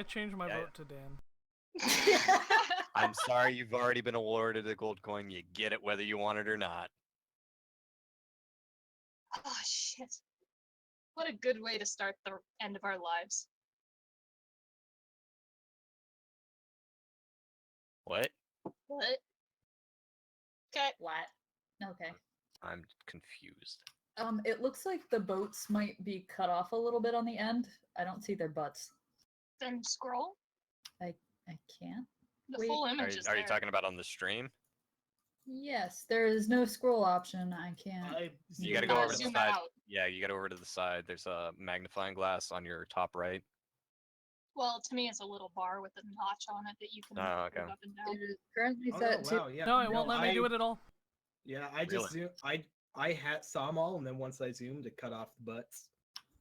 I changed my Yeah. vote to Dan. I'm sorry, you've already been awarded a gold coin. You get it whether you want it or not. Oh, shit. What a good way to start the end of our lives. What? What? Okay. What? Okay. I'm confused. It looks like the boats might be cut off a little bit on the end. I don't see their butts. Then scroll. I can't. The Wait. full Are image you, is are there. you talking about on the stream? Yes, there is no scroll option. I can't. You gotta go over to the zoom side. out. Yeah, you gotta over to the side. There's a magnifying glass on your top right. Well, to me, it's a little bar with a notch on it that you can Oh, move okay. up and down. It is currently Oh, set wow, yeah. No, it won't let me do it at all. Yeah, I just I had saw them all, and then once I zoomed, it cut off the butts.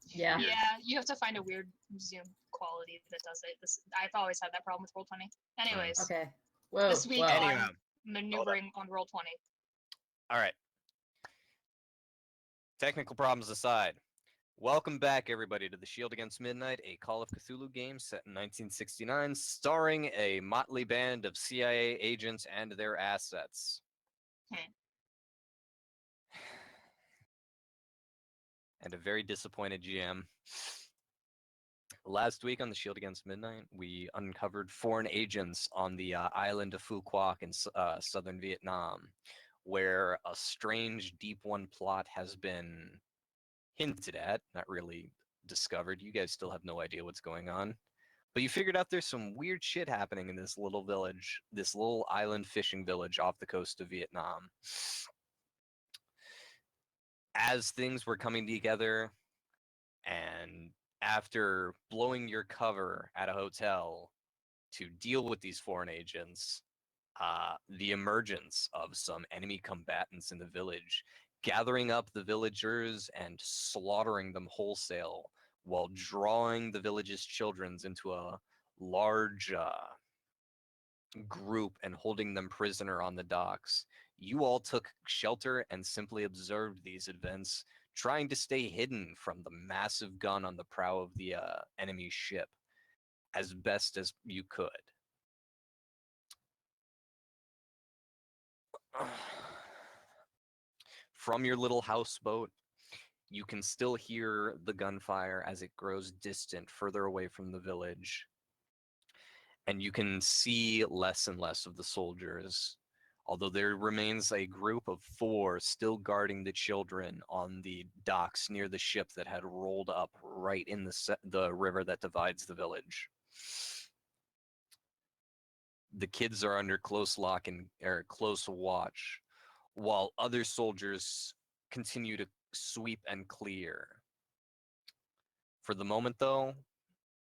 Yeah. Weird. Yeah, you have to find a weird zoom quality that does it. I've always had that problem with Roll20. Anyways, Okay. Whoa. This week whoa. on- Anyway, maneuvering on Roll20. all right. Technical problems aside, welcome back everybody to the Shield Against Midnight, a Call of Cthulhu game set in 1969, starring a motley band of CIA agents and their assets. And a very disappointed GM. Last week on the Shield Against Midnight, we uncovered foreign agents on the island of Phu Quoc in southern Vietnam, where a strange Deep One plot has been hinted at, not really discovered. You guys still have no idea what's going on. But you figured out there's some weird shit happening in this little village, this little island fishing village off the coast of Vietnam. As things were coming together, and after blowing your cover at a hotel to deal with these foreign agents, the emergence of some enemy combatants in the village, gathering up the villagers and slaughtering them wholesale while drawing the village's children into a large group and holding them prisoner on the docks. You all took shelter and simply observed these events, trying to stay hidden from the massive gun on the prow of the enemy ship as best as you could. From your little houseboat, you can still hear the gunfire as it grows distant, further away from the village. And you can see less and less of the soldiers, although there remains a group of 4 still guarding the children on the docks near the ship that had rolled up right in the river that divides the village. The kids are under close lock and close watch, while other soldiers continue to sweep and clear. For the moment, though,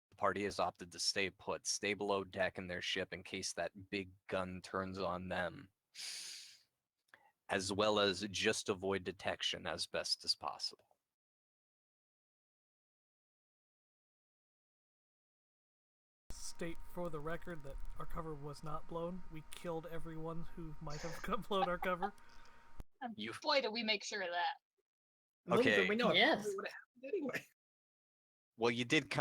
the party has opted to stay put, stay below deck in their ship in case that big gun turns on them, as well as just avoid detection as best as possible. State for the record that our cover was not blown. We killed everyone who might have blown our cover. And You- boy, did we make sure of that. Okay. We know it Yes. probably would have happened anyway. Well, you did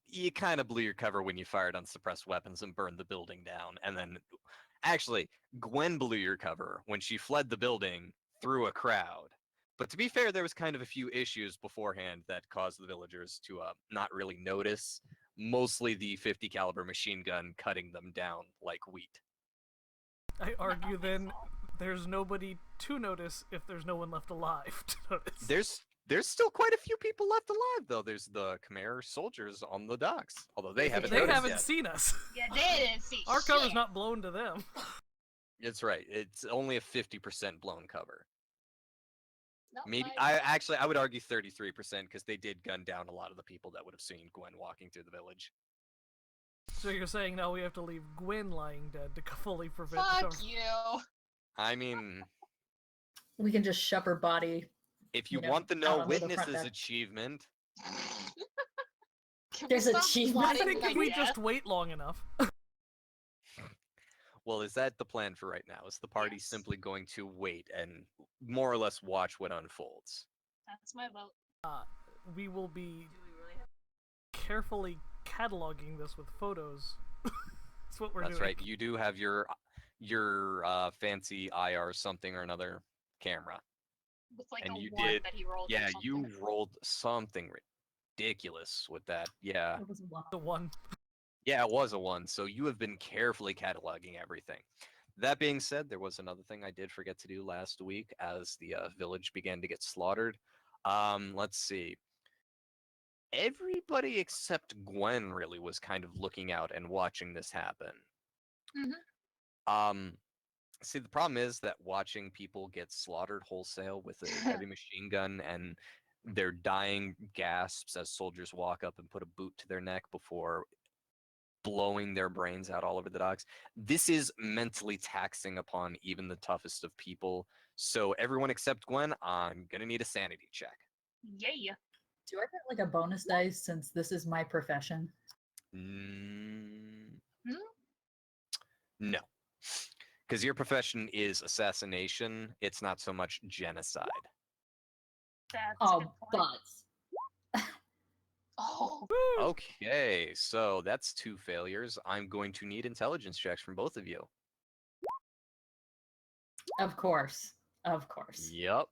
you kind of blew your cover when you fired on suppressed weapons and burned the building down, and then actually Gwen blew your cover when she fled the building through a crowd. But to be fair, there was kind of a few issues beforehand that caused the villagers to not really notice. Mostly the 50 caliber machine gun cutting them down like wheat. I argue Not my then fault. there's nobody to notice if there's no one left alive to notice. There's still quite a few people left alive, though. There's the Khmer soldiers on the docks, although they haven't They noticed haven't yet. seen us. Yeah, they didn't see Our shit. cover's not blown to them. It's right. It's only a 50% blown cover. Not Maybe my- I would argue 33% because they did gun down a lot of the people that would have seen Gwen walking through the village. So you're saying now we have to leave Gwen lying dead to fully prevent the Fuck cover. you. I mean, We can just shove her body. if you You know, want the out no onto the front witnesses deck. achievement, Can There's we a stop chief- I plotting think my if we death? just wait long enough. well, is that the plan for right now? Is the party Yes. simply going to wait and more or less watch what unfolds? That's my vote. We will be carefully cataloging this with photos. That's what we're That's doing. right. You do have your fancy IR something or another camera. With like And a you one did- that he rolled. or Yeah, something. you rolled something ridiculous with that. Yeah. It was a one. The one. Yeah, it was a 1. So you have been carefully cataloging everything. That being said, there was another thing I did forget to do last week as the village began to get slaughtered. Let's see. Everybody except Gwen really was kind of looking out and watching this happen. See, the problem is that watching people get slaughtered wholesale with a heavy machine gun and their dying gasps as soldiers walk up and put a boot to their neck before blowing their brains out all over the docks. This is mentally taxing upon even the toughest of people. So everyone except Gwen, I'm gonna need a sanity check. Yeah. Do I get like a bonus dice since this is my profession? No. Because your profession is assassination, it's not so much genocide. That's a Oh, good point. but Oh, Okay, so that's 2 failures. I'm going to need intelligence checks from both of you. of course. Yep.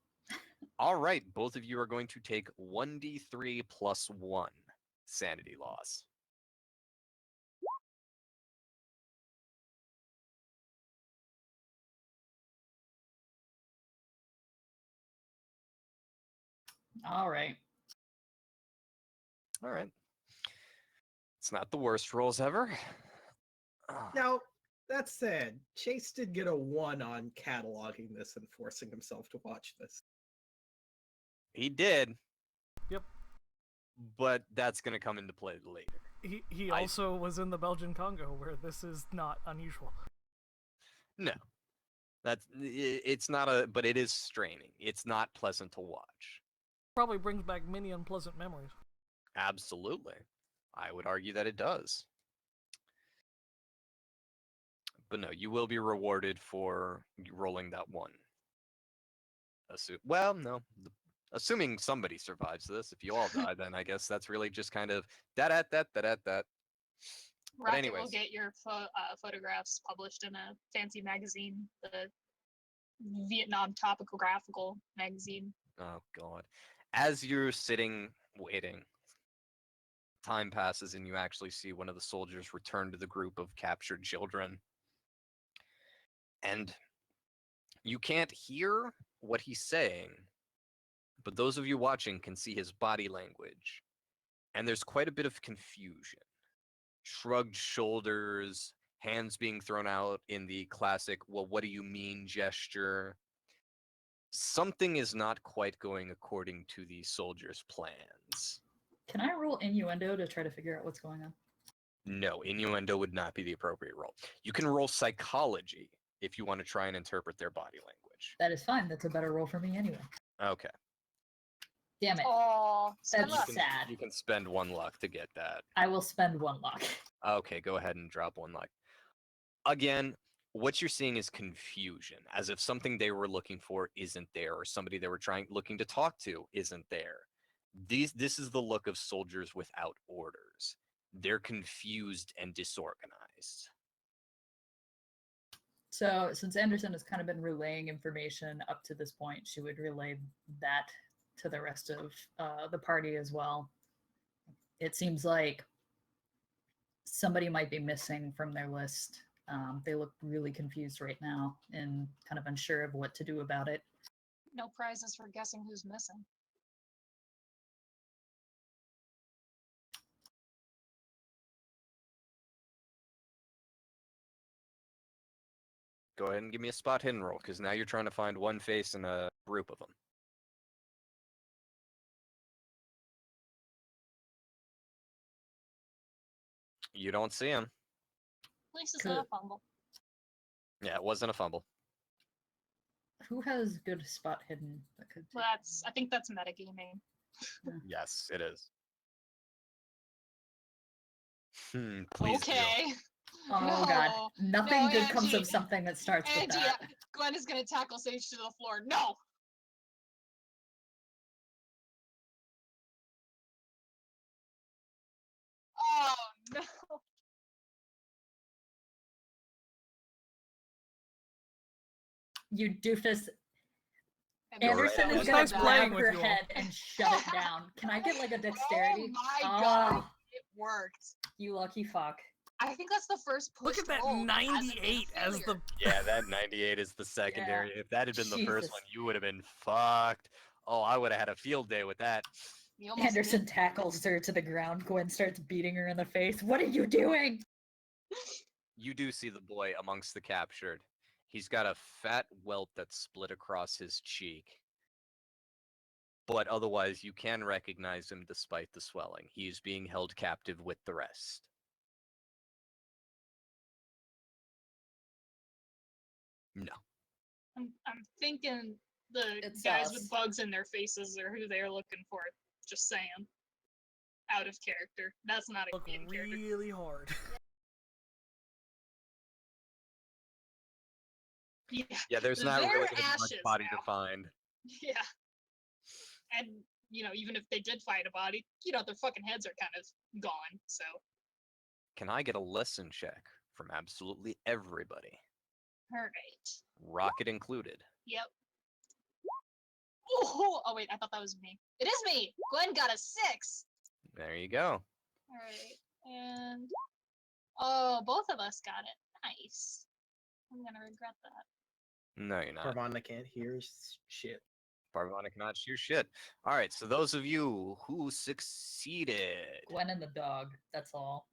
All right, both of you are going to take 1d3 plus 1 sanity loss. All right. All right. It's not the worst rolls ever. Now, that said, Chase did get a 1 on cataloging this and forcing himself to watch this. He did. Yep. But that's going to come into play later. He I- also was in the Belgian Congo, where this is not unusual. No. It's not but it is straining. It's not pleasant to watch. Probably brings back many unpleasant memories. Absolutely. I would argue that it does. But no, you will be rewarded for rolling that 1. Well, no. Assuming somebody survives this, if you all die, then I guess that's really just kind of that. But Rocket will anyways. get your photographs published in a fancy magazine, the Vietnam Topographical magazine. Oh god. As you're sitting waiting, time passes and you actually see one of the soldiers return to the group of captured children. And you can't hear what he's saying, but those of you watching can see his body language. And there's quite a bit of confusion. Shrugged shoulders, hands being thrown out in the classic, well, what do you mean gesture. Something is not quite going according to the soldiers' plans. Can I roll innuendo to try to figure out what's going on? No, innuendo would not be the appropriate roll. You can roll psychology if you want to try and interpret their body language. That is fine. That's a better roll for me anyway. Okay. Damn it. Oh, That's luck. sad. You can spend 1 luck to get that. I will spend 1 luck. Okay, go ahead and drop 1 luck. Again, what you're seeing is confusion, as if something they were looking for isn't there, or somebody they were looking to talk to isn't there. This is the look of soldiers without orders. They're confused and disorganized. So, since Anderson has kind of been relaying information up to this point, she would relay that to the rest of the party as well. It seems like somebody might be missing from their list. They look really confused right now and kind of unsure of what to do about it. No prizes for guessing who's missing. Go ahead and give me a spot hidden roll, because now you're trying to find one face in a group of them. You don't see him. At least it's Could- not a fumble. Yeah, it wasn't a fumble. Who has good spot hidden? That could Well, I think that's metagaming. Yes, it is. Please do. Okay. Oh god, No. nothing No, good comes Angie. of something that starts with Angie, that. Gwen is gonna tackle Sage to the floor. No. Oh no! You doofus. And Anderson right. is It's gonna nice playing grab with her you all. head and shut it down. Can I get like a dexterity? Oh my Ah, god! It worked. You lucky fuck. I think that's the first push. Look at that roll that hasn't been a 98 as the. failure. Yeah, that 98 is the secondary. If that had been the first Jesus. one, you would have been fucked. Oh, I would have had a field day with that. You almost Anderson did. tackles her to the ground. Gwen starts beating her in the face. What are you doing? You do see the boy amongst the captured. He's got a fat welt that's split across his cheek. But otherwise, you can recognize him despite the swelling. He is being held captive with the rest. No. I'm thinking the It's guys us. with bugs in their faces are who they're looking for. Just saying. Out of character. That's not a Look in character. really hard. Yeah. Yeah, there's not They're really going to be much ashes body now. to find. Yeah. And, even if they did find a body, their fucking heads are kind of gone, so. Can I get a lesson check from absolutely everybody? Alright. Rocket included. Yep. Oh, wait, I thought that was me. It is me! Gwen got a 6! There you go. Alright, and... Oh, both of us got it. Nice. I'm gonna regret that. No, you're not. Carvana can't hear shit. Parvana cannot shoot shit. All right, so those of you who succeeded, Gwen and the dog. That's all.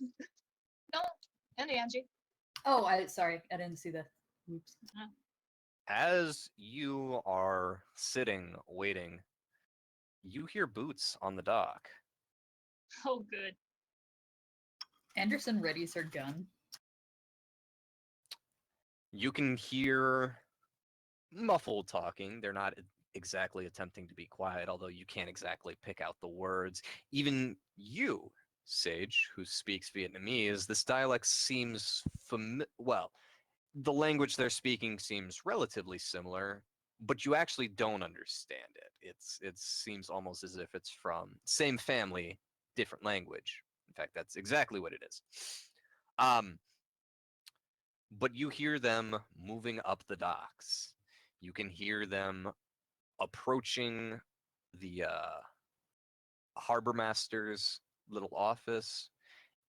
No, and Angie. Oh, sorry. I didn't see the. Oops. as you are sitting waiting, you hear boots on the dock. Oh, good. Anderson readies her gun. You can hear muffled talking. They're not exactly attempting to be quiet, although you can't exactly pick out the words. Even you, Sage, who speaks Vietnamese, this dialect seems well, the language they're speaking seems relatively similar, but you actually don't understand it. It seems almost as if it's from same family, different language. In fact, that's exactly what it is. But you hear them moving up the docks. You can hear them approaching the harbor master's little office,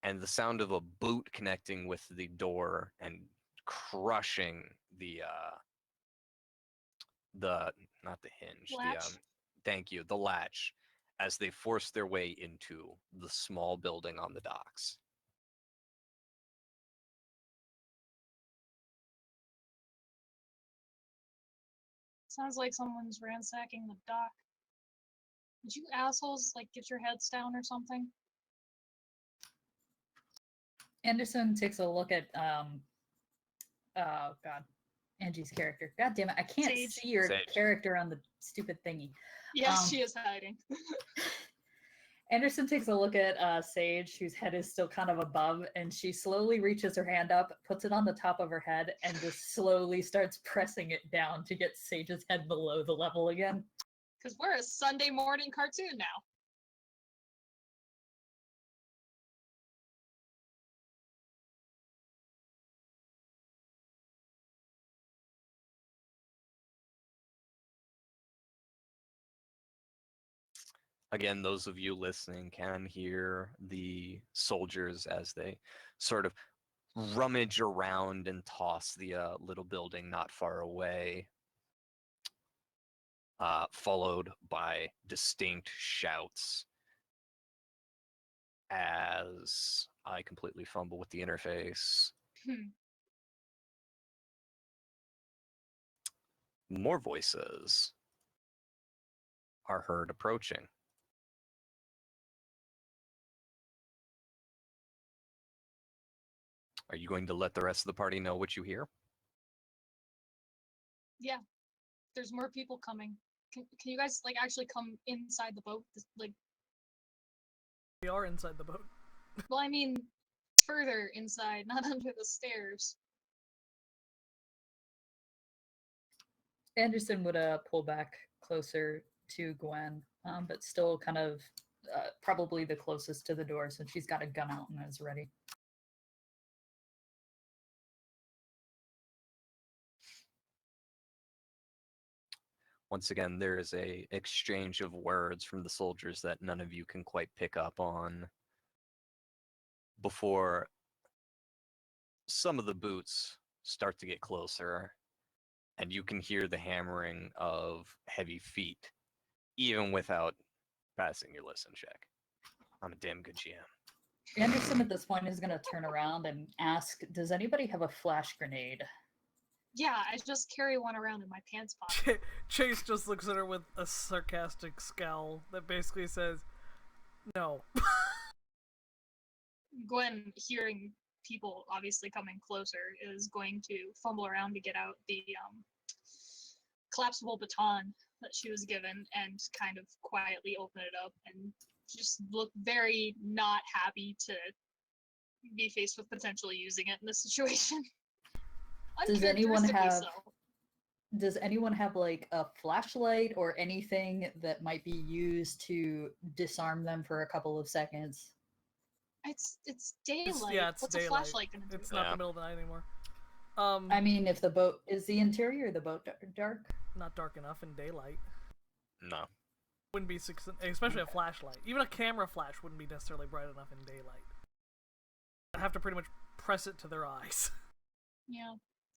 and the sound of a boot connecting with the door and crushing the not the hinge, Latch. thank you, the latch, as they force their way into the small building on the docks. Sounds like someone's ransacking the dock. Did you assholes, get your heads down or something? Anderson takes a look at oh god, Angie's character. God damn it, I can't Sage. see your Sage. character on the stupid thingy. Yes, she is hiding. Anderson takes a look at Sage, whose head is still kind of above, and she slowly reaches her hand up, puts it on the top of her head, and just slowly starts pressing it down to get Sage's head below the level again. Because we're a Sunday morning cartoon now. Again, those of you listening can hear the soldiers as they sort of rummage around and toss the little building not far away, followed by distinct shouts as I completely fumble with the interface. More voices are heard approaching. Are you going to let the rest of the party know what you hear? Yeah. There's more people coming. Can you guys, actually come inside the boat? We are inside the boat. Well, I mean, further inside, not under the stairs. Anderson would pull back closer to Gwen, but still kind of probably the closest to the door, so she's got a gun out and is ready. Once again, there is a exchange of words from the soldiers that none of you can quite pick up on before some of the boots start to get closer, and you can hear the hammering of heavy feet, even without passing your listen check. I'm a damn good GM. Anderson at this point is going to turn around and ask, does anybody have a flash grenade? Yeah, I just carry one around in my pants pocket. Chase just looks at her with a sarcastic scowl that basically says, "No." Gwen, hearing people obviously coming closer, is going to fumble around to get out the collapsible baton that she was given and kind of quietly open it up and just look very not happy to be faced with potentially using it in this situation. Does anyone Uncharacteristically have so. does anyone have like a flashlight or anything that might be used to disarm them for a couple of seconds? It's daylight. It's What's daylight. a flashlight gonna do? It's not Yeah. the middle of the night anymore. I mean, if the boat is the interior of the boat dark? Not dark enough in daylight. No. Wouldn't be especially a flashlight. Even a camera flash wouldn't be necessarily bright enough in daylight. I'd have to pretty much press it to their eyes. Yeah.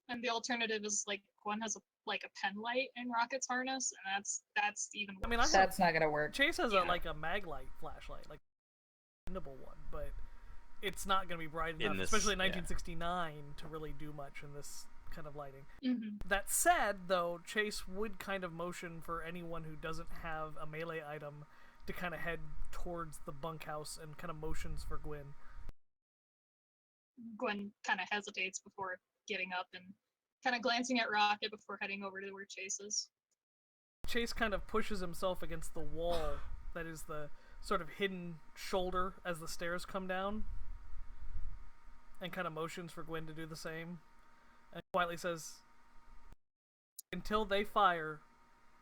And the alternative is like Gwen has a pen light in Rocket's harness, and that's even worse. I mean, I have That's not gonna work. Chase has Yeah. a mag light flashlight, like a bendable one, but it's not going to be bright In enough, this- especially in yeah. 1969, to really do much in this kind of lighting. Mhm. That said, though, Chase would kind of motion for anyone who doesn't have a melee item to kind of head towards the bunkhouse and kind of motions for Gwen. Gwen kind of hesitates before getting up and kind of glancing at Rocket before heading over to where Chase is. Chase kind of pushes himself against the wall that is the sort of hidden shoulder as the stairs come down and kind of motions for Gwen to do the same and quietly says, "Until they fire,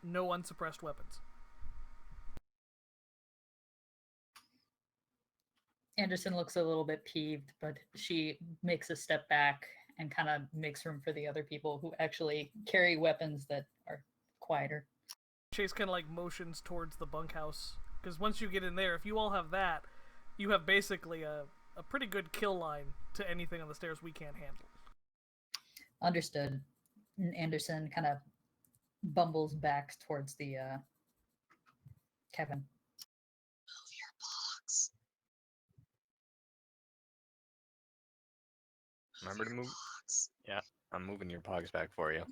no unsuppressed weapons." Anderson looks a little bit peeved, but she makes a step back and kind of makes room for the other people who actually carry weapons that are quieter. Chase kind of like motions towards the bunkhouse because once you get in there, if you all have that, you have basically a pretty good kill line to anything on the stairs we can't handle. Understood. And Anderson kind of bumbles back towards the Kevin. Move your box. Remember to move. Box. I'm moving your pogs back for you.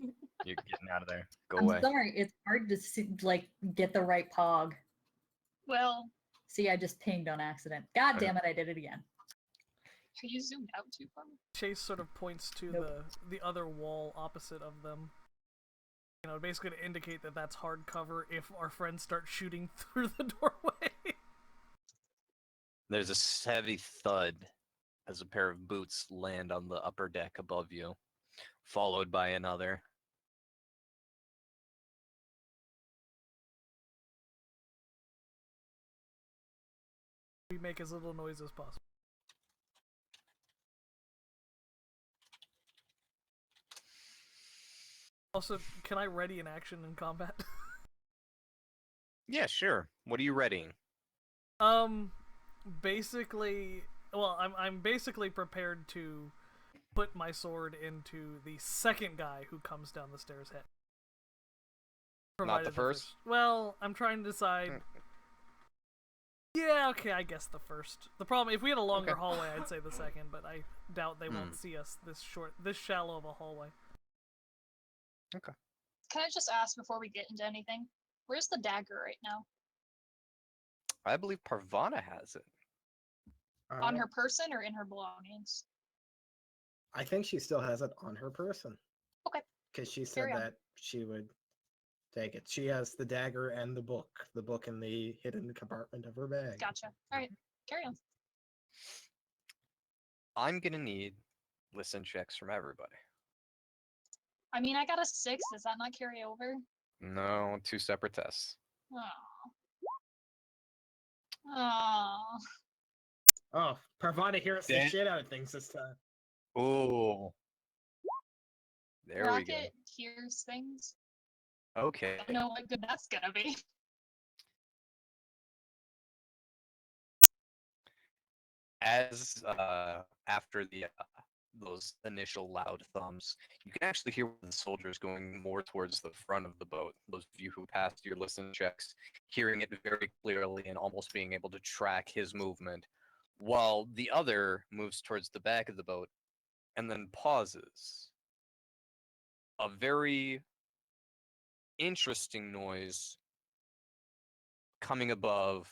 You're getting out of there. Go I'm away. sorry, it's hard to see, like get the right pog. Well, See, I just pinged on accident. God damn it, I did it again. are you zoomed out too far? Chase sort of points to Nope. the other wall opposite of them. You know, basically to indicate that that's hard cover if our friends start shooting through the doorway. There's a heavy thud as a pair of boots land on the upper deck above you, followed by another. We make as little noise as possible. Also, can I ready an action in combat? Yeah, sure. What are you readying? Basically, well, I'm basically prepared to put my sword into the second guy who comes down the stairs head. Not the Provided first? Well, I'm trying to decide. Yeah, okay, I guess the first. The problem, if we had a longer Okay. hallway, I'd say the second, but I doubt they Hmm. won't see us this shallow of a hallway. Can I just ask before we get into anything? Where's the dagger right now? I believe Parvana has it. On her person or in her belongings? I think she still has it on her person. Okay. Because she said Carry on. that she would take it. She has the dagger and the book in the hidden compartment of her bag. Gotcha. All right, carry on. I'm gonna need listen checks from everybody. I mean, I got a 6. Does that not carry over? No, 2 separate tests. Oh. Oh. Oh, Parvana hears the Dan- shit out of things this time. Oh. There we go. Rocket hears things. Okay. I don't know what good that's gonna be. As after the those initial loud thumps, you can actually hear the soldiers going more towards the front of the boat. Those of you who passed your listen checks, hearing it very clearly and almost being able to track his movement, while the other moves towards the back of the boat and then pauses. A very interesting noise coming above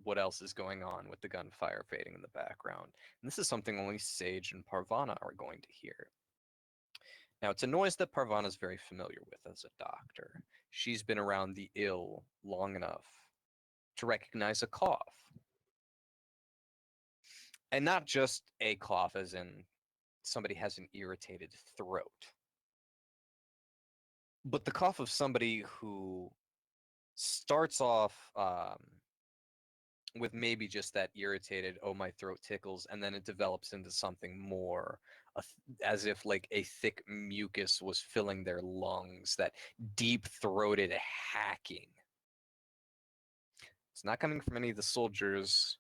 what else is going on with the gunfire fading in the background. And this is something only Sage and Parvana are going to hear. Now, it's a noise that Parvana is very familiar with as a doctor. She's been around the ill long enough to recognize a cough. And not just a cough as in somebody has an irritated throat, but the cough of somebody who starts off with maybe just that irritated, oh, my throat tickles, and then it develops into something more, as if like a thick mucus was filling their lungs, that deep-throated hacking. It's not coming from any of the soldiers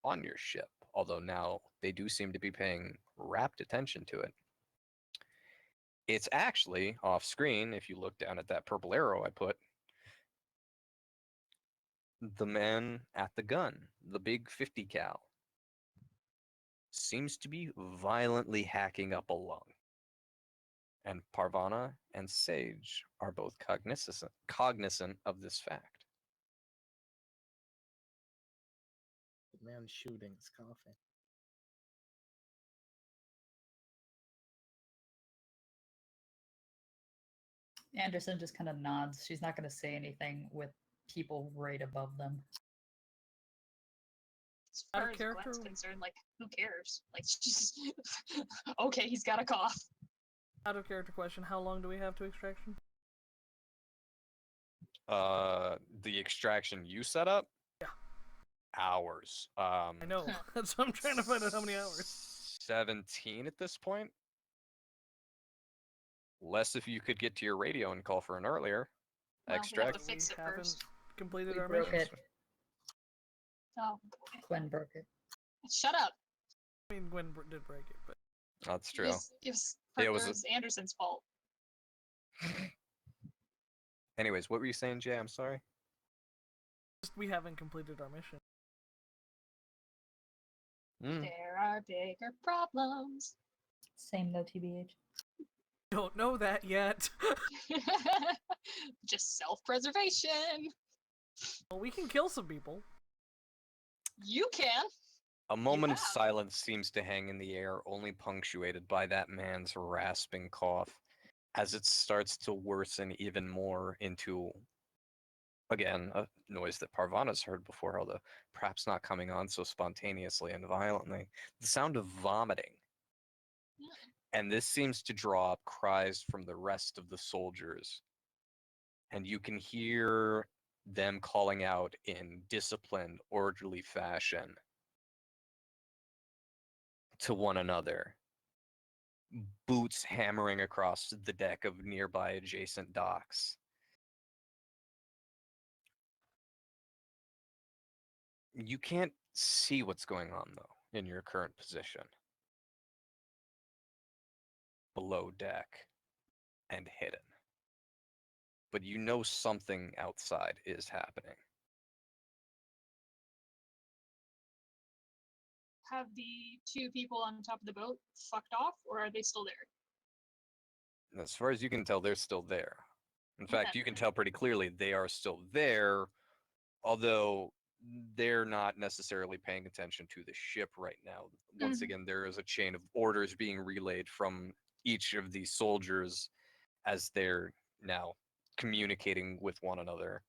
on your ship, although now they do seem to be paying rapt attention to it. It's actually off screen, if you look down at that purple arrow I put, the man at the gun, the big 50 cal, seems to be violently hacking up a lung. And Parvana and Sage are both cognizant of this fact. The man shooting is coughing. Anderson just kind of nods. She's not going to say anything with people right above them. As Out of far as Gwen's character? concerned, like, who cares? Like, just okay, he's got a cough. Out of character question, how long do we have to extraction? The extraction you set up? Yeah. Hours. I know. That's what I'm trying to find out how many hours. 17 at this point. Less if you could get to your radio and call for an earlier Well, we have extract. to fix it haven't first. completed We our broke mission. it. Oh, boy. Gwen broke it. Shut up. I mean, Gwen did break it, but That's true. It was It was Anderson's fault. Anyways, what were you saying, Jay? I'm sorry. just we haven't completed our mission. There are bigger problems. Same though, TBH. Don't know that yet. Just self-preservation. Well, we can kill some people. You can. A moment of have. silence seems to hang in the air, only punctuated by that man's rasping cough, as it starts to worsen even more into, again, a noise that Parvana's heard before, although perhaps not coming on so spontaneously and violently. The sound of vomiting. And this seems to draw up cries from the rest of the soldiers. And you can hear them calling out in disciplined, orderly fashion to one another. Boots hammering across the deck of nearby adjacent docks. You can't see what's going on, though, in your current position. Below deck and hidden. But you know something outside is happening. Have the two people on top of the boat fucked off, or are they still there? As far as you can tell, they're still there. In fact, Okay. you can tell pretty clearly they are still there, although they're not necessarily paying attention to the ship right now. Once Mhm. again, there is a chain of orders being relayed from each of these soldiers as they're now communicating with one another.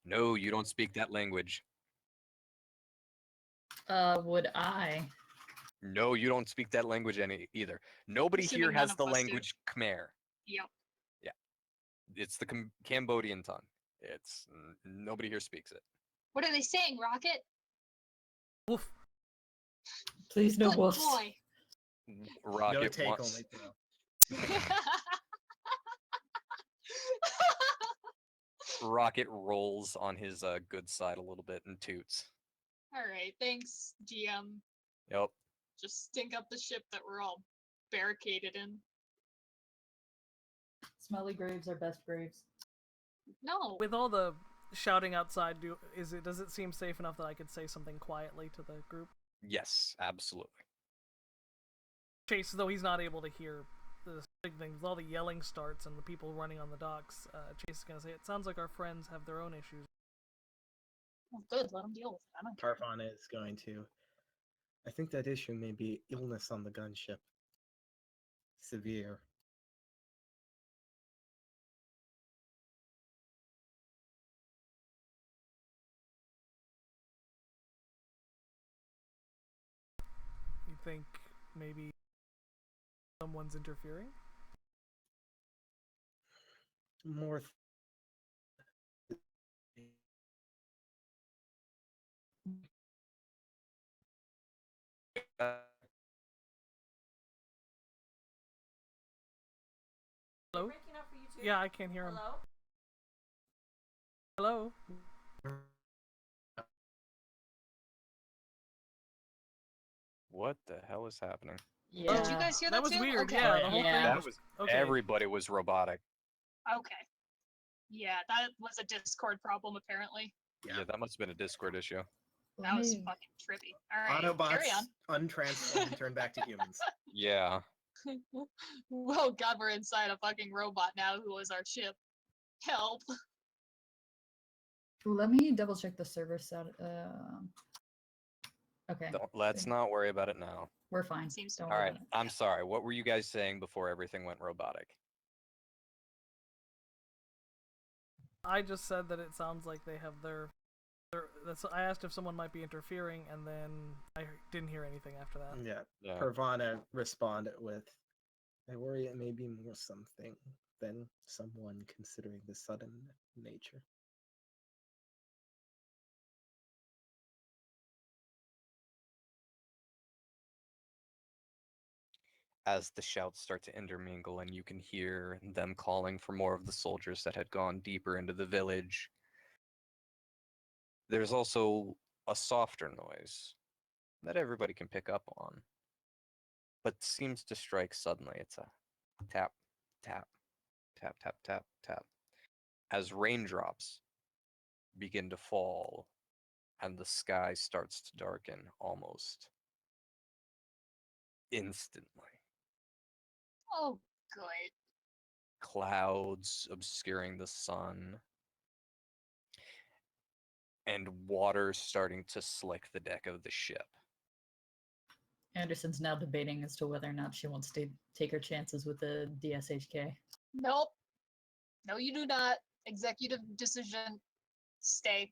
No, you don't speak that language. Would I? No, you don't speak that language either. Nobody Assuming here none has of the us do. language Khmer. Yep. It's the Cambodian tongue. It's nobody here speaks it. What are they saying, Rocket? Woof. Please no Good wolves. boy. No Rocket take, wants. only throw. Rocket rolls on his good side a little bit and toots. All right, thanks, GM. Yep. Just stink up the ship that we're all barricaded in. Smelly graves are best graves. No. With all the shouting outside, does it seem safe enough that I could say something quietly to the group? Yes, absolutely. Chase, though he's not able to hear the big things, all the yelling starts and the people running on the docks. Chase is gonna say, "It sounds like our friends have their own issues." Well, good, let them deal with it. I don't care. Carvana is going to. I think that issue may be illness on the gunship. Severe. You think maybe someone's interfering? More. Hello? Breaking up for you too. Yeah, I can't hear him. Hello? Hello? What the hell is happening? Yeah. Did you guys hear that That was too? weird. Okay. Yeah, the whole Yeah. thing That was. was Okay. Everybody was robotic. Okay. Yeah, that was a Discord problem apparently. Yeah, that must have been a Discord issue. That was Let me- fucking trippy. All right, carry Autobots on. untransformed and turned back to humans. Yeah. Oh god, we're inside a fucking robot now who was our ship. Help. Ooh, let me double check the server set. Okay, Let's not worry about it now. we're fine. Seems Don't All worry right. about it. I'm sorry. What were you guys saying before everything went robotic? I just said that it sounds like they have their I asked if someone might be interfering, and then I didn't hear anything after that. Yeah. Yeah. Carvana responded with, I worry it may be more something than someone considering the sudden nature. As the shouts start to intermingle and you can hear them calling for more of the soldiers that had gone deeper into the village, there's also a softer noise that everybody can pick up on, but seems to strike suddenly. It's a tap, tap, tap, tap, tap, tap, as raindrops begin to fall and the sky starts to darken almost instantly. Oh, good. Clouds obscuring the sun, and water starting to slick the deck of the ship. Anderson's now debating as to whether or not she wants to take her chances with the DSHK. Nope. No, you do not. Executive decision. Stay.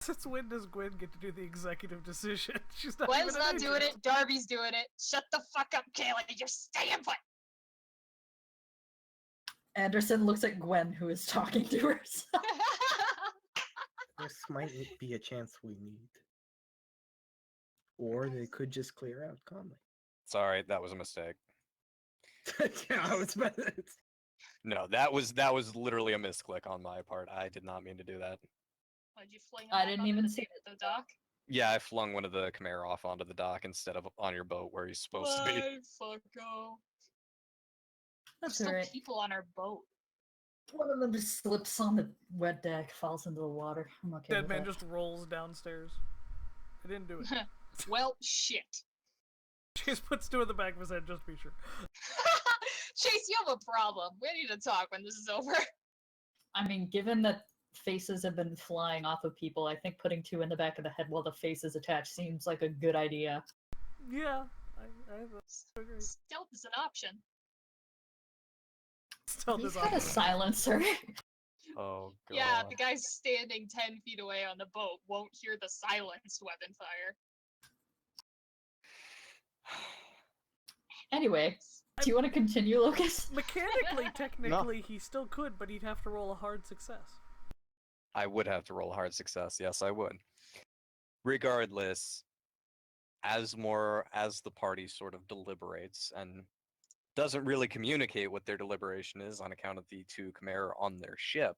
Since when does Gwen get to do the executive decision? She's not Gwen's even an not doing agent. it. Darby's doing it. Shut the fuck up, Kayla. You're staying put. Anderson looks at Gwen, who is talking to herself. This might be a chance we need. Or they could just clear out calmly. Sorry, that was a mistake. Yeah, I was about to- No, that was literally a misclick on my part. I did not mean to do that. Why'd you fling I him didn't off onto even the see the dock? Yeah, I flung one of the Chimera off onto the dock instead of on your boat where he's supposed to be. Why, fucko? There's That's still alright. people on our boat. One of them just slips on the wet deck, falls into the water. I'm okay Dead with man that. just rolls downstairs. I didn't do it. Well, shit. Chase puts two in the back of his head just to be sure. Chase, you have a problem. We need to talk when this is over. I mean, given that faces have been flying off of people, I think putting two in the back of the head while the face is attached seems like a good idea. Yeah, I agree. Stealth is an option. Still He's this got a awesome. silencer. Oh god. Yeah, the guy standing 10 feet away on the boat won't hear the silenced weapon fire. Anyway, Do you want to continue, Lucas? Mechanically, technically, he still could, but he'd have to roll a hard success. I would have to roll a hard success. Yes, I would. Regardless, as the party sort of deliberates and doesn't really communicate what their deliberation is on account of the two Chimera on their ship,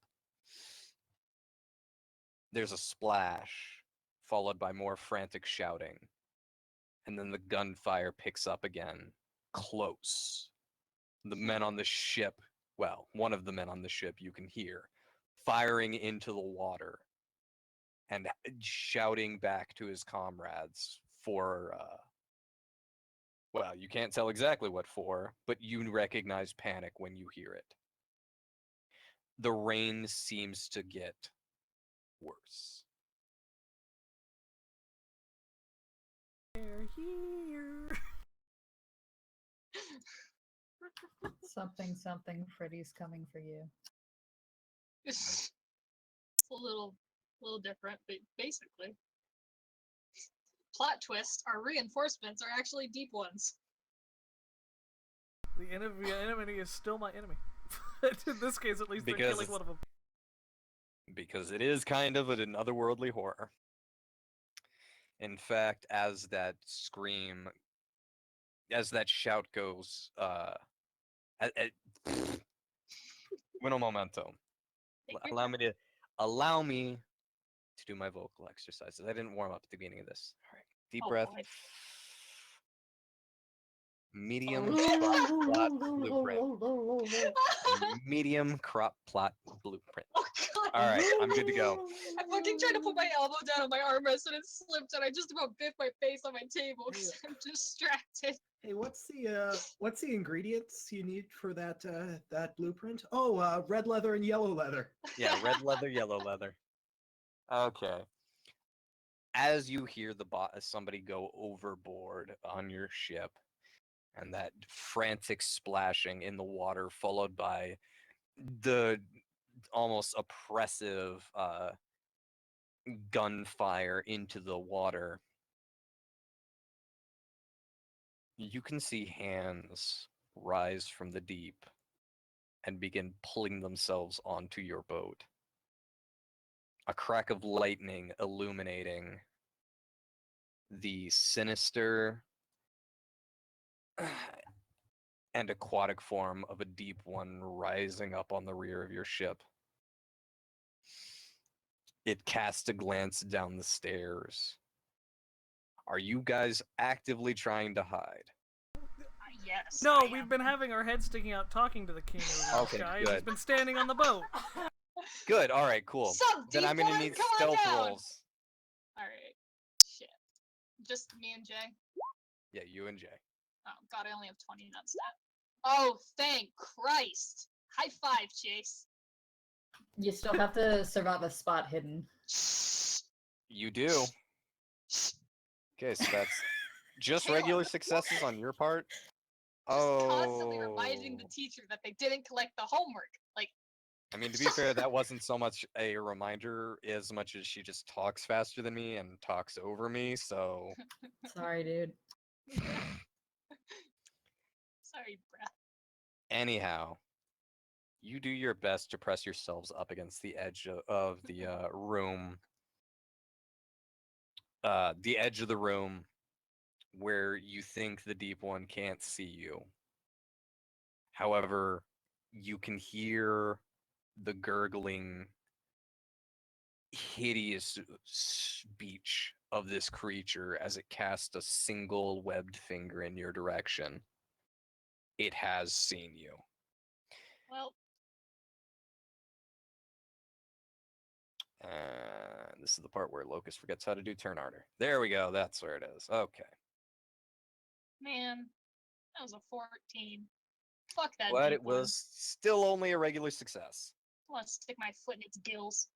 there's a splash, followed by more frantic shouting. And then the gunfire picks up again, close. The men on the ship, well, one of the men on the ship you can hear, firing into the water and shouting back to his comrades for, well, you can't tell exactly what for, but you recognize panic when you hear it. The rain seems to get worse. They're here. Something, something, Freddy's coming for you. It's a little different, but basically. Plot twist, our reinforcements are actually deep ones. The enemy is still my enemy. In this case, at least, they're Because killing one of them. Because it is kind of an otherworldly horror. In fact, as that shout goes, un momento. Allow me to do my vocal exercises. I didn't warm up at the beginning of this. All right, deep breath. Boy. Medium crop plot blueprint. Medium crop plot blueprint. Oh god! All right, I'm good to go. I fucking tried to put my elbow down on my armrest and it slipped and I just about bit my face on my table because I'm distracted. Hey, what's the ingredients you need for that blueprint? Oh, red leather and yellow leather. Yeah, red leather, yellow leather. Okay. As you hear somebody go overboard on your ship, and that frantic splashing in the water, followed by the almost oppressive gunfire into the water, you can see hands rise from the deep and begin pulling themselves onto your boat. A crack of lightning illuminating the sinister and aquatic form of a deep one rising up on the rear of your ship. It casts a glance down the stairs. Are you guys actively trying to hide? Yes. No, I we've am. been having our heads sticking out talking to the king of Okay, the guy. He's good. been standing on the boat. Good, alright, cool. Sup, Then I'm gonna D1, need come on stealth down! rolls. Alright. Shit. Just me and Jay? Yeah, you and Jay. Oh god, I only have 20 nuts stat. Oh, thank Christ! High five, Chase. You still have to survive a spot hidden. You do. Okay, so that's just regular successes on your part. Just constantly reminding the teacher that they didn't collect the homework. Like, I mean, to be fair, that wasn't so much a reminder as much as she just talks faster than me and talks over me, so... Sorry, dude. sorry, bruh. Anyhow, you do your best to press yourselves up against the edge of the room. The edge of the room where you think the deep one can't see you. However, you can hear the gurgling, hideous speech of this creature as it casts a single webbed finger in your direction. It has seen you. Well, This is the part where Locust forgets how to do turn order. There we go. That's where it is. Okay. man, that was a 14. Fuck that. But deep it was still only a regular success. I want to stick my foot in its gills.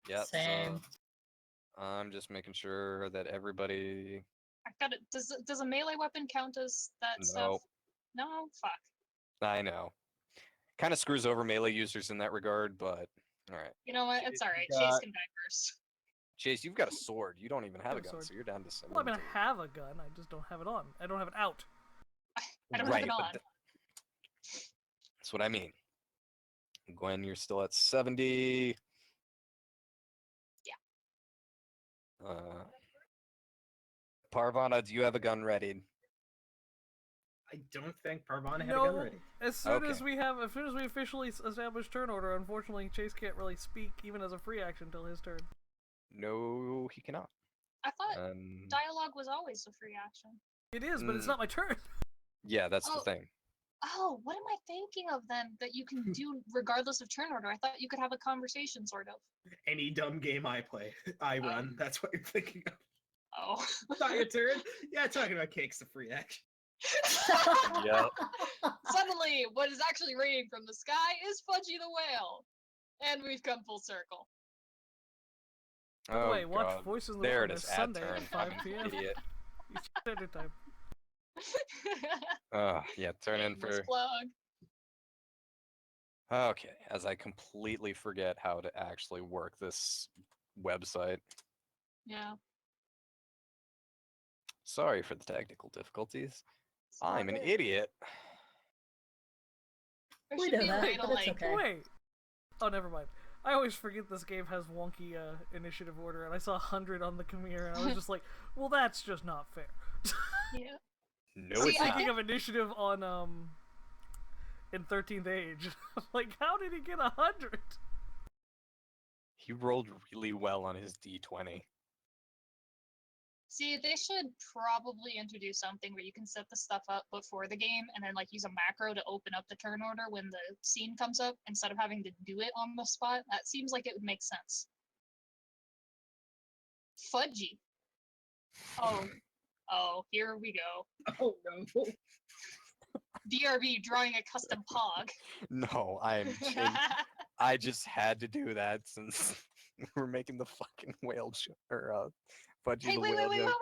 Yep. Same. So I'm just making sure that everybody. I got it. Does a melee weapon count as that stuff? No, No. Fuck. I know. Kind of screws over melee users in that regard, but all right. You know what? Chase, It's all right. you Chase got- can die first. Chase, you've got a sword. You don't even have a have a gun, sword. so you're down to 7. Well, I mean, I have a gun. I just don't have it on. I don't have it out. I don't have it on. That's what I mean. Gwen, you're still at 70. Yeah. Parvana, do you have a gun ready? I don't think Parvana had a No, gun ready. as soon Okay. as we officially establish turn order, unfortunately Chase can't really speak even as a free action until his turn. No, he cannot. I thought Um, dialogue was always a free action. It is, but it's Mm. not my turn. yeah, that's the Oh. thing. Oh, what am I thinking of then that you can do regardless of turn order? I thought you could have a conversation, sort of. Any dumb game I play, I run. That's what you're thinking of. Oh. Not your turn. Yeah, talking about cake's a free action. Yep. Suddenly, what is actually raining from the sky is Fudgy the Whale. And we've come full circle. By the Oh, way, watch God. Voices in the There it Wilderness is, ad Sunday turn. at 5 I'm p.m. an idiot. Eastern Standard Time. Yeah, turn in Shameless for... plug. Okay, as I completely forget how to actually work this website. Yeah. Sorry for the technical difficulties. It's all I'm an good. idiot. There We should know be a that, way to, but it's like, okay. Wait. Oh, never mind. I always forget this game has wonky initiative order, and I saw 100 on the Khmer, and I was just like, well, that's just not fair. Yeah. No, See, it's I not. Thinking of initiative on, in 13th Age. I'm like, how did he get 100? He rolled really well on his D20. See, they should probably introduce something where you can set the stuff up before the game and then like use a macro to open up the turn order when the scene comes up instead of having to do it on the spot. That seems like it would make sense. Fudgy. Oh, here we go. Oh no. BRB drawing a custom pog. No, I just had to do that since we're making the fucking whale Fudgy Hey, the wait, whale joke.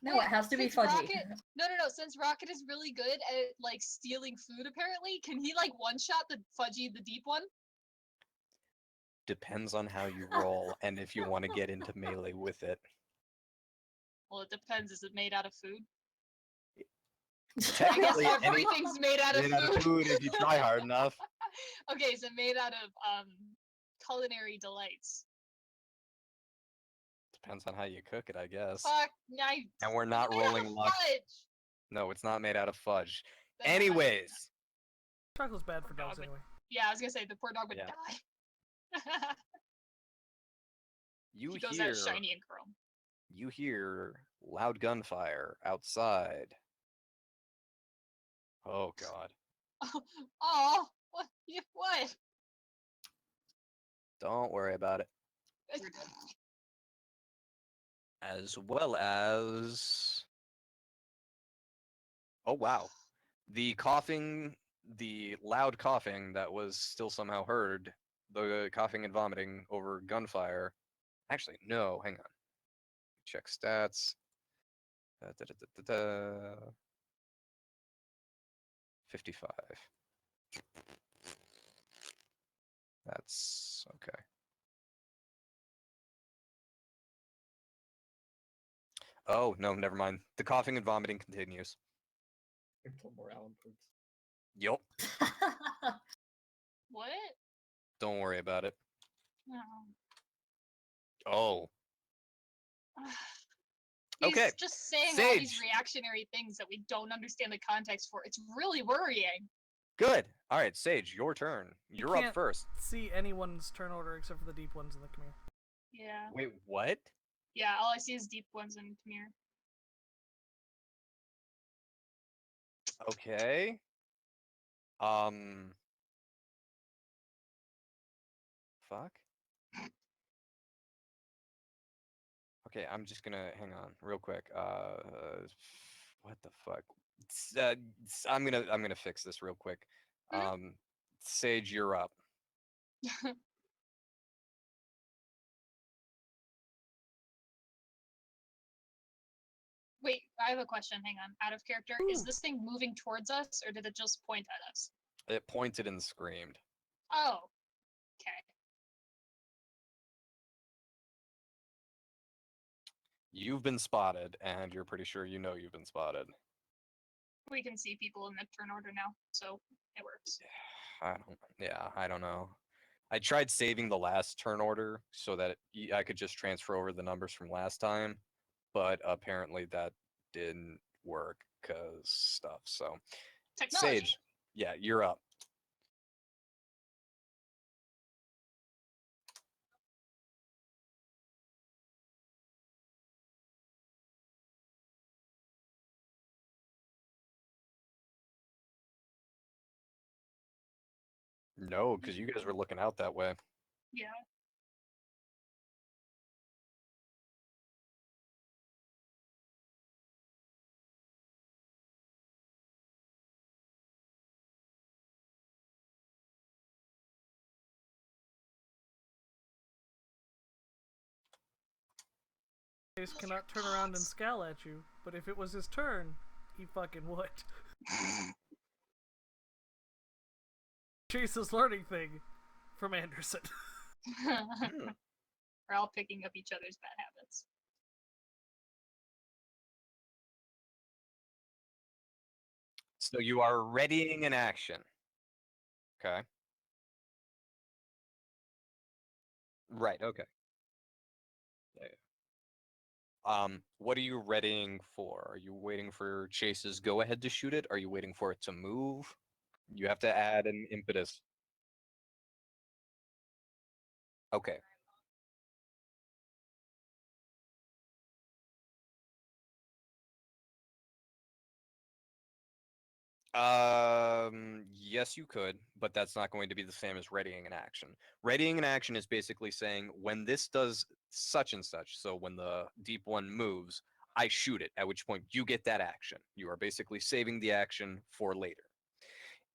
No, it has to be Since Fudgy. Rocket, no. Since Rocket is really good at like stealing food, apparently, can he like one shot the Fudgy, the deep one? Depends on how you roll and if you want to get into melee with it. Well, it depends. Is it made out of food? I guess Technically, everything's made out of made out of food. food if you try hard enough. Okay, is it made out of culinary delights? Depends on how you cook it, I guess. Fuck, And we're not made out of rolling luck. fudge! No, it's not made out of fudge. Then I- Anyways, Chocolate's bad for Dog dogs would- anyway. Yeah, I was gonna say the poor dog would Yeah. die. you He goes hear out shiny and chrome. you hear loud gunfire outside. Oh God. Oh, what? What? Don't worry about it. As well as... Oh wow. The loud coughing that was still somehow heard, the coughing and vomiting over gunfire. Actually, no, hang on. Check stats. 55. That's okay. Oh, no, never mind. The coughing and vomiting continues. Until morale improves. Yup. What? Don't worry about it. No. Oh. He's Okay, just saying all these Sage. reactionary things that we don't understand the context for. It's really worrying. Good. All right, Sage, your turn. You You're up can't first. see anyone's turn order except for the deep ones in the Khmer. Yeah. Wait, what? Yeah, all I see is deep ones in Khmer. Okay. Fuck. Okay, I'm just gonna hang on real quick. What the fuck? I'm gonna fix this real quick. Sage, you're up. Wait, I have a question. Hang on. Out of character, is this thing moving towards us, or did it just point at us? It pointed and screamed. Oh, okay. You've been spotted, and you're pretty sure you know you've been spotted. We can see people in the turn order now, so it works. I don't know. I tried saving the last turn order so that I could just transfer over the numbers from last time, but apparently that didn't work because stuff. So, Technology. Sage, yeah, you're up. No, because you guys were looking out that way. Yeah. Chase cannot turn around and scowl at you, but if it was his turn, he fucking would. Chase is learning thing from Anderson. We're all picking up each other's bad habits. So you are readying an action. Okay. Right, okay. What are you readying for? Are you waiting for Chase's go ahead to shoot it? Are you waiting for it to move? You have to add an impetus. Okay. Yes, you could, but that's not going to be the same as readying an action. Readying an action is basically saying when this does such and such, so when the deep one moves, I shoot it, at which point you get that action. You are basically saving the action for later.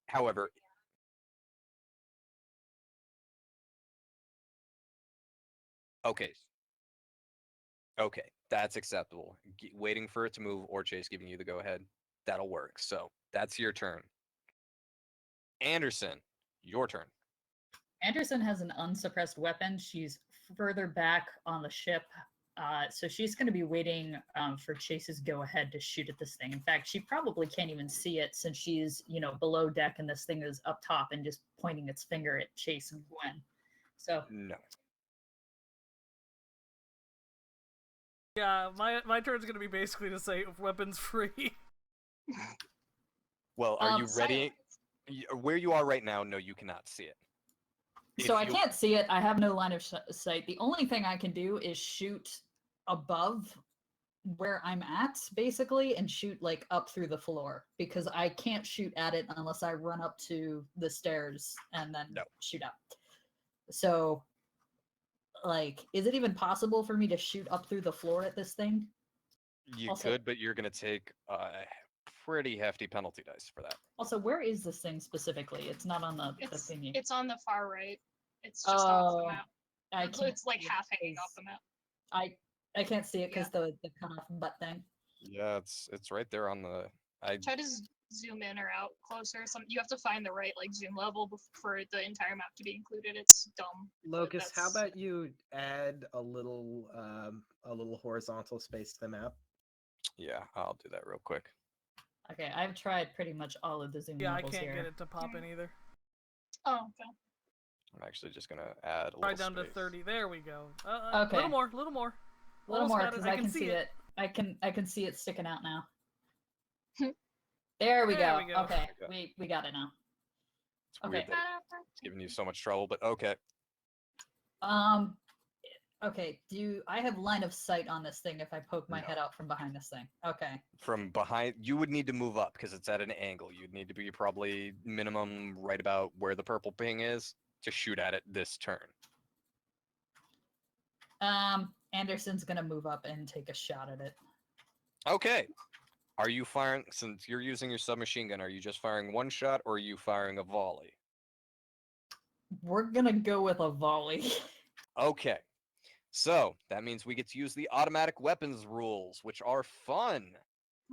However, okay. Okay, that's acceptable. Waiting for it to move or Chase giving you the go ahead, that'll work. So that's your turn. Anderson, your turn. Anderson has an unsuppressed weapon. She's further back on the ship. So she's going to be waiting for Chase's go ahead to shoot at this thing. In fact, she probably can't even see it since she's, below deck and this thing is up top and just pointing its finger at Chase and Gwen. So No. Yeah, my turn's gonna be basically to say weapons free. Well, are you ready? Silence. Where you are right now, no, you cannot see it. So I you- can't see it. I have no line of sight. The only thing I can do is shoot above where I'm at, basically, and shoot like up through the floor because I can't shoot at it unless I run up to the stairs and then No. shoot up. So, like, is it even possible for me to shoot up through the floor at this thing? You Also- could, but you're going to take a pretty hefty penalty dice for that. Also, where is this thing specifically? It's not on the It's thingy. it's on the far right. It's just off the Oh, map. I It's, can't it's like see it half hanging off 'cause the map. I can't see it because the cutoff butt thing. Yeah, it's right there on the. Try to zoom in or out closer. You have to find the right like zoom level for the entire map to be included. It's dumb. Locust, how that's- about you add a little horizontal space to the map? Yeah, I'll do that real quick. Okay, I've tried pretty much all of the zoom Yeah, I levels can't here. get it to pop in either. Oh, okay. I'm actually just gonna add a Right little down to space. 30. There we go. Okay. Little more. Little more. A little Almost more got it. because I can see it. I can see it sticking out now. There we There go. we go. Okay, There we got it now. It's weird Okay. that it's giving you so much trouble, but okay. Okay. I have line of sight on this thing if I poke my No. head out from behind this thing? Okay. From behind, you would need to move up because it's at an angle. You'd need to be probably minimum right about where the purple ping is to shoot at it this turn. Anderson's gonna move up and take a shot at it. Okay. Are you firing, since you're using your submachine gun, are you just firing one shot or are you firing a volley? We're gonna go with a volley. Okay. So that means we get to use the automatic weapons rules, which are fun.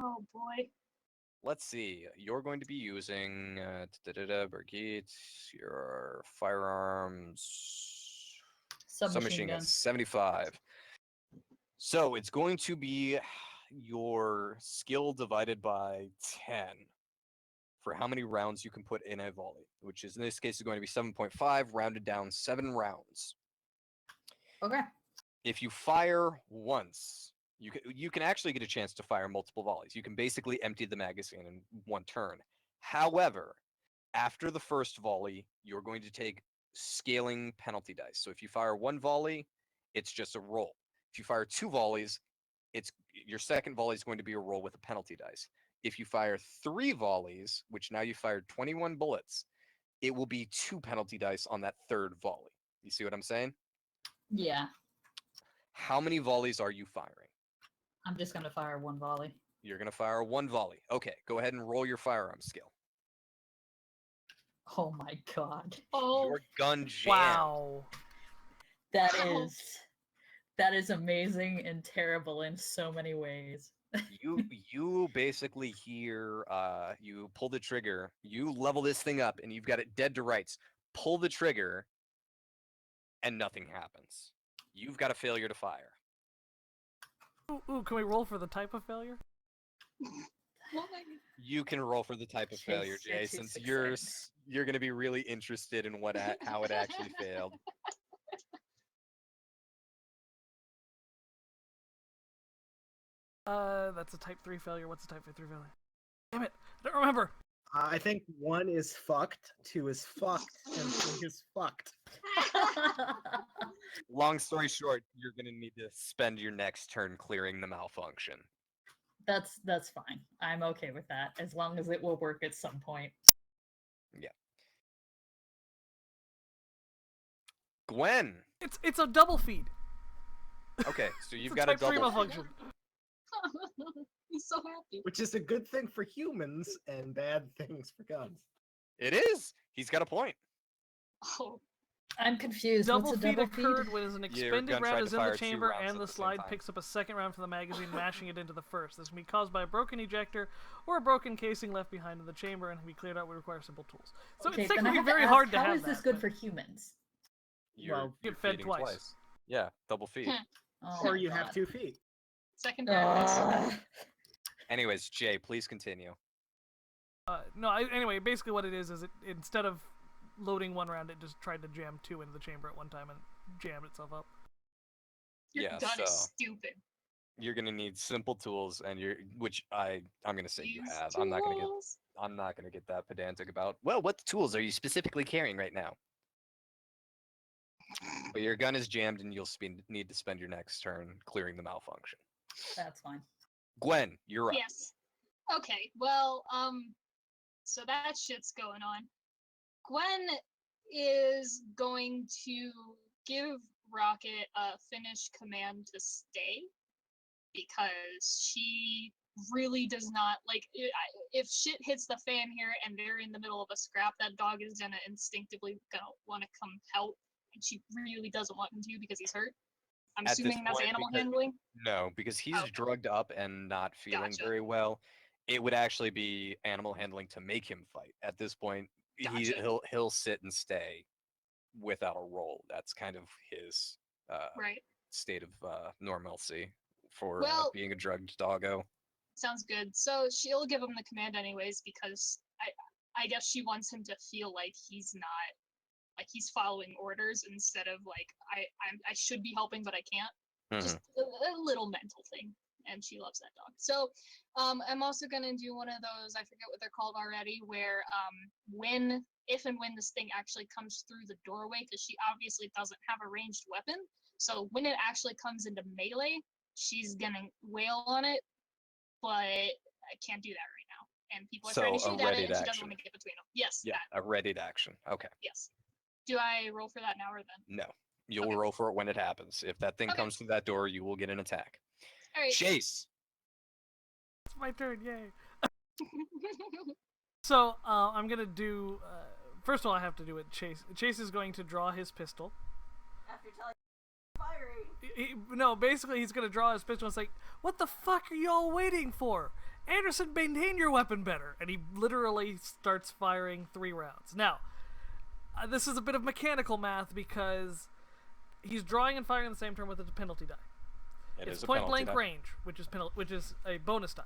Oh boy. Let's see. You're going to be using Brigitte, your firearms Submachine gun. gun 75. So it's going to be your skill divided by 10 for how many rounds you can put in a volley, which is in this case is going to be 7.5, rounded down 7 rounds. Okay. If you fire once, you can actually get a chance to fire multiple volleys. You can basically empty the magazine in one turn. However, after the first volley, you're going to take scaling penalty dice. So if you fire one volley, it's just a roll. If you fire 2 volleys, your second volley is going to be a roll with a penalty dice. If you fire 3 volleys, which now you fired 21 bullets, it will be 2 penalty dice on that third volley. You see what I'm saying? Yeah. How many volleys are you firing? I'm just gonna fire one volley. You're going to fire 1 volley. Okay, go ahead and roll your firearm skill. Oh my god. Oh, Your gun jammed. Wow. That Wow. is amazing and terrible in so many ways. You basically hear you pull the trigger, you level this thing up, and you've got it dead to rights. Pull the trigger, and nothing happens. You've got a failure to fire. Ooh, can we roll for the type of failure? why? You can roll for the type of failure, Jay, Chase since success. you're going to be really interested in how it actually failed. That's a type 3 failure. What's a type 3 failure? Damn it, I don't remember. I think 1 is fucked, 2 is fucked, and 3 is fucked. Long story short, you're going to need to spend your next turn clearing the malfunction. That's fine. I'm okay with that as long as it will work at some point. Gwen. It's a double feed. Okay, so you've It's got a type 3 double. malfunction. He's so happy. Which is a good thing for humans and bad things for guns. It is. He's got a point. Oh, I'm confused. Double What's a feed double feed? occurred when an Your expended gun tried round to is in fire the 2 chamber rounds and at the the same slide time. picks up a second round from the magazine, mashing it into the first. This can be caused by a broken ejector or a broken casing left behind in the chamber and can be cleared out. We require simple tools. So Okay, it's then I technically have to very ask, hard to how have is this that, good but for humans? You're get fed feeding twice. Yeah, double feed. Oh Or my you have God. 2 feet. secondary. Ugh. Anyways, Jay, please continue. Anyway, basically what it is it instead of loading 1 round, it just tried to jam 2 into the chamber at one time and jammed itself up. Your Yeah, gun is so- stupid. You're gonna need simple tools, and which I'm gonna say you Use have. I'm not tools. gonna get that pedantic about. Well, what tools are you specifically carrying right now? But your gun is jammed, and you'll need to spend your next turn clearing the malfunction. That's fine. Gwen, you're up. Yes. Okay. Well, so that shit's going on. Gwen is going to give Rocket a Finnish command to stay because she really does not like. If shit hits the fan here and they're in the middle of a scrap, that dog is gonna instinctively want to come help, and she really doesn't want him to because he's hurt. I'm At this assuming that's point, animal because- handling. No, because he's Okay. drugged up and not feeling Gotcha. very well. It would actually be animal handling to make him fight. At this point, Gotcha. he'll sit and stay without a roll. That's kind of his Right. state of normalcy for Well- being a drugged doggo. Sounds good. So she'll give him the command anyways because I guess she wants him to feel like he's not like he's following orders instead of like I should be helping but I can't. Just a little mental thing. And she loves that dog. So I'm also gonna do one of those, I forget what they're called already, where if and when this thing actually comes through the doorway, because she obviously doesn't have a ranged weapon. So when it actually comes into melee, she's gonna wail on it, but I can't do that right now. And people are trying to So, a shoot at it, readied and she doesn't action. want to get between them. Yes, Yeah, that. a readied action. Okay. Yes. Do I roll for that now or then? No. You'll Okay. roll for it when it happens. If that thing Okay. comes through that door, you will get an attack. All right. Chase. It's my turn, yay. So, I'm gonna do, first of all I have to do it, Chase. Chase is going to draw his pistol. After telling firing. No, basically he's gonna draw his pistol and say, "What the fuck are y'all waiting for? Anderson, maintain your weapon better." And he literally starts firing 3 rounds. Now, this is a bit of mechanical math because he's drawing and firing at the same turn with a penalty die. It It's is a point penalty blank die. range, which is a bonus die.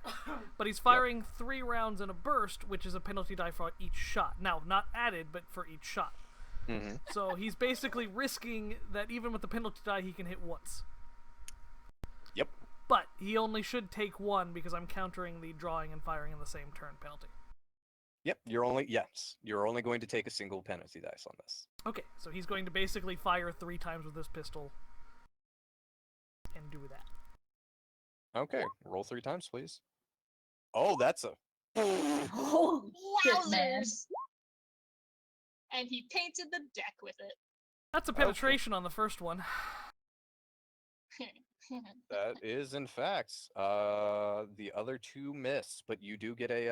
But he's firing 3 rounds in a burst, which is a penalty die for each shot. Now, not added, but for each shot. Mm-hmm. So he's basically risking that even with the penalty die, he can hit once. Yep. But he only should take 1 because I'm countering the drawing and firing in the same turn penalty. Yep. You're only going to take a single penalty dice on this. Okay, so he's going to basically fire 3 times with this pistol and do that. Okay. Roll 3 times, please. Oh, that's a. Holy shit, man. Wowzers! And he painted the deck with it. That's a penetration on the first one. That is, in fact, the other 2 miss, but you do get a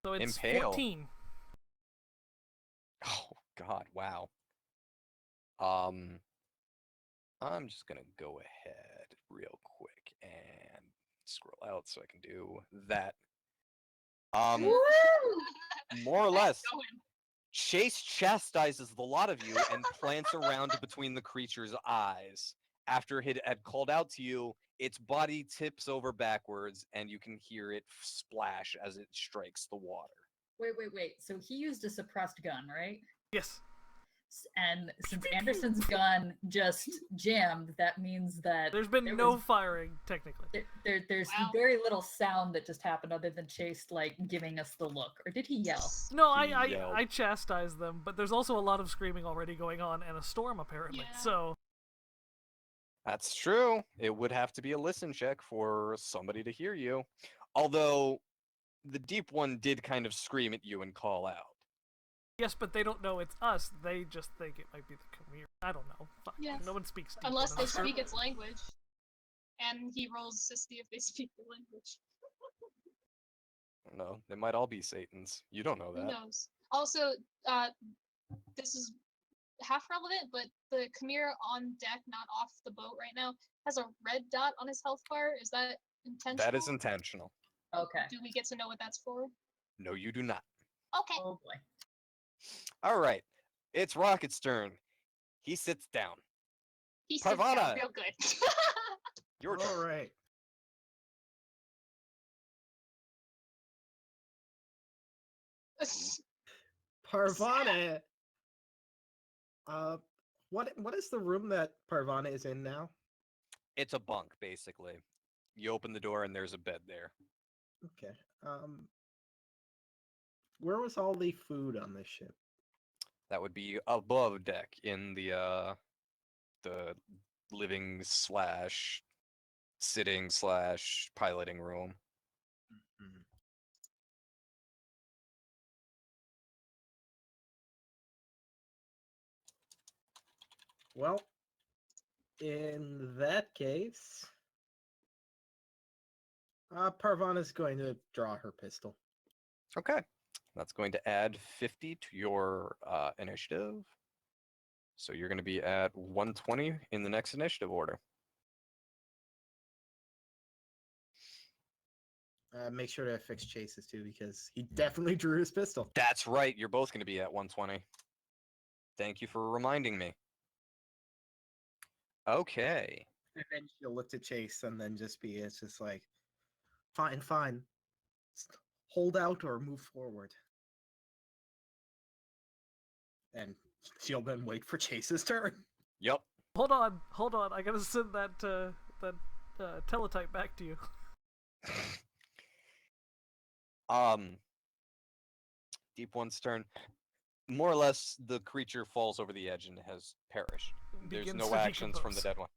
So it's Impale. 14. Oh God! Wow. I'm just gonna go ahead real quick and scroll out so I can do that. More or less, Going. Chase chastises the lot of you and plants around between the creature's eyes. After it had called out to you, its body tips over backwards, and you can hear it splash as it strikes the water. Wait. So he used a suppressed gun, right? Yes. And since Anderson's gun just jammed, that means that There's been there no was- firing, technically. there's Wow. very little sound that just happened other than Chase like giving us the look. Or did he yell? No, He I yelled. chastise them, but there's also a lot of screaming already going on and a storm apparently. Yeah. So That's true. It would have to be a listen check for somebody to hear you. Although the deep one did kind of scream at you and call out. yes, but they don't know it's us. They just think it might be the Khmer. I don't know. Fuck. Yes. No one speaks deep Unless one they in this group. speak its language. And he rolls to see if they speak the language. No, they might all be Satans. You don't know Who that. knows? Also, this is half relevant, but the Khmer on deck, not off the boat right now, has a red dot on his health bar. Is that intentional? That is intentional. Okay. Do we get to know what that's for? No, you do not. Okay. Oh boy. All right. It's Rocket's turn. He sits down. He sits down Parvana! real good. Your turn. All right. Parvana. What is the room that Parvana is in now? It's a bunk, basically. You open the door and there's a bed there. Okay. Where was all the food on this ship? That would be above deck in the living slash sitting slash piloting room. Well, in that case, Parvana's going to draw her pistol. Okay. That's going to add 50 to your initiative. So you're going to be at 120 in the next initiative order. Make sure to fix Chase's too, because he definitely drew his pistol. That's right. You're both going to be at 120. Thank you for reminding me. Okay. And then she'll look to Chase and then it's just like, fine. Hold out or move forward. And she'll then wait for Chase's turn. Yep. Hold on. I gotta send that teletype back to you. Deep One's turn. More or less, the creature falls over the edge and has perished. There's Begins no to actions from the decompose. dead one.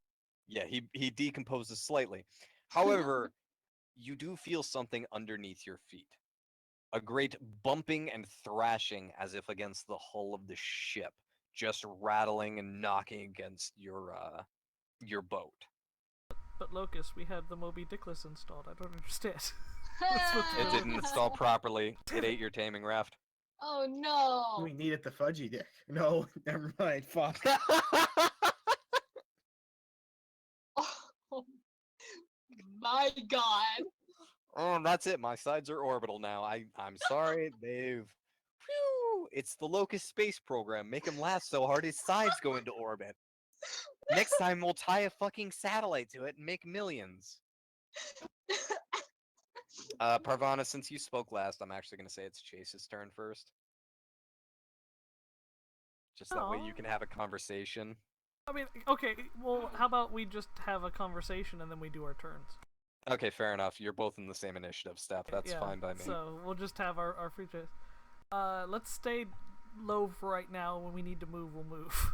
Yeah, he decomposes slightly. However, you do feel something underneath your feet. A great bumping and thrashing as if against the hull of the ship, just rattling and knocking against your boat. But Locust, we had the Moby Dickless installed. I don't understand. That's what It didn't install properly. It ate your taming raft. Oh no! We needed the fudgy dick. No, never mind. Fuck. Oh, my god! Oh, that's it. My sides are orbital now. I'm sorry. They've. Whew, it's the Locust space program. Make him laugh so hard his sides go into orbit. Next time we'll tie a fucking satellite to it and make millions. Parvana, since you spoke last, I'm actually going to say it's Chase's turn first. Just that way you can have a conversation. I mean, okay, well, how about we just have a conversation and then we do our turns? Okay, fair enough. You're both in the same initiative step. That's Yeah, fine by me. So we'll just have our free choice. Let's stay low for right now. When we need to move, we'll move.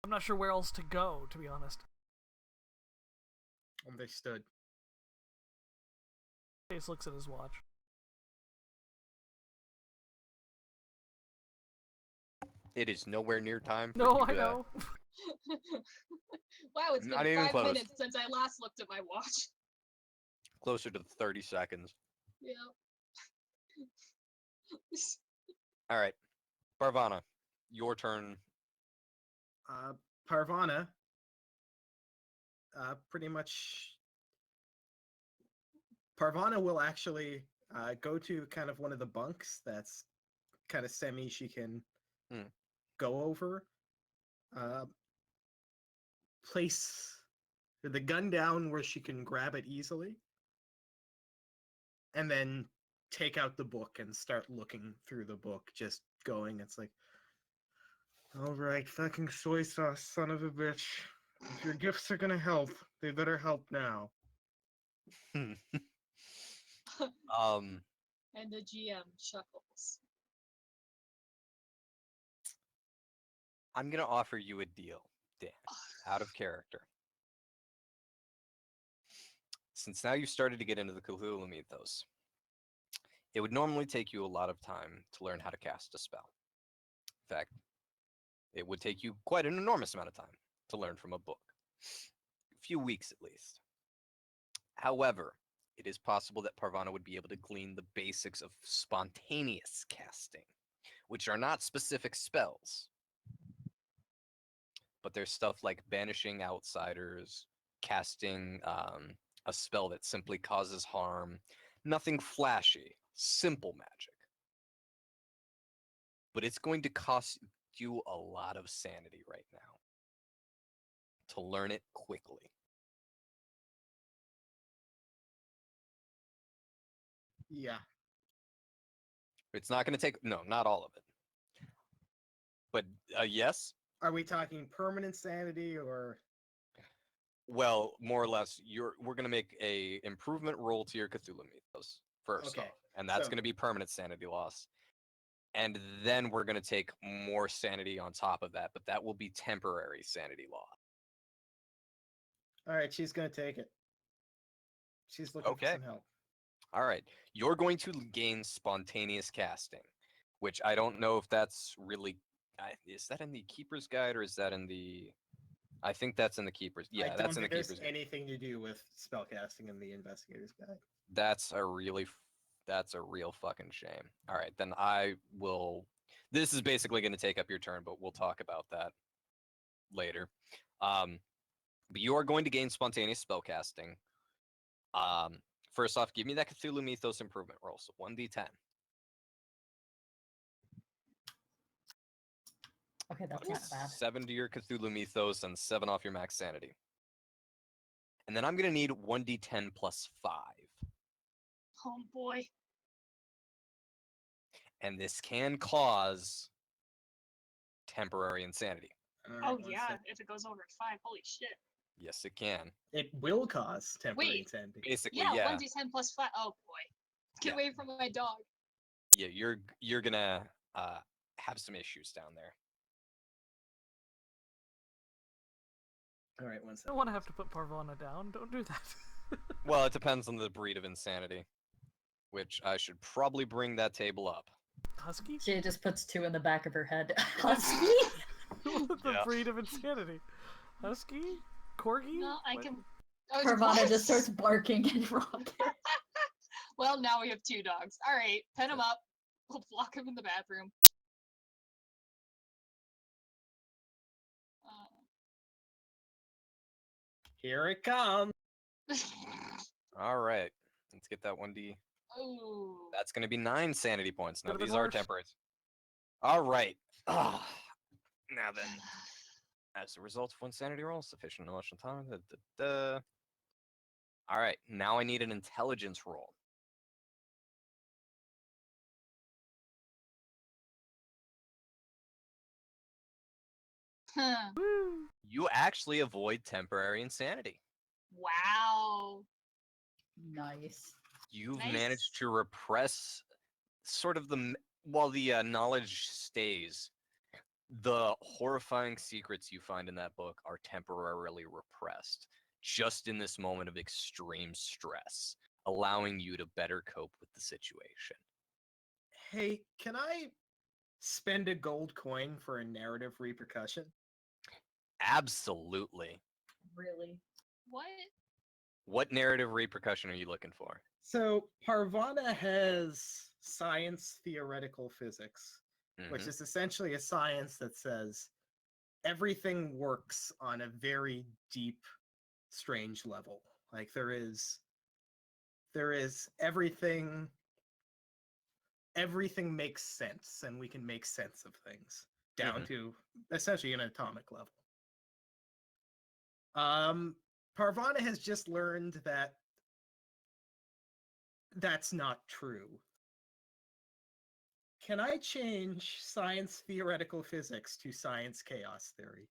I'm not sure where else to go, to be honest. Understood. Chase looks at his watch. It is nowhere near time for No, you I to- know. Wow, it's Not been even 5 close. minutes since I last looked at my watch. Closer to 30 seconds. Yeah. All right. Parvana, your turn. Parvana, pretty much. Parvana will actually go to kind of one of the bunks that's kind of semi she can go over. Place the gun down where she can grab it easily. And then take out the book and start looking through the book, just going. It's like, all right, fucking soy sauce, son of a bitch. If your gifts are gonna help, they better help now. And the GM chuckles. I'm gonna offer you a deal, Dan, out of character. Since now you've started to get into the Cthulhu mythos, it would normally take you a lot of time to learn how to cast a spell. In fact, it would take you quite an enormous amount of time to learn from a book. A few weeks at least. However, it is possible that Parvana would be able to glean the basics of spontaneous casting, which are not specific spells. But there's stuff like banishing outsiders, casting a spell that simply causes harm, nothing flashy, simple magic. But it's going to cost you a lot of sanity right now to learn it quickly. Yeah. It's not going to take, no, not all of it. But yes, Are we talking permanent sanity or? well, more or less, we're going to make a improvement roll to your Cthulhu mythos first Okay, off, and that's so- going to be permanent sanity loss. And then we're going to take more sanity on top of that, but that will be temporary sanity loss. All right, she's gonna take it. She's looking Okay. for some help. All right, you're going to gain spontaneous casting, which I don't know if that's really. Is that in the Keeper's Guide or is that in the? I think that's in the Keeper's. I Yeah, don't that's in the think there's Keeper's Guide. anything to do with spellcasting in the Investigator's Guide. That's a real fucking shame. All right, then I will. This is basically going to take up your turn, but we'll talk about that later. But you are going to gain spontaneous spellcasting. First off, give me that Cthulhu Mythos improvement roll. So 1d10. Okay, that's not bad. 7 to your Cthulhu Mythos and 7 off your max sanity. And then I'm going to need 1d10 plus 5. Oh boy. And this can cause temporary insanity. All right, Oh one yeah, sec. if it goes over 5, holy shit. Yes, it can. It will cause temporary Wait. insanity. Basically, Yeah, yeah. 1d10 plus 5. Oh boy. Get Yeah. away from my dog. Yeah, you're going to have some issues down there. All right, one I second. don't want to have to put Parvana down. Don't do that. Well, it depends on the breed of insanity, which I should probably bring that table up. Husky? She just puts 2 in the back of her head. Husky? The Yeah. breed of insanity. Husky? Corgi? No, I What? can. Oh, Carvana what? just starts barking and Rocket. Well, now we have 2 dogs. All right, pen them up. We'll lock them in the bathroom. Here it comes. All right. Let's get that 1d. Oh. That's going to be 9 sanity points. Now, Could've been these are worse. temperate. All right. Ah, Now then, as a result of one sanity roll, sufficient emotional time. All right, now I need an intelligence roll. Huh. Woo! You actually avoid temporary insanity. Wow. Nice. You've Nice. managed to repress sort of while the knowledge stays. The horrifying secrets you find in that book are temporarily repressed, just in this moment of extreme stress, allowing you to better cope with the situation. Hey, can I spend a gold coin for a narrative repercussion? Absolutely. Really? What? What narrative repercussion are you looking for? So Parvana has science theoretical physics, which Mhm. is essentially a science that says everything works on a very deep, strange level. Like there is everything makes sense, and we can make sense of things down to essentially an atomic level. Parvana has just learned that that's not true. Can I change science theoretical physics to science chaos theory?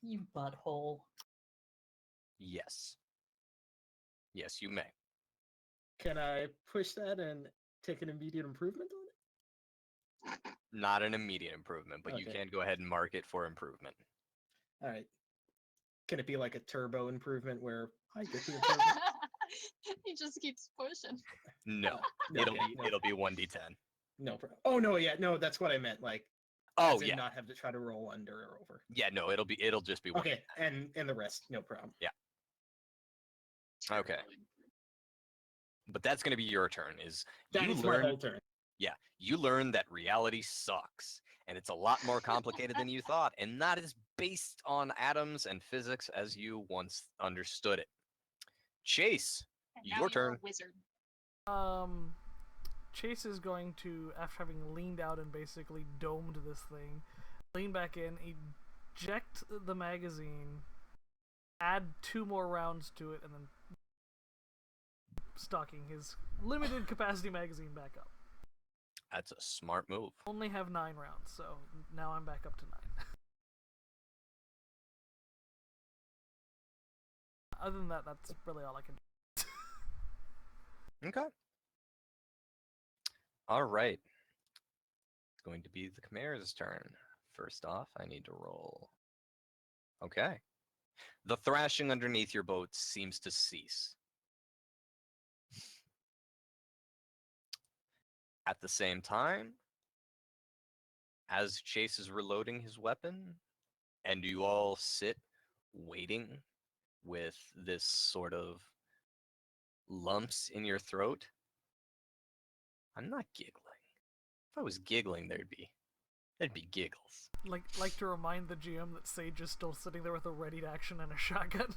You butthole. Yes. Yes, you may. Can I push that and take an immediate improvement on it? Not an immediate improvement, but you Okay. can go ahead and mark it for improvement. All right. Can it be like a turbo improvement where I get the improvement? He just keeps pushing. No, No, it'll okay, be no. it'll be 1d10. No problem. Oh no, yeah, no, that's what I meant. Like, Oh as in yeah, not have to try to roll under or over. yeah. No, it'll just be 1. Okay, and the rest, no problem. Okay. But that's going to be your turn. Is That you is my learn? whole turn. Yeah, you learn that reality sucks, and it's a lot more complicated than you thought, and not as based on atoms and physics as you once understood it. Chase, And now your you're turn. a wizard. Chase is going to, after having leaned out and basically domed this thing, lean back in, eject the magazine, add 2 more rounds to it, and then stocking his limited capacity magazine back up. That's a smart move. Only have 9 rounds, so now I'm back up to 9. Other than that, that's really all I can do. Okay. All right. It's going to be the Chimera's turn. First off, I need to roll. Okay. The thrashing underneath your boat seems to cease. At the same time, as Chase is reloading his weapon, and you all sit waiting with this sort of lumps in your throat, I'm not giggling. If I was giggling, there'd be giggles. Like to remind the GM that Sage is still sitting there with a ready action and a shotgun.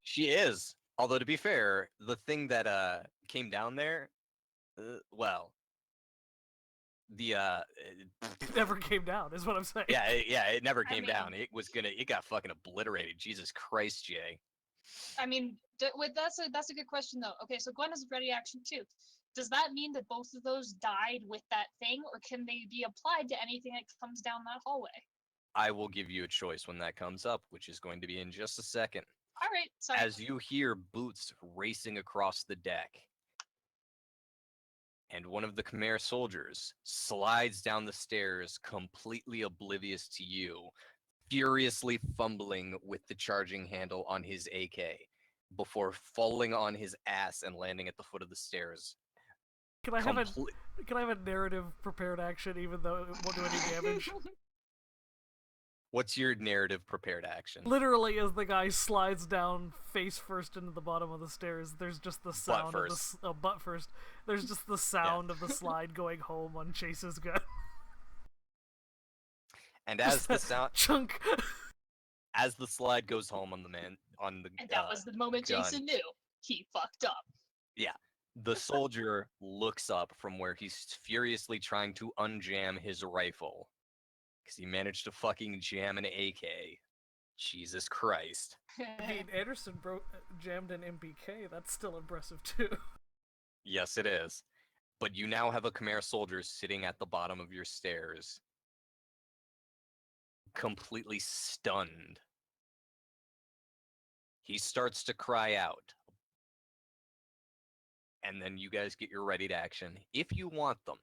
She is. Although to be fair, the thing that came down there, well, the It never came down, is what I'm saying. yeah, it never I came down. mean- It got fucking obliterated. Jesus Christ, Jay. I mean, that's a good question though. Okay, so Gwen has ready action too. Does that mean that both of those died with that thing, or can they be applied to anything that comes down that hallway? I will give you a choice when that comes up, which is going to be in just a second. All right, sorry. As you hear boots racing across the deck, and one of the Khmer soldiers slides down the stairs, completely oblivious to you, furiously fumbling with the charging handle on his AK, before falling on his ass and landing at the foot of the stairs. Can I have a narrative prepared action even though it won't do any damage? What's your narrative prepared action? Literally, as the guy slides down face first into the bottom of the stairs, there's just the sound of first. the butt first. There's just the sound of the slide going home on Chase's gun. And as the sound, chunk. as the slide goes home on the And that was the moment gun. Jason knew he fucked up. The soldier looks up from where he's furiously trying to unjam his rifle because he managed to fucking jam an AK. Jesus Christ. I mean, Anderson jammed an MPK. That's still impressive too. Yes, it is. But you now have a Khmer soldier sitting at the bottom of your stairs, completely stunned. He starts to cry out. And then you guys get your ready to action if you want them.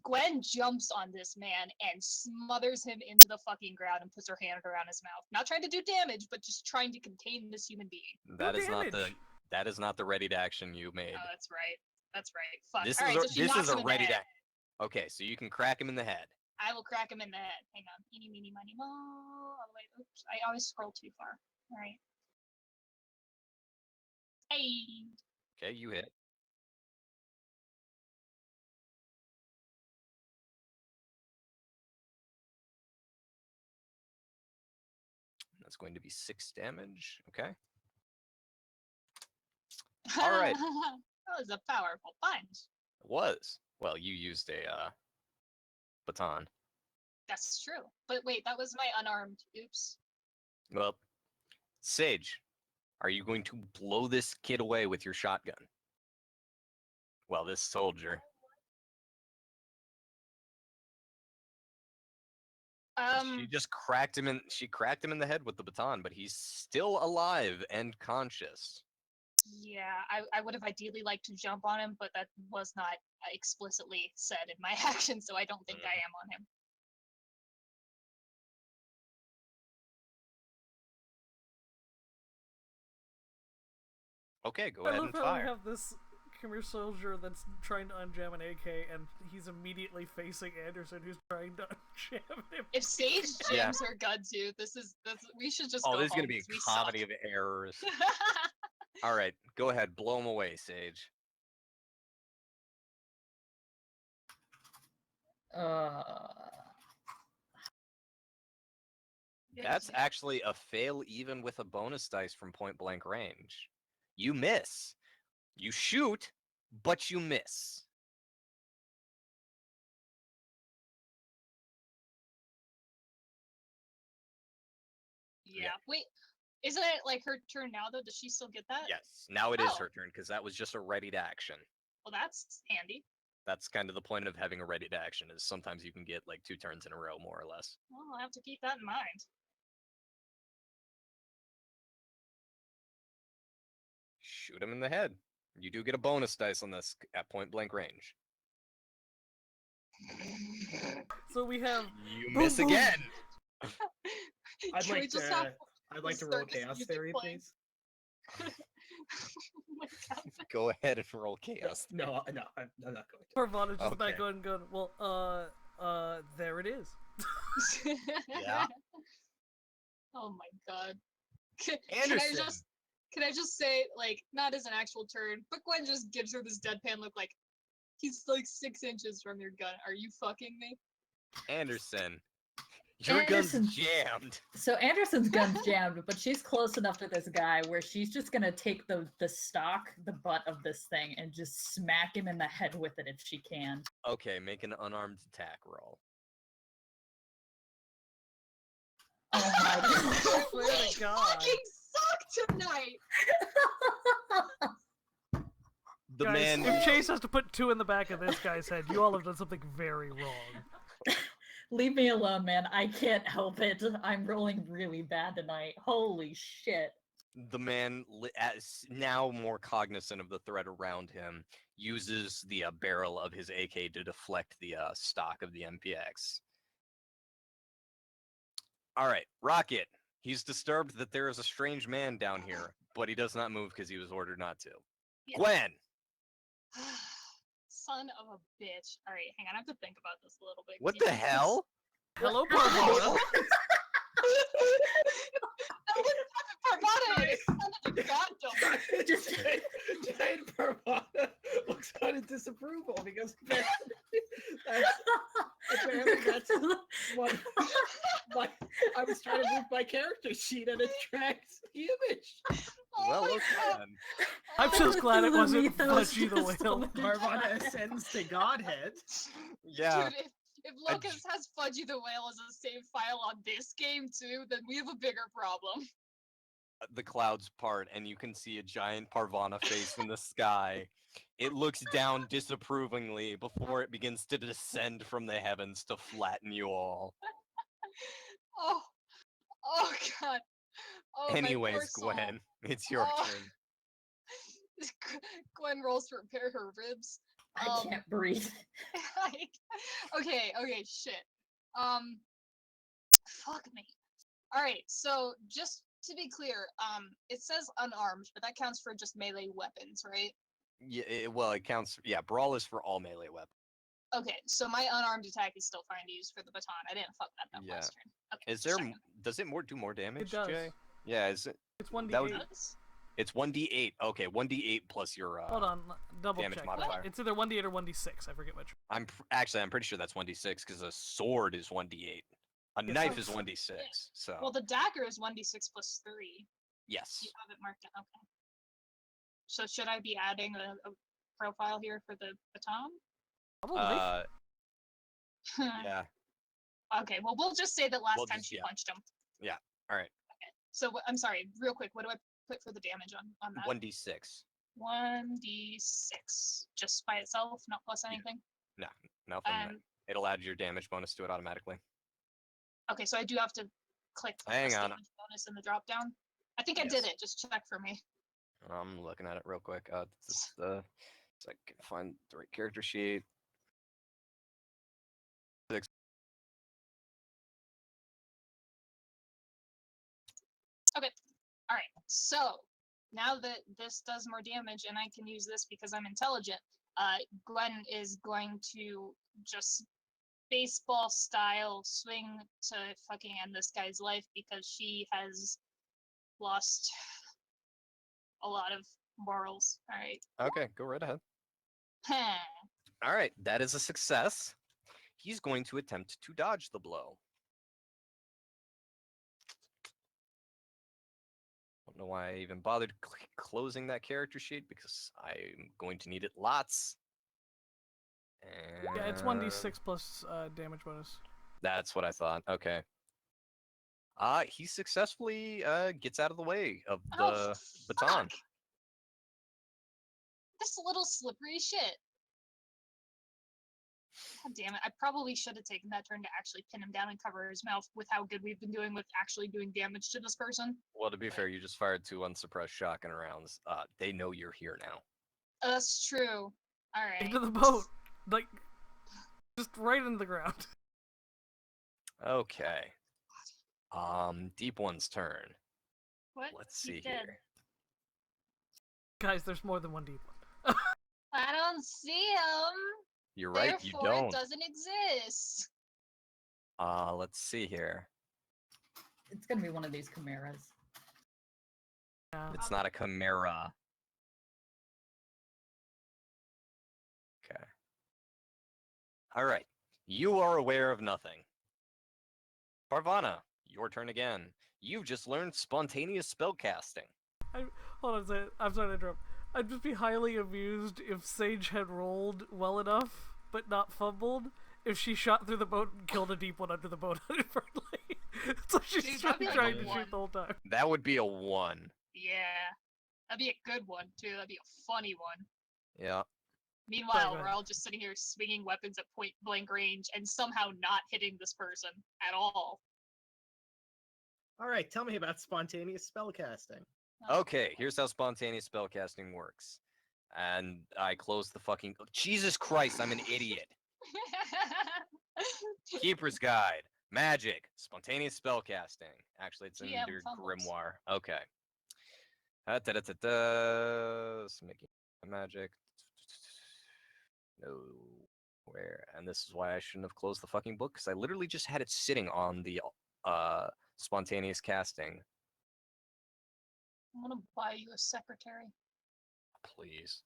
Gwen jumps on this man and smothers him into the fucking ground and puts her hand around his mouth. Not trying to do damage, but just trying to contain this human being. That is damage. that is not the ready to action you made. Oh, that's right. That's right. Fuck. This All is right, a, so she this knocks is him a in ready the to. head. Okay, so you can crack him in the head. I will crack him in the head. Hang on. Eeny, meeny, miny, mo. All the way. Oops. I always scroll too far. All right. Hey. Okay, you hit. That's going to be 6 damage. Okay. All right. That was a powerful punch. It was. Well, you used a baton. That's true. But wait, that was my unarmed. Oops. Well, Sage, are you going to blow this kid away with your shotgun? Well, this soldier. She just cracked him in. She cracked him in the head with the baton, but he's still alive and conscious. Yeah, I would have ideally liked to jump on him, but that was not explicitly said in my action, so I don't think I am on him. Okay, go I ahead love and how fire. we have this Khmer soldier that's trying to unjam an AK, and he's immediately facing Anderson, who's trying to unjam him. If Sage Yeah. jams her gun too, this we should just Oh, go this is home gonna be a 'cause we comedy suck. of errors. All right, go ahead, blow him away, Sage. That's actually a fail even with a bonus dice from point blank range. You miss. You shoot, but you miss. Yeah. Wait, isn't it like her turn now though? Does she still get that? Yes, now it is Oh. her turn because that was just a ready to action. Well, that's handy. That's kind of the point of having a ready to action is sometimes you can get like 2 turns in a row, more or less. Well, I'll have to keep that in mind. Shoot him in the head. You do get a bonus dice on this at point blank range. So we have You Boom, miss boom. again. I'd Can we like just to. have I'd like to start roll this chaos music theory, playing? please. Oh my God. Go ahead and roll chaos. No, I'm not going to. Parvana just Okay. back going, well, there it is. Yeah. Oh my God. Can I Anderson. can I just say, like, not as an actual turn, but Gwen just gives her this deadpan look like, he's like 6 inches from your gun. Are you fucking me? Anderson. Your Anderson- gun's jammed. So Anderson's gun's jammed, but she's close enough to this guy where she's just gonna take the butt of this thing, and just smack him in the head with it if she can. Okay, make an unarmed attack roll. Oh my god. Swear to We God. fucking suck tonight! The Guys, man. if Chase has to put 2 in the back of this guy's head, you all have done something very wrong. Leave me alone, man. I can't help it. I'm rolling really bad tonight. Holy shit. The man, as now more cognizant of the threat around him, uses the barrel of his AK to deflect the stock of the MPX. All right, Rocket. He's disturbed that there is a strange man down here, but he does not move because he was ordered not to. Yeah. Gwen. Son of a bitch. Alright, hang on, I have to think about this a little bit. What the hell? Hello, Parvana. Parvana is son of a goddamn. Just Giant Parvana looks on in disapproval because that's what I was trying to move my character sheet and it tracks the image. Oh Well, my okay God. then. I'm just glad it The wasn't mythos Fudgy the just Whale. went Parvana ascends to godhead. Yeah. Dude, if Locust has Fudgy the Whale as a save file on this game too, then we have a bigger problem. The clouds part, and you can see a giant Parvana face in the sky. It looks down disapprovingly before it begins to descend from the heavens to flatten you all. Oh, oh god. Oh, my poor Anyways, soul. Gwen, it's your Oh. turn. Gwen rolls to repair her ribs. I can't breathe. Okay, shit. Fuck me. Alright, so just to be clear, it says unarmed, but that counts for just melee weapons, right? Yeah, it counts. Yeah, brawl is for all melee weapons. Okay, so my unarmed attack is still fine to use for the baton. I didn't fuck that up Yeah. last turn. Okay, Is there? checking. Does it do more damage? does. Jay? Yeah. Is it? It's 1d8. That would- Does? It's 1d8. Okay, 1d8 plus your. Hold on, double damage check. modifier. It's either 1d8 or 1d6. I forget which. I'm pretty sure that's 1d6 because a sword is 1d8. A Yes, knife that's- is 1d6. So Well, the dagger is 1d6 plus 3. yes. You have it marked down. Okay. So should I be adding a profile here for the baton? Probably. Yeah. Okay, well, we'll just say that last We'll time just- she yeah. punched him. All right. So, I'm sorry, real quick, what do I put for the damage on that? 1d6. 1d6. Just by itself, not plus Yeah. anything? Nothing. And, It'll add your damage bonus to it automatically. okay, so I do have to click Hang plus on. damage bonus in the drop down? I think I Yes. did it, just check for me. I'm looking at it real quick. This is the so I can find the right character sheet. Alright, so now that this does more damage and I can use this because I'm intelligent, Gwen is going to just baseball style swing to fucking end this guy's life because she has lost a lot of morals. Alright. Okay, go right ahead. Huh. All right, that is a success. He's going to attempt to dodge the blow. Don't know why I even bothered closing that character sheet because I'm going to need it lots. And Yeah, it's 1d6 plus damage bonus. That's what I thought. Okay. He successfully gets out of the way of the Oh, baton. fuck. This little slippery shit. God damn it. I probably should have taken that turn to actually pin him down and cover his mouth with how good we've been doing with actually doing damage to this person. Well, to be fair, you just fired 2 unsuppressed shotgun rounds. They know you're here now. That's true. Alright. Into the boat. Like, just right into the ground. Okay. Deep One's turn. What? Let's He's see dead. here. Guys, there's more than one deep one. I don't see him. You're right, you Therefore, don't. it doesn't exist. Let's see here. It's gonna be one of these chimeras. Yeah. It's not a chimera. Okay. All right. You are aware of nothing. Parvana, your turn again. You've just learned spontaneous spellcasting. Hold on a second. I'm sorry to interrupt. I'd just be highly amused if Sage had rolled well enough, but not fumbled, if she shot through the boat and killed a deep one under the boat inadvertently. So she's Dude, just that'd be been like trying a to one. shoot the whole time. That would be a 1. Yeah. That'd be a good one, too. That'd be a funny one. Yeah. Meanwhile, go we're ahead. all just sitting here swinging weapons at point blank range and somehow not hitting this person at all. All right, tell me about spontaneous spellcasting. Okay, here's how spontaneous spellcasting works. And I close the fucking... Jesus Christ, I'm an idiot. Keeper's Guide. Magic. Spontaneous spellcasting. Actually, it's in GM your fumbles. grimoire. Okay. Making magic. Nowhere. And this is why I shouldn't have closed the fucking book, because I literally just had it sitting on the spontaneous casting. I'm gonna buy you a secretary. Please.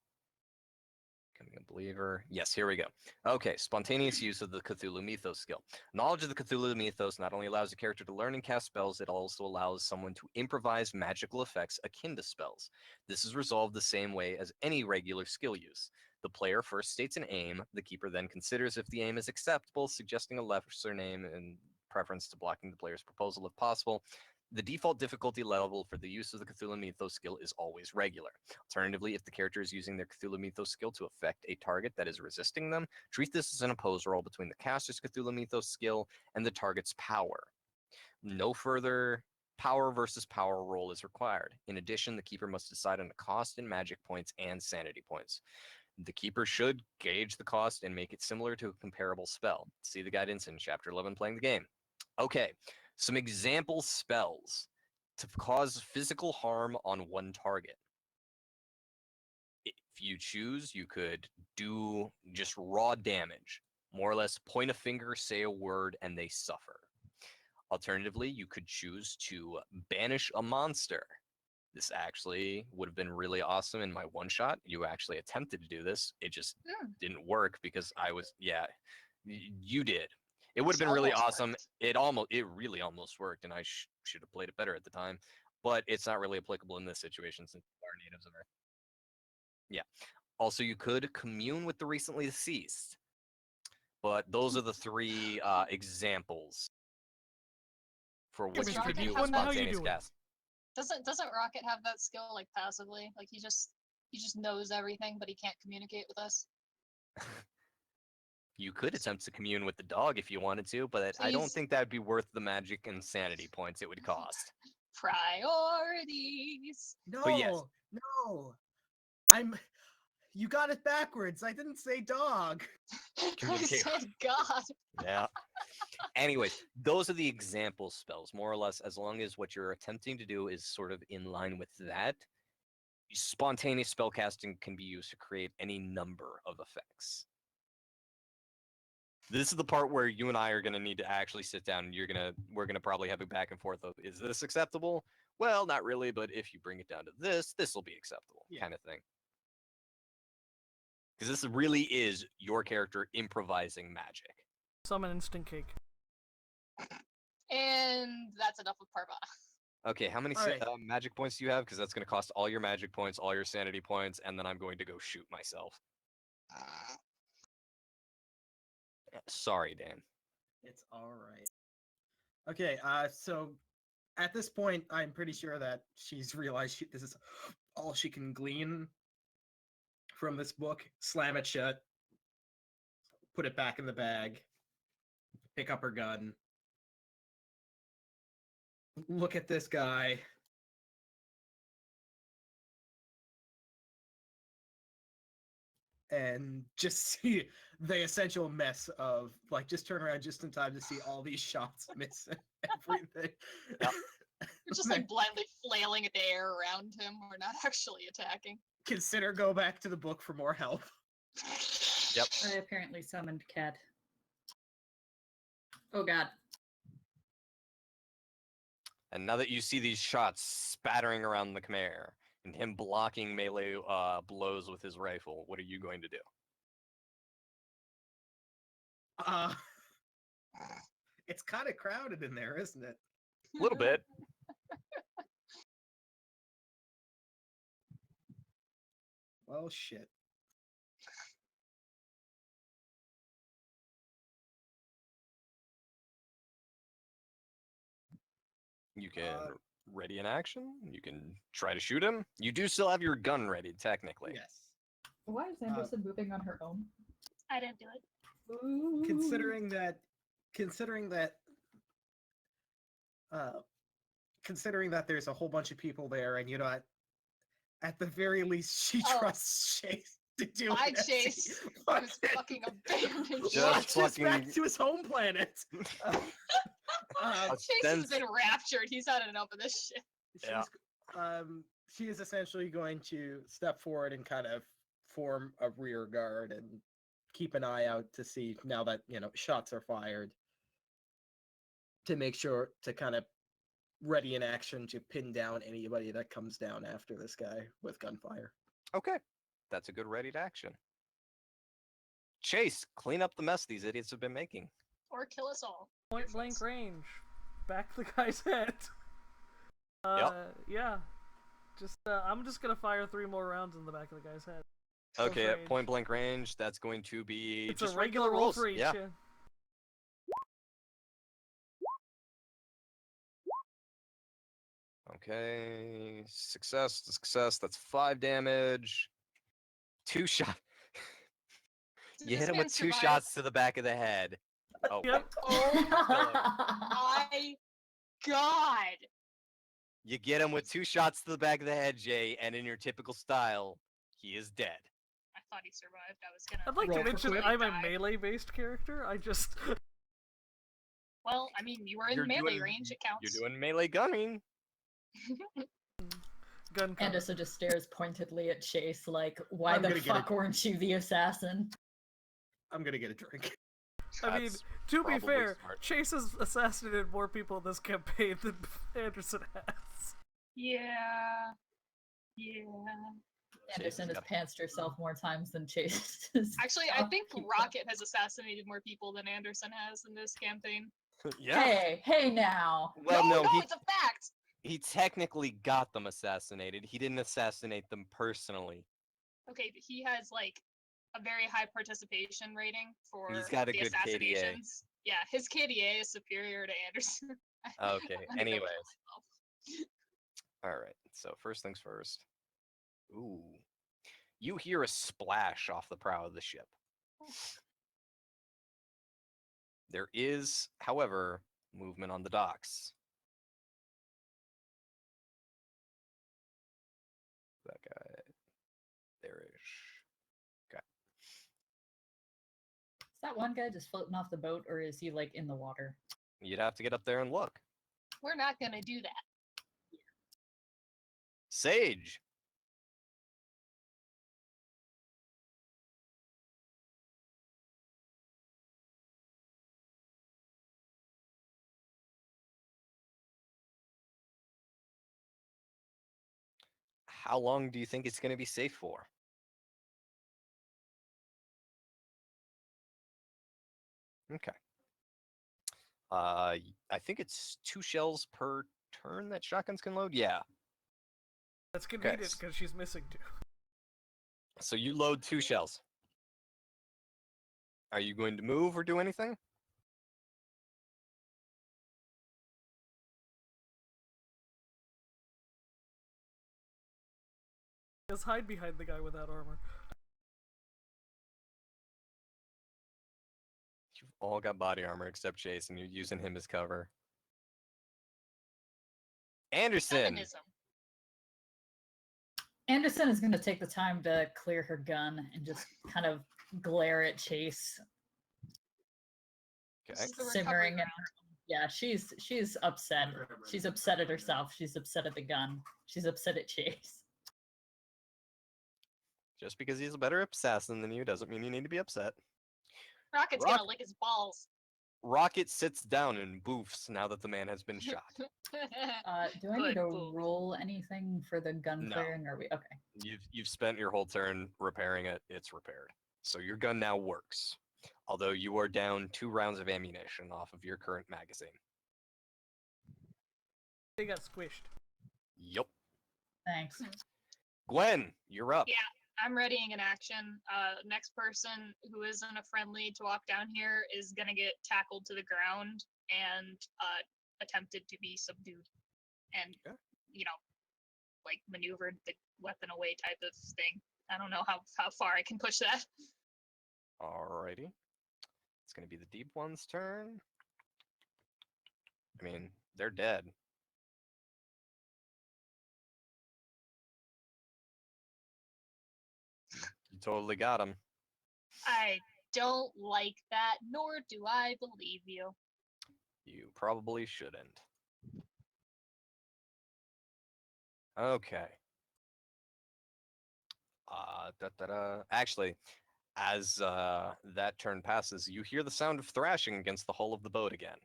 Becoming a believer. Yes, here we go. Okay, spontaneous use of the Cthulhu Mythos skill. Knowledge of the Cthulhu Mythos not only allows a character to learn and cast spells, it also allows someone to improvise magical effects akin to spells. This is resolved the same way as any regular skill use. The player first states an aim. The keeper then considers if the aim is acceptable, suggesting a lesser name in preference to blocking the player's proposal if possible. The default difficulty level for the use of the Cthulhu Mythos skill is always regular. Alternatively, if the character is using their Cthulhu Mythos skill to affect a target that is resisting them, treat this as an opposed roll between the caster's Cthulhu Mythos skill and the target's power. No further power versus power roll is required. In addition, the keeper must decide on the cost in magic points and sanity points. The keeper should gauge the cost and make it similar to a comparable spell. See the guidance in Chapter 11, Playing the Game. Okay, some example spells to cause physical harm on one target. If you choose, you could do just raw damage. More or less, point a finger, say a word, and they suffer. Alternatively, you could choose to banish a monster. This actually would have been really awesome in my one-shot. You actually attempted to do this. It just didn't work because I was, you did. It would have been really awesome. It really almost worked, and I should have played it better at the time. But it's not really applicable in this situation since we are natives of Earth. Yeah. Also, you could commune with the recently deceased. But those are the three examples for what Does you could Rocket do have with that? How you spontaneous doing? cast. Doesn't Rocket have that skill like passively? Like he just knows everything, but he can't communicate with us. You could attempt to commune with the dog if you wanted to, but I don't Please. think that'd be worth the magic and sanity points it would cost. Priorities. No, But yes. no. You got it backwards. I didn't say dog. I Communicate. said God. Yeah. Anyways, those are the example spells, more or less, as long as what you're attempting to do is sort of in line with that. Spontaneous spellcasting can be used to create any number of effects. This is the part where you and I are going to need to actually sit down and we're going to probably have a back and forth of, is this acceptable? Well, not really, but if you bring it down to this will be acceptable, kind of thing. Because this really is your character improvising magic. Summon instant cake. And that's enough of Parva. Okay, how many Alright. magic points do you have? Because that's going to cost all your magic points, all your sanity points, and then I'm going to go shoot myself. Sorry, Dan. It's all right. Okay, so at this point, I'm pretty sure that she's realized this is all she can glean from this book. Slam it shut, put it back in the bag, pick up her gun, look at this guy. And just see the essential mess of, like, just turn around just in time to see all these shots miss and everything. Yep. We're just like blindly flailing at the air around him. We're not actually attacking. Consider go back to the book for more help. Yep. I apparently summoned Cat. Oh god. And now that you see these shots spattering around the Khmer and him blocking melee blows with his rifle, what are you going to do? It's kind of crowded in there, isn't it? A little bit. Well, shit. You can ready in action. You can try to shoot him. You do still have your gun ready, technically. Yes. Why is Anderson moving on her own? I didn't do it. Ooh. Considering that there's a whole bunch of people there, and at the very least, she trusts Chase to do Bye, it. Chase. He was fucking abandoned. Just Launches back fucking- to his home planet. Chase has been raptured. He's had enough of this shit. Yeah. She is essentially going to step forward and kind of form a rear guard and keep an eye out to see, now that, shots are fired, to make sure to kind of ready in action to pin down anybody that comes down after this guy with gunfire. Okay. That's a good ready to action. Chase, clean up the mess these idiots have been making. Or kill us all. Point blank range. Back the guy's head. Yep. Yeah. I'm just gonna fire 3 more rounds in the back of the guy's head. Okay, Close at range. point blank range, that's going to be It's just a regular roll rolls. for each. Yeah. Okay, success, success. That's 5 damage. 2 shot. Did You this hit him man with 2 survive? shots to the back of the head. Oh, Yep. Oh my god! you get him with 2 shots to the back of the head, Jay, and in your typical style, he is dead. I thought he survived. I was gonna. I'd like Roll to for mention quip. I'm a Die. melee-based character. I just Well, I mean, you were in You're melee doing- range. It counts. You're doing melee gunning. gun cover. Anderson just stares pointedly at Chase, like, why I'm the gonna get fuck weren't you the assassin? I'm gonna get a drink. I mean, That's to be probably fair, smart. Chase has assassinated more people this campaign than Anderson has. Yeah. Yeah. Anderson has got- pantsed herself more times than Chase has. Actually, I think Keep Rocket has assassinated more people than Anderson has in this campaign. Yeah. Hey now. Well, no, he it's a fact. he technically got them assassinated. He didn't assassinate them personally. Okay, but he has like a very high participation rating for He's got a the good KDA. assassinations. Yeah, his KDA is superior to Anderson. Okay. I'm gonna Anyways, kill myself. all right. So first things first. Ooh, you hear a splash off the prow of the ship. There is, however, movement on the docks. That guy. There-ish. Okay. Is that one guy just floating off the boat, or is he like in the water? You'd have to get up there and look. We're not gonna do that. Sage. How long do you think it's going to be safe for? Okay. I think it's 2 shells per turn that shotguns can load. Yeah. That's convenient s- because she's missing 2. So you load 2 shells. Are you going to move or do anything? Just hide behind the guy without armor. You've all got body armor except Chase, and you're using him as cover. Anderson. Feminism. Anderson is going to take the time to clear her gun and just kind of glare at Chase, This Okay. is the recovery simmering. ground. Yeah, she's upset. She's upset at herself. She's upset at the gun. She's upset at Chase. Just because he's a better assassin than you doesn't mean you need to be upset. Rocket's Rock- gonna lick his balls. Rocket sits down and boofs now that the man has been shot. Do I need Good to move. roll anything for the gun No. clearing? Or are we okay? You've spent your whole turn repairing it. It's repaired. So your gun now works. Although you are down 2 rounds of ammunition off of your current magazine. They got squished. Yup. Thanks. Gwen, you're up. Yeah. I'm readying an action. Next person who isn't a friendly to walk down here is gonna get tackled to the ground and attempted to be subdued, and Okay. Like maneuvered the weapon away type of thing. I don't know how far I can push that. Alrighty. It's gonna be the deep one's turn. I mean, they're dead. You totally got him. I don't like that, nor do I believe you. You probably shouldn't. Okay. Actually, as that turn passes, you hear the sound of thrashing against the hull of the boat again.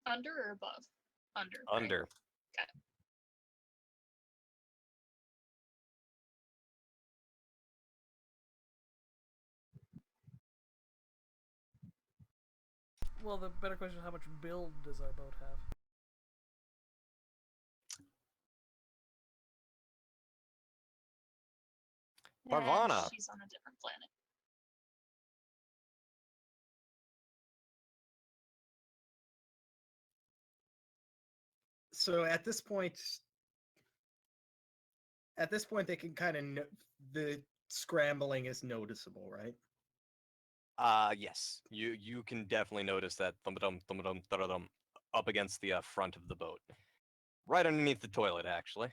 Under or above? Under. right? Under. Well, the better question is how much build does our boat have? And Parvana. she's on a different planet. So at this point, they can kind of the scrambling is noticeable, right? Yes. You can definitely notice that thum-dum, thum-dum, thum-dum up against the front of the boat. Right underneath the toilet, actually.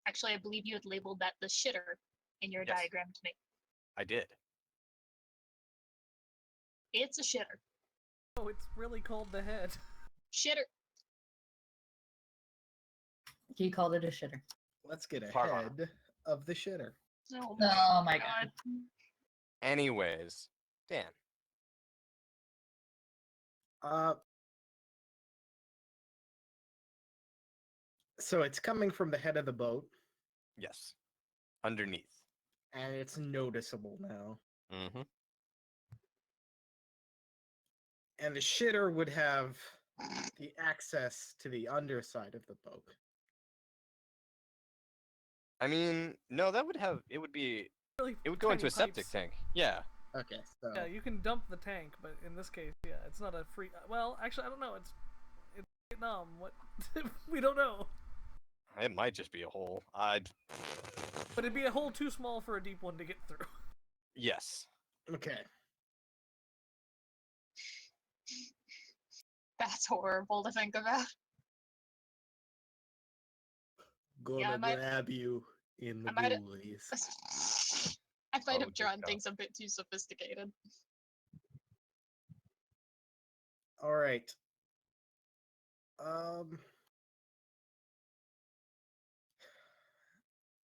Actually, I believe you had labeled that the shitter in your Yes. diagram to me. I did. It's a shitter. Oh, it's really called the head. Shitter. He called it a shitter. Let's get Parvana. ahead of the shitter. Oh, Oh my god. Anyways, Dan. So it's coming from the head of the boat, Yes. Underneath. and it's noticeable now. Mm-hmm. And the shitter would have the access to the underside of the boat. I mean, no, that would have. It would be. Really It would go into tiny a septic pipes. tank. Yeah. Okay, so Yeah, you can dump the tank, but in this case, yeah, it's not a free. Well, actually, I don't know. It's Vietnam. What? We don't know. It might just be a hole. I'd. But it'd be a hole too small for a deep one to get through. Yes. okay. That's horrible to think about. Gonna Yeah, I might- grab you in the I might- ghoulies. I might Oh, have drawn dear God. things a bit too sophisticated. All right.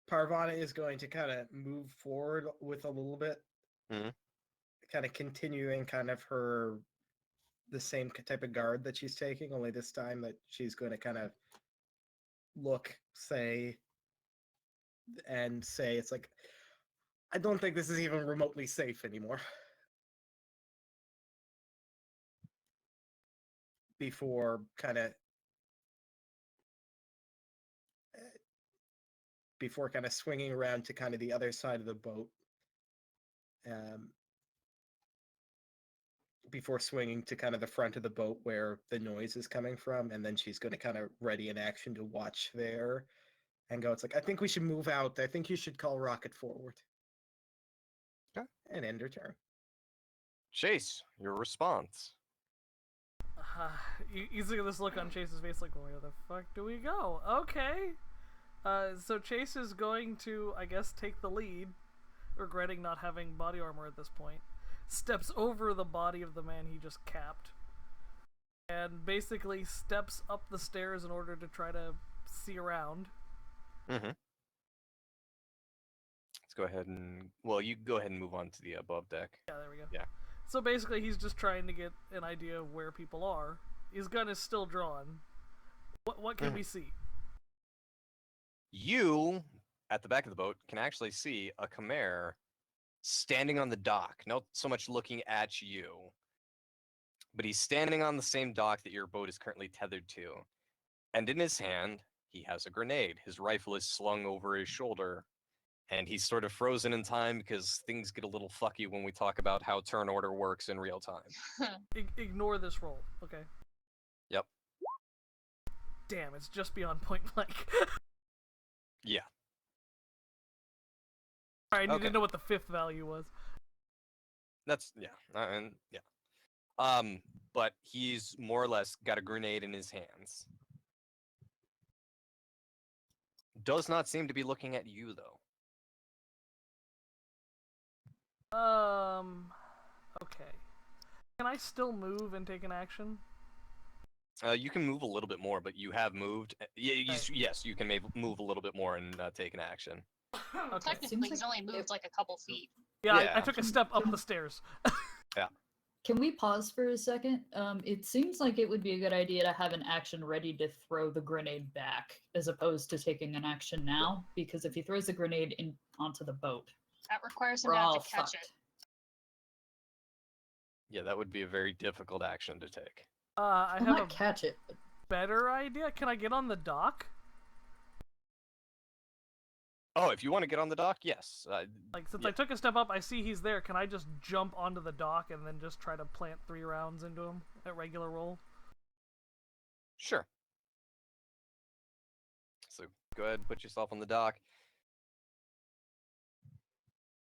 Parvana is going to kind of move forward with a little bit, Mhm. kind of continuing kind of the same type of guard that she's taking, only this time that she's going to kind of look, say it's like, I don't think this is even remotely safe anymore. Before kind of swinging around to kind of the other side of the boat, before swinging to kind of the front of the boat where the noise is coming from, and then she's going to kind of ready in action to watch there and go, it's like, I think we should move out. I think you should call rocket forward. Okay. And end her turn. Chase, your response. You see this look on Chase's face, like, where the fuck do we go? Okay. So Chase is going to, I guess, take the lead, regretting not having body armor at this point. Steps over the body of the man he just capped, and basically steps up the stairs in order to try to see around. Mm-hmm. Let's go ahead and. Well, you go ahead and move on to the above deck. Yeah, there we go. Yeah. So basically, he's just trying to get an idea of where people are. His gun is still drawn. What can we see? You, at the back of the boat, can actually see a Khmer standing on the dock. Not so much looking at you, but he's standing on the same dock that your boat is currently tethered to. And in his hand, he has a grenade. His rifle is slung over his shoulder. And he's sort of frozen in time because things get a little fucky when we talk about how turn order works in real time. Ignore this roll, okay? Yep. Damn, it's just beyond point blank. Yeah. Alright, I need Okay. to know what the fifth value was. That's yeah. And yeah. But he's more or less got a grenade in his hands. Does not seem to be looking at you though. Okay. Can I still move and take an action? You can move a little bit more, but you have moved. Right. Yes, you can move a little bit more and take an action. Okay. Technically, Seems he's like only moved it- like a couple feet. Yeah, I Yeah. took a step up the stairs. Can we pause for a second? It seems like it would be a good idea to have an action ready to throw the grenade back, as opposed to taking an action now. Because if he throws the grenade onto the boat, That requires him we're to have all to catch fucked. it. Yeah, that would be a very difficult action to take. I Well, have not a catch it, but better idea. Can I get on the dock? Oh, if you want to get on the dock, yes. Like, since Yeah. I took a step up, I see he's there. Can I just jump onto the dock and then just try to plant 3 rounds into him at regular roll? Sure. So go ahead and put yourself on the dock.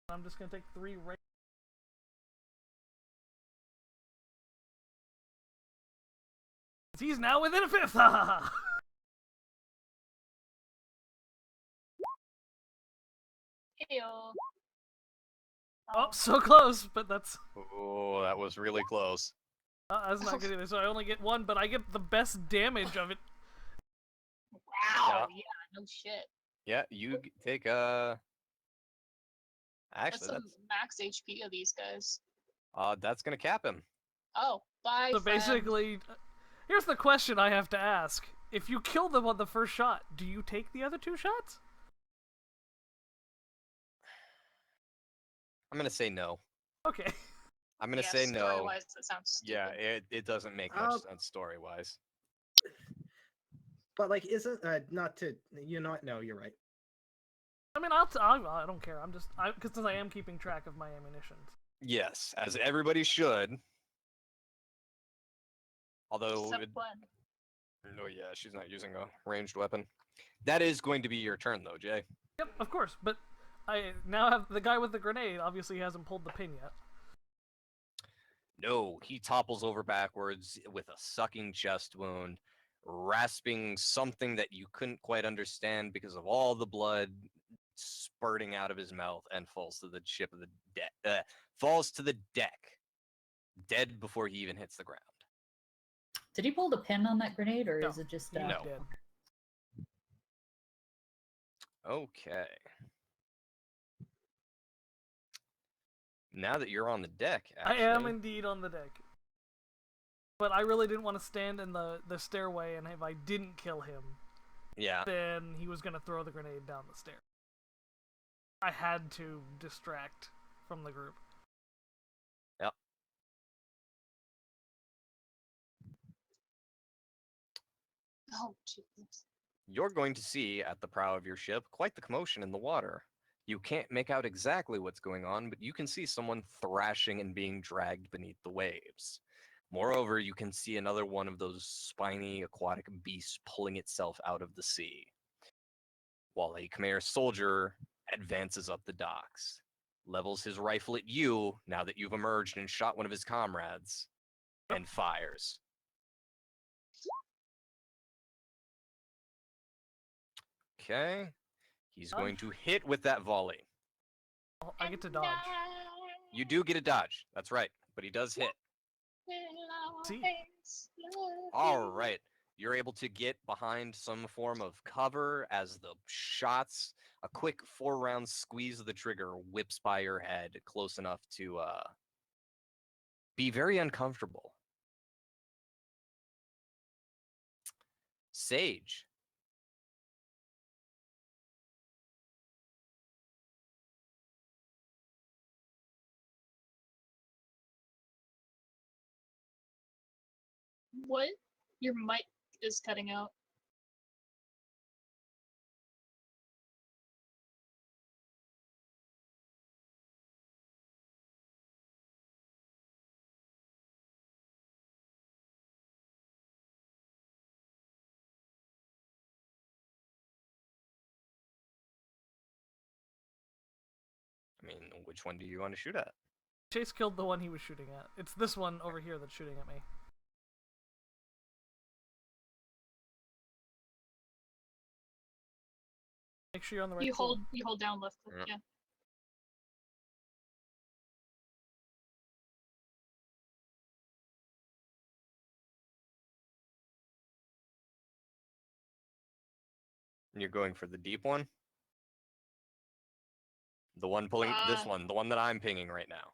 I'm just gonna take 3 right. He's now within a fifth. Ha Heyo. Oh, so close, but that's That was really close. that's not good either. So I only get 1, but I get the best damage of it. Wow. Yeah. No shit. Yeah, you take That's Actually, some max HP of these guys. that's gonna cap him. Oh, bye. So friend. basically, here's the question I have to ask: if you kill them on the first shot, do you take the other 2 shots? I'm gonna say no. Okay. I'm gonna Yeah, say no. story-wise, that sounds stupid. Yeah, it doesn't make much sense story wise. But like, isn't not to you know what? No, you're right. I mean, I don't care. I'm just because I am keeping track of my ammunition. Yes, as everybody should. Although, Except Gwen. oh yeah, she's not using a ranged weapon. That is going to be your turn, though, Jay. Yep, of course. But I now have the guy with the grenade. Obviously, hasn't pulled the pin yet. No, he topples over backwards with a sucking chest wound, rasping something that you couldn't quite understand because of all the blood spurting out of his mouth, and falls to the ship of the deck. Falls to the deck, dead before he even hits the ground. Did he pull the pin on that grenade, or No, is it just he No. did. Okay. Now that you're on the deck, actually, I am indeed on the deck. But I really didn't want to stand in the stairway, and if I didn't kill him, yeah, then he was going to throw the grenade down the stairs. I had to distract from the group. yep. Oh, Jesus. You're going to see at the prow of your ship quite the commotion in the water. You can't make out exactly what's going on, but you can see someone thrashing and being dragged beneath the waves. Moreover, you can see another one of those spiny aquatic beasts pulling itself out of the sea, while a Khmer soldier advances up the docks, levels his rifle at you now that you've emerged and shot one of his comrades, and fires. Okay. He's going to hit with that volley. Oh, I get to dodge. You do get a dodge. That's right. But he does hit. See. All right. You're able to get behind some form of cover as the shots, a quick 4-round squeeze of the trigger whips by your head close enough to be very uncomfortable. Sage. What? Your mic is cutting out. I mean, which one do you want to shoot at? Chase killed the one he was shooting at. It's this one over here that's shooting at me. Make sure you're on the right You tool. hold down left click, Yeah. yeah. You're going for the deep one? The one pulling this Uh, one, the one that I'm pinging right now.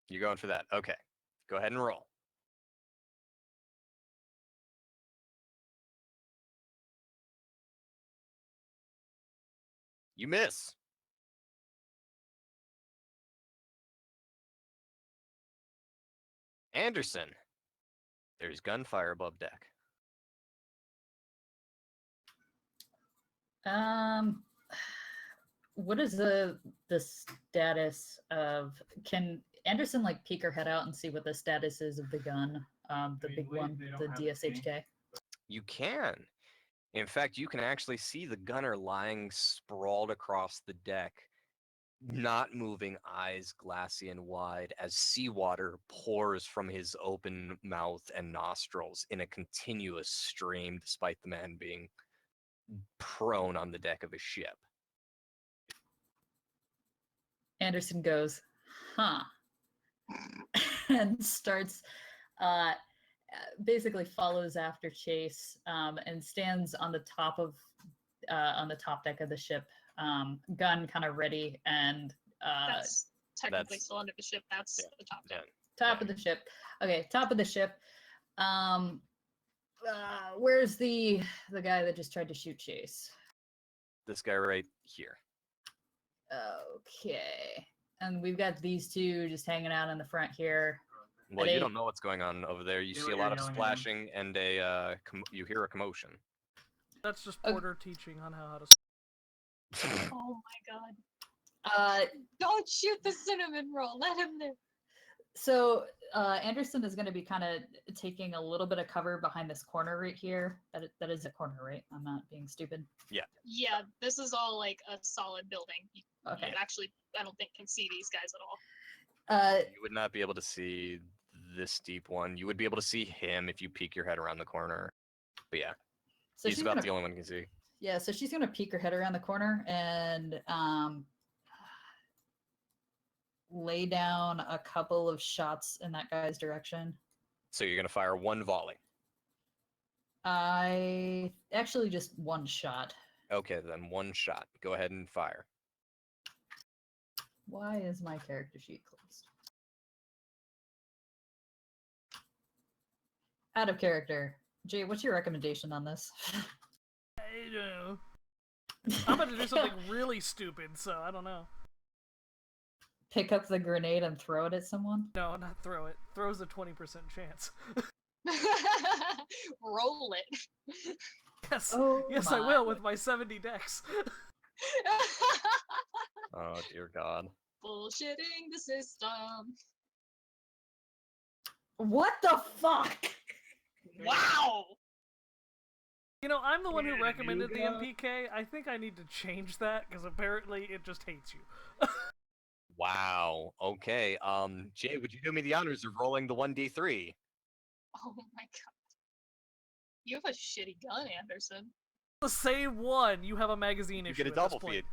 You're going for that. Okay. Go ahead and roll. You miss. Anderson. There's gunfire above deck. What is the status of? Can Anderson like peek her head out and see what the status is of the gun? The big one, the DSHK. You can. In fact, you can actually see the gunner lying sprawled across the deck, not moving, eyes glassy and wide, as seawater pours from his open mouth and nostrils in a continuous stream, despite the man being prone on the deck of a ship. Anderson goes, huh, and starts, basically follows after Chase, and stands on the top deck of the ship, gun kind of ready, and That's technically that's- still under the ship. That's yeah, the top Yeah. deck. top of the ship. Okay, top of the ship. Where's the guy that just tried to shoot Chase? This guy right here. Okay. And we've got these two just hanging out in the front here. Well, Are you they- don't know what's going on over there. You See see a what lot you're of yelling at him. splashing and a you hear a commotion. That's just Okay. Porter teaching on how to. Oh my god. Uh, Don't shoot the cinnamon roll. Let him live. so Anderson is going to be kind of taking a little bit of cover behind this corner right here. That is a corner, right? I'm not being stupid. Yeah, this is all like a solid building. You Okay. actually, I don't think, can see these guys at all. You would not be able to see this deep one. You would be able to see him if you peek your head around the corner. But yeah, So he's she's about gonna, the only one you can see. yeah. So she's gonna peek her head around the corner and lay down a couple of shots in that guy's direction. So you're gonna fire one volley. I actually just one shot. Okay, then one shot. Go ahead and fire. Why is my character sheet closed? Out of character. Jay, what's your recommendation on this? I don't know. I'm about to do something really stupid, so I don't know. Pick up the grenade and throw it at someone? No, not throw it. Throw's a 20% chance. Roll it. Yes, Oh yes, I my. will with my 70 decks. Oh dear God. Bullshitting the system. What the fuck? Wow. You know, I'm the one who Yeah, recommended the Nuga. MPK. I think I need to change that because apparently it just hates you. Wow. Okay. Jay, would you do me the honors of rolling the 1d3? Oh my god. You have a shitty gun, Anderson. The same one. You have a magazine You issue. get a at this double point. feed.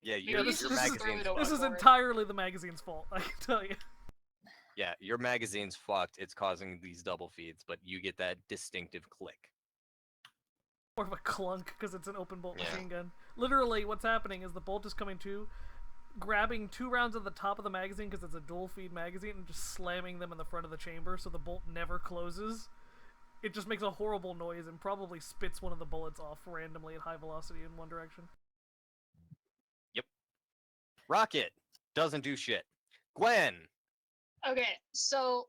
Yeah, Maybe your, you this your should just is- throw magazine's it over This is for it. entirely the magazine's fault, I can tell you. Yeah, your magazine's fucked. It's causing these double feeds, but you get that distinctive click. More of a clunk because it's an open bolt Yeah. machine gun. Literally, what's happening is the bolt is coming to, grabbing 2 rounds at the top of the magazine because it's a dual feed magazine, and just slamming them in the front of the chamber so the bolt never closes. It just makes a horrible noise and probably spits one of the bullets off randomly at high velocity in one direction. Rocket doesn't do shit. Gwen. Okay, so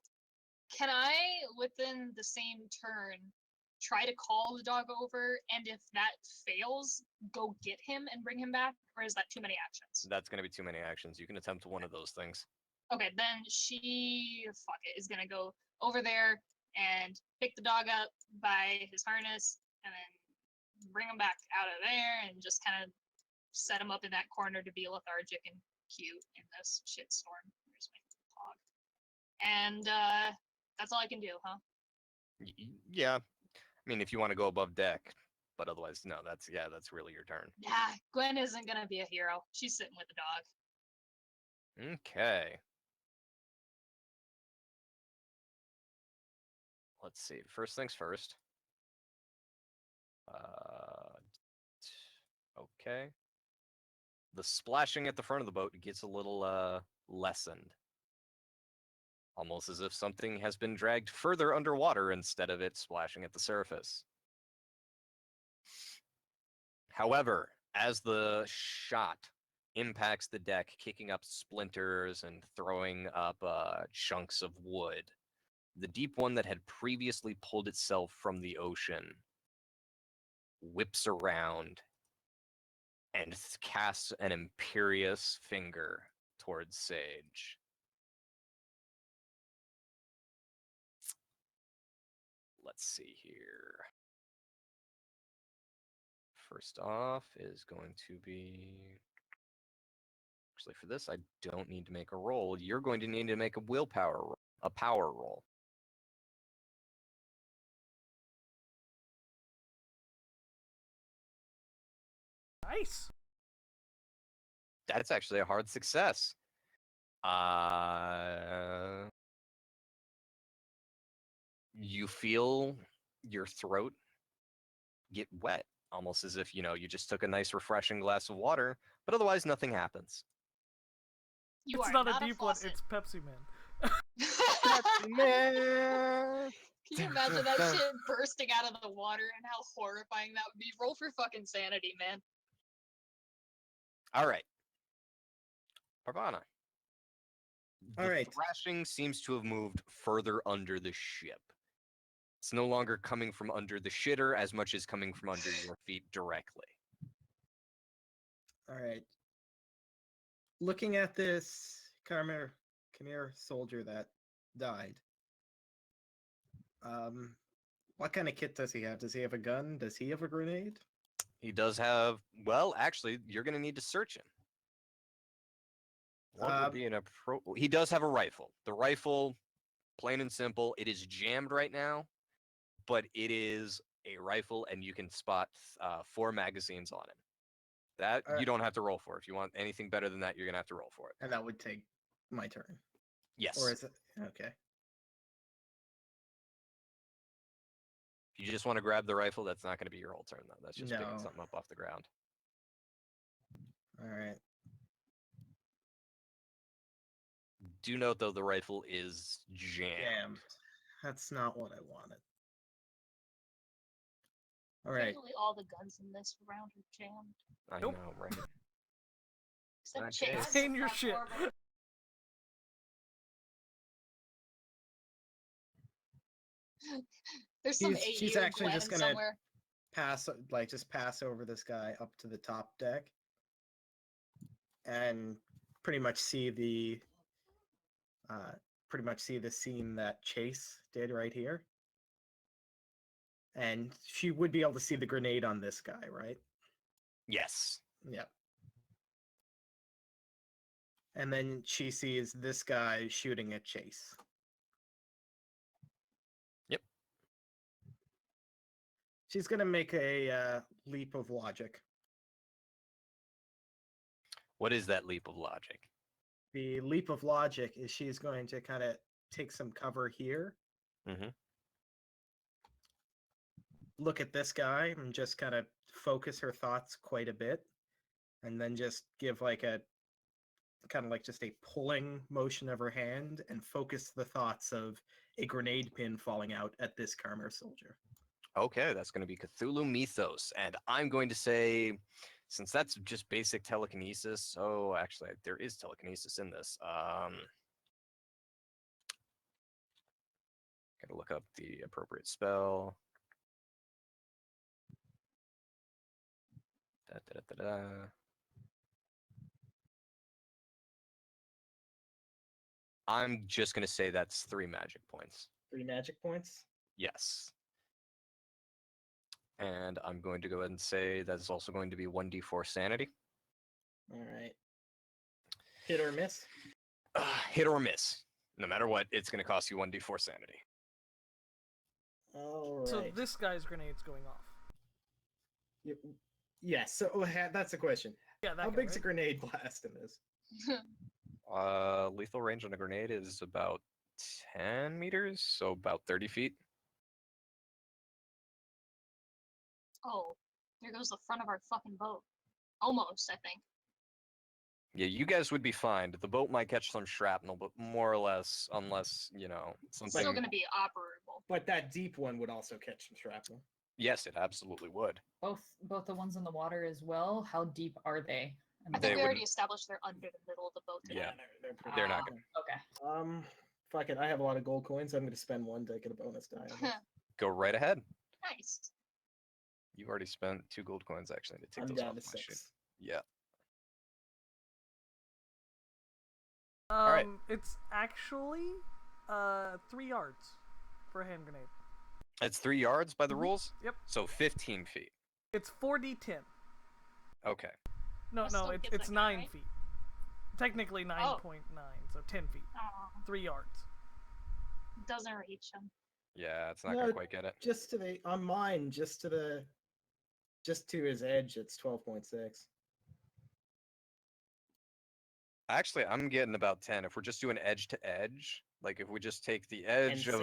can I, within the same turn, try to call the dog over, and if that fails, go get him and bring him back? Or is that too many actions? That's gonna be too many actions. You can attempt one of those things. Okay, then she, fuck it, is gonna go over there and pick the dog up by his harness, and then bring him back out of there, and just kind of set him up in that corner to be lethargic and cute in this shitstorm. There's my dog. And that's all I can do, huh? Yeah. I mean, if you want to go above deck, but otherwise, no. That's really your turn. Yeah, Gwen isn't gonna be a hero. She's sitting with the dog. Okay. Let's see. First things first. Okay. The splashing at the front of the boat gets a little lessened. Almost as if something has been dragged further underwater instead of it splashing at the surface. However, as the shot impacts the deck, kicking up splinters and throwing up chunks of wood, the deep one that had previously pulled itself from the ocean whips around and casts an imperious finger towards Sage. Let's see here. First off is going to be... Actually, for this, I don't need to make a roll. You're going to need to make a willpower roll, a power roll. Nice. That's actually a hard success. You feel your throat get wet, almost as if, you just took a nice refreshing glass of water, but otherwise nothing happens. You It's are not not a deep one, faucet. it's Pepsi Man. Man! Can you imagine that shit bursting out of the water and how horrifying that would be? Roll for fucking sanity, man. All right. Parvana. All right. The thrashing seems to have moved further under the ship. It's no longer coming from under the shitter as much as coming from under your feet directly. All right. Looking at this Khmer soldier that died, what kind of kit does he have? Does he have a gun? Does he have a grenade? He does have, well, actually, you're going to need to search him. What would be an He does have a rifle. The rifle, plain and simple, it is jammed right now, but it is a rifle, and you can spot 4 magazines on it. That you don't have to roll for. If you want anything better than that, you're going to have to roll for it. And that would take my turn. Yes. Or is it? Okay. If you just want to grab the rifle, that's not going to be your whole turn, though. That's just picking No. something up off the ground. All right. Do note, though, the rifle is jammed. Damn. That's not what I wanted. All right. Literally all the guns in this round are jammed. I Nope. know, right? Except Okay. Chase. Say in your shit. There's some She's AU actually Gwen just gonna somewhere. pass over this guy up to the top deck and pretty much see the scene that Chase did right here. And she would be able to see the grenade on this guy, right? Yes. Yep. And then she sees this guy shooting at Chase. Yep. She's gonna make a leap of logic. What is that leap of logic? The leap of logic is she's going to kind of take some cover here. Mm-hmm. Look at this guy and just kind of focus her thoughts quite a bit. And then just give like a kind of like just a pulling motion of her hand and focus the thoughts of a grenade pin falling out at this Khmer soldier. Okay, that's going to be Cthulhu Mythos. And I'm going to say, since that's just basic telekinesis, oh, actually, there is telekinesis in this. Gotta look up the appropriate spell. Da, da, da, da, da. I'm just going to say that's 3 magic points. 3 magic points? Yes. And I'm going to go ahead and say that's also going to be 1d4 sanity. All right. Hit or miss? Hit or miss. No matter what, it's going to cost you 1d4 sanity. All right. So this guy's grenade's going off. Yes. So that's a question. Yeah, that How guy, big's a right? grenade blast in this? Lethal range on a grenade is about 10 meters, so about 30 feet. Oh, there goes the front of our fucking boat. Almost, I think. Yeah, you guys would be fine. The boat might catch some shrapnel, but more or less, unless, It's something... still gonna be operable. But that deep one would also catch some shrapnel. Yes, it absolutely would. Both the ones in the water as well. How deep are they? I They think we already wouldn't- established they're under the middle of the boat. Yeah. They're pretty They're not deep. Okay. Fuck it. I have a lot of gold coins. I'm going to spend one to get a bonus die. on this. Go right ahead. Nice. You already spent 2 gold coins, actually, to take I'm those down off to my sheet. 6. Yeah. Alright. It's actually 3 yards for a hand grenade. It's 3 yards by the Mhm. rules? Yep. So 15 feet. It's 4d10. Okay. No, That no, still gets it's that guy, 9 right? feet. Technically 9.9, so 10 feet. Oh, 3 yards. doesn't reach him. Yeah, it's not No, gonna quite get it. Just to the on mine, just to his edge, it's 12.6. Actually, I'm getting about 10. If we're just doing edge to edge, like if we just take the And edge of,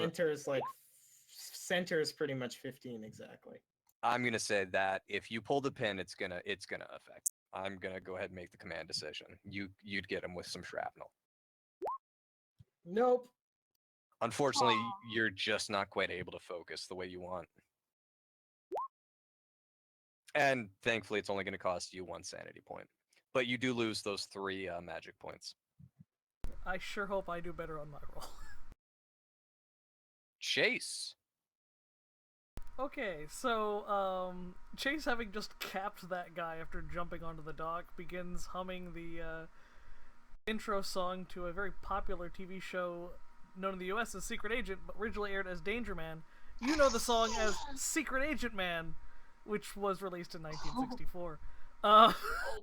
center is pretty much 15 exactly. I'm gonna say that if you pull the pin, it's gonna affect. I'm gonna go ahead and make the command decision. You'd get him with some shrapnel. Nope. Unfortunately, Aw. you're just not quite able to focus the way you want. And thankfully, it's only going to cost you 1 sanity point. But you do lose those 3 magic points. I sure hope I do better on my roll. Chase. Okay, so Chase, having just capped that guy after jumping onto the dock, begins humming the intro song to a very popular TV show known in the US as Secret Agent, but originally aired as Danger Man. You know the song as Secret Agent Man, which was released in 1964. Oh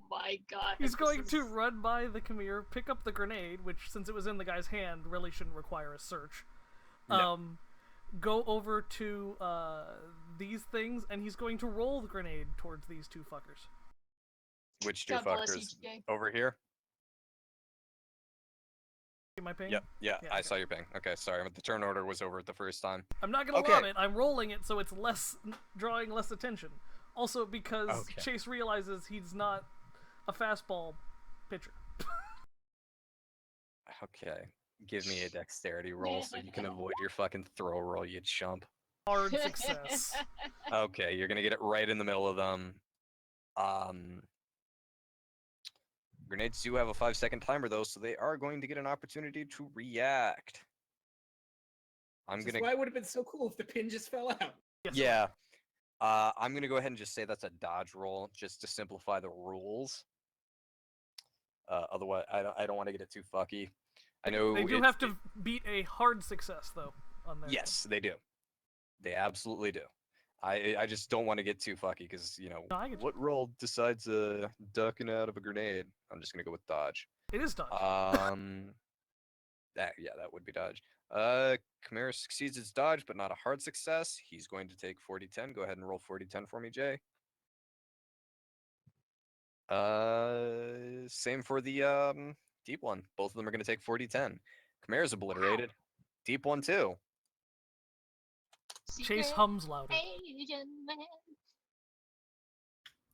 my god. He's this going to is- run by the Khmer, pick up the grenade, which, since it was in the guy's hand, really shouldn't require a search. No. Go over to these things, and he's going to roll the grenade towards these 2 fuckers. Which 2 God bless you, fuckers? Jay. Over here? See my ping? Yep. Yeah, Yeah, I okay. saw your ping. Okay, sorry. The turn order was over the first time. I'm not gonna Okay. love it. I'm rolling it so it's drawing less attention. Also, because Okay. Chase realizes he's not a fastball pitcher. Okay. Give me a dexterity roll so you can avoid your fucking throw roll, you chump. Hard success. Okay, you're gonna get it right in the middle of them. Grenades do have a 5-second timer though, so they are going to get an opportunity to react. Which is why it would have been so cool if the pin just fell out. Yes, Yeah. I'm gonna go ahead and just say that's a dodge roll, just to simplify the rules. Otherwise, I don't want to get it too fucky. I know They do have to beat a hard success, though, on there. Yes, they do. They absolutely do. I just don't want to get too fucky because No, I get you. what roll decides ducking out of a grenade? I'm just gonna go with dodge. It is dodge. That would be dodge. Chimera succeeds its dodge, but not a hard success. He's going to take 40-10. Go ahead and roll 40-10 for me, Jay. Same for the deep one. Both of them are going to take 40-10. Chimera's obliterated. Deep one too. Chase Secret hums louder. Agent Man.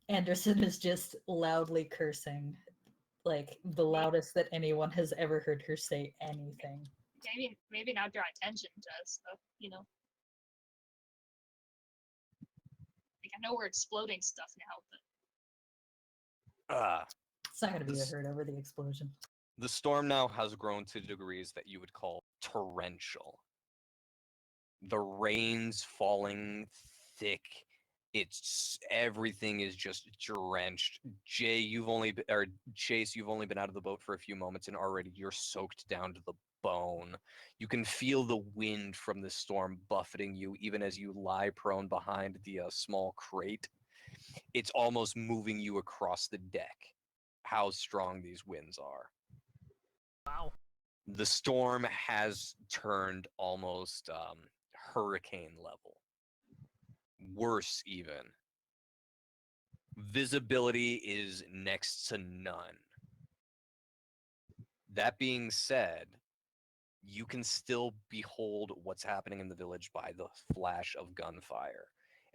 Anderson is just loudly cursing, like the loudest that anyone has ever heard her say anything. Maybe now draw attention to stuff, you know. Like I know we're exploding stuff now, but It's not going to be This- heard over the explosion. The storm now has grown to degrees that you would call torrential. The rain's falling thick. Everything is just drenched. Chase, you've only been out of the boat for a few moments, and already you're soaked down to the bone. You can feel the wind from the storm buffeting you, even as you lie prone behind the small crate. It's almost moving you across the deck. How strong these winds are. Wow. The storm has turned almost hurricane level. Worse, even. Visibility is next to none. That being said, you can still behold what's happening in the village by the flash of gunfire.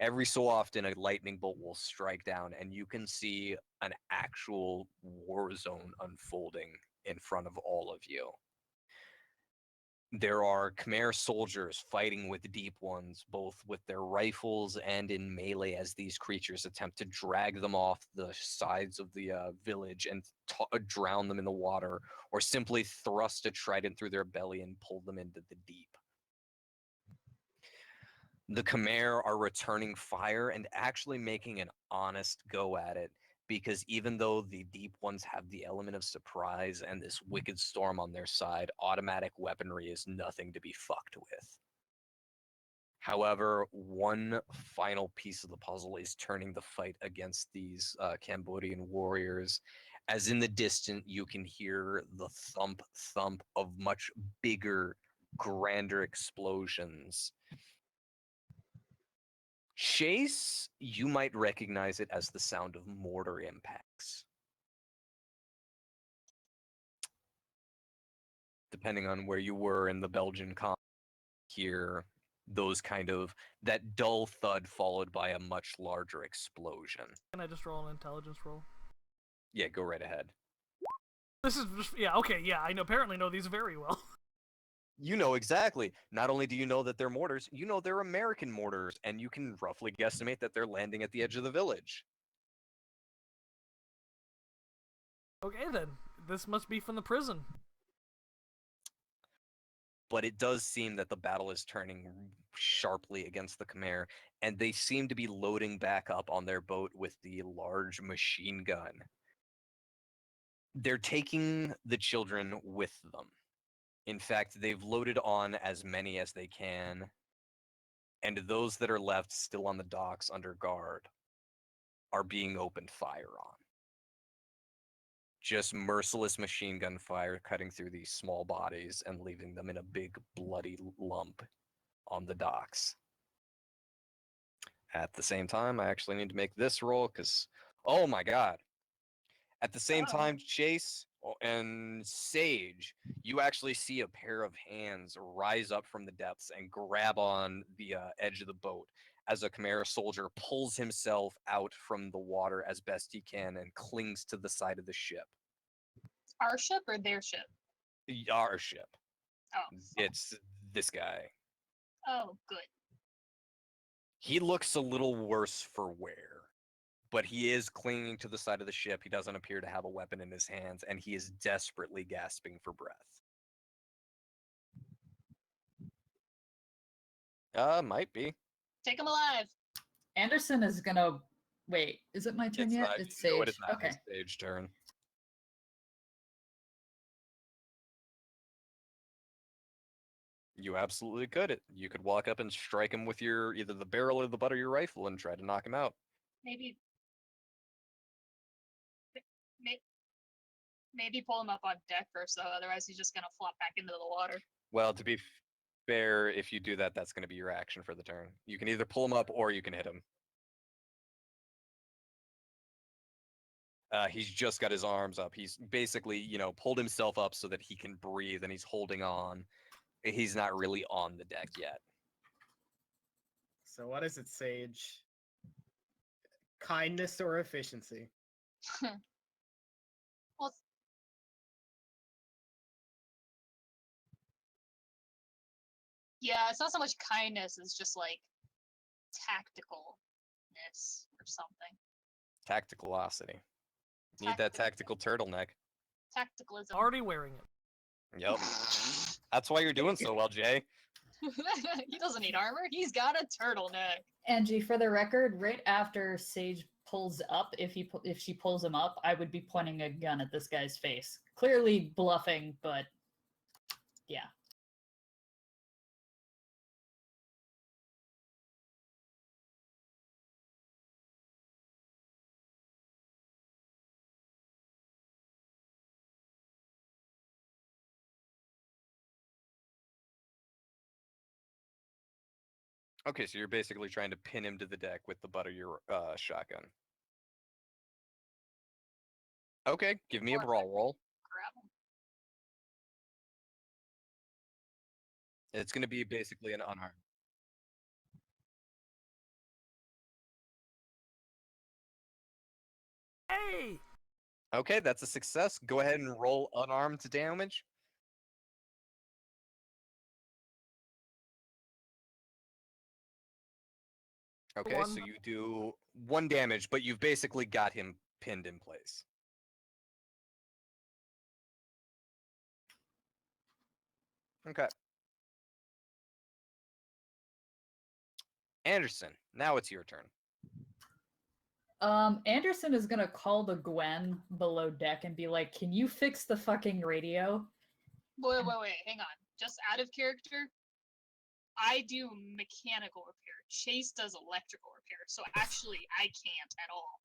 Every so often, a lightning bolt will strike down, and you can see an actual war zone unfolding in front of all of you. There are Khmer soldiers fighting with deep ones, both with their rifles and in melee, as these creatures attempt to drag them off the sides of the village and drown them in the water, or simply thrust a trident through their belly and pull them into the deep. The Khmer are returning fire and actually making an honest go at it, because even though the deep ones have the element of surprise and this wicked storm on their side, automatic weaponry is nothing to be fucked with. However, one final piece of the puzzle is turning the fight against these Cambodian warriors. As in the distance, you can hear the thump thump of much bigger, grander explosions. Chase, you might recognize it as the sound of mortar impacts. Depending on where you were in the Belgian conflict, hear those kind of, that dull thud followed by a much larger explosion. Can I just roll an intelligence roll? Yeah, go right ahead. This is just, yeah, okay, yeah, I know, apparently know these very well. You know exactly. Not only do you know that they're mortars, you know they're American mortars, and you can roughly guesstimate that they're landing at the edge of the village. Okay then, this must be from the prison. But it does seem that the battle is turning sharply against the Khmer, and they seem to be loading back up on their boat with the large machine gun. They're taking the children with them. In fact, they've loaded on as many as they can, and those that are left still on the docks under guard are being opened fire on. Just merciless machine gun fire cutting through these small bodies and leaving them in a big bloody lump on the docks. At the same time, I actually need to make this roll because, oh my god. At the same time, Chase and Sage, you actually see a pair of hands rise up from the depths and grab on the edge of the boat as a Khmer soldier pulls himself out from the water as best he can and clings to the side of the ship. Our ship or their ship? Our ship. Oh. It's this guy. Oh, good. He looks a little worse for wear, but he is clinging to the side of the ship. He doesn't appear to have a weapon in his hands, and he is desperately gasping for breath. Might be. Take him alive. Anderson is gonna wait. Is it my turn It's yet? not, It's no, Sage. it is not Okay. his Sage turn. You absolutely could. You could walk up and strike him with your either the barrel or the butt of your rifle and try to knock him out. Maybe. Maybe pull him up on deck first, though. Otherwise, he's just gonna flop back into the water. Well, to be fair, if you do that, that's going to be your action for the turn. You can either pull him up or you can hit him. He's just got his arms up. He's basically, pulled himself up so that he can breathe, and he's holding on. He's not really on the deck yet. So what is it, Sage? Kindness or efficiency? Well, yeah, it's not so much kindness as just like tacticalness or something. Tacticalosity. Need that tactical turtleneck. Tacticalism. Already wearing it. Yep. That's why you're doing so well, Jay. He doesn't need armor. He's got a turtleneck. Angie, for the record, right after Sage pulls up, if she pulls him up, I would be pointing a gun at this guy's face. Clearly bluffing, but yeah. Okay, so you're basically trying to pin him to the deck with the butt of your shotgun. Okay, give me a brawl roll. Grab him. It's going to be basically an unarmed. Hey! Okay, that's a success. Go ahead and roll unarmed damage. Okay, One. so you do 1 damage, but you've basically got him pinned in place. Okay. Anderson, now it's your turn. Anderson is gonna call the Gwen below deck and be like, "Can you fix the fucking radio?" Wait, hang on. Just out of character, I do mechanical repair. Chase does electrical repair, so actually I can't at all.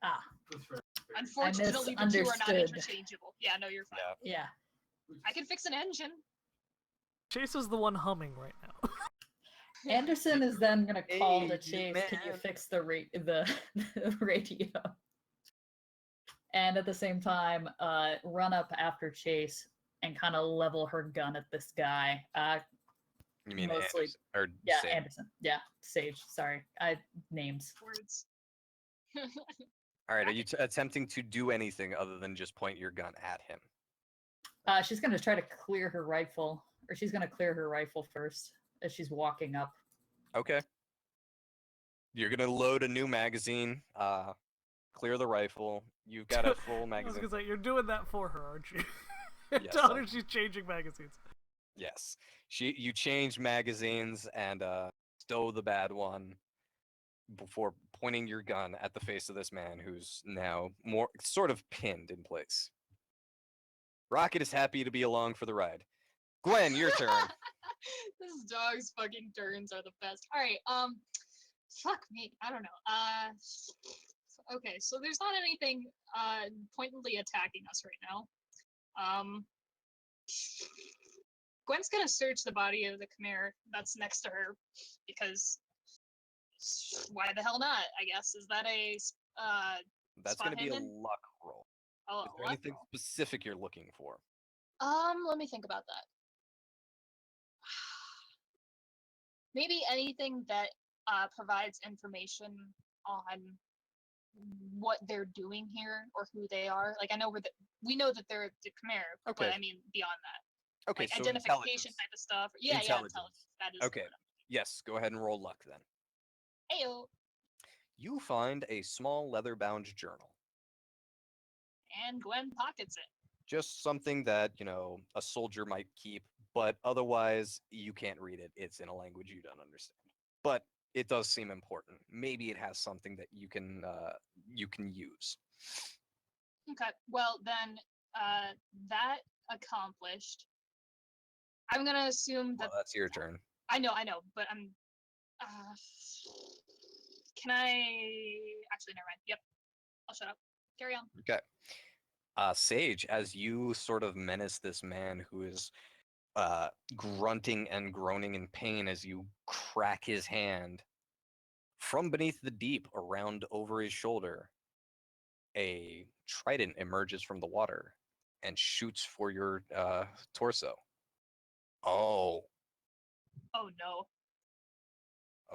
Ah, Unfortunately, the two are not misunderstood. interchangeable. Yeah, no, you're fine. Yeah. yeah. I can fix an engine. Chase is the one humming right now. Anderson is then gonna call Hey, to you Chase, "Can you man." fix the the radio?" And at the same time, run up after Chase and kind of level her gun at this guy. You mean Mostly- Anderson, or Yeah, Sage? Anderson. Yeah, Sage. Sorry, names. Words. All right, are you attempting to do anything other than just point your gun at him? She's gonna try to clear her rifle, or she's gonna clear her rifle first as she's walking up. Okay. You're gonna load a new magazine, clear the rifle. You've got a full I was magazine. gonna say, you're doing that for her, aren't you? Yes, Telling her I'm- she's changing magazines. Yes. You change magazines and stow the bad one before pointing your gun at the face of this man who's now more sort of pinned in place. Rocket is happy to be along for the ride. Gwen, your turn. This dog's fucking turns are the best. Alright, fuck me. I don't know. Okay, so there's not anything pointedly attacking us right now. Gwen's gonna search the body of the Khmer that's next to her because why the hell not? I guess is that a That's Spot going to be a hidden? luck roll. oh, Is there luck anything roll? specific you're looking for? Let me think about that. Maybe anything that provides information on what they're doing here or who they are. Like I know we know that they're the Khmer, Okay. but I mean beyond that, Okay, like so identification intelligence. type of stuff. Yeah, Intelligence. intelligence. That is Okay. Yes, go ahead and roll luck then. Ayo, You find a small leather-bound journal. and Gwen pockets it. Just something that, a soldier might keep, but otherwise you can't read it. It's in a language you don't understand. But it does seem important. Maybe it has something that you can use. Okay, well then, that accomplished. I'm gonna assume that Well, that's your turn. I know, but I'm. Can I actually? Never mind. Yep, I'll shut up. Carry on. Okay. Sage, as you sort of menace this man who is grunting and groaning in pain as you crack his hand, from beneath the deep around over his shoulder, a trident emerges from the water and shoots for your torso. Oh, Oh no.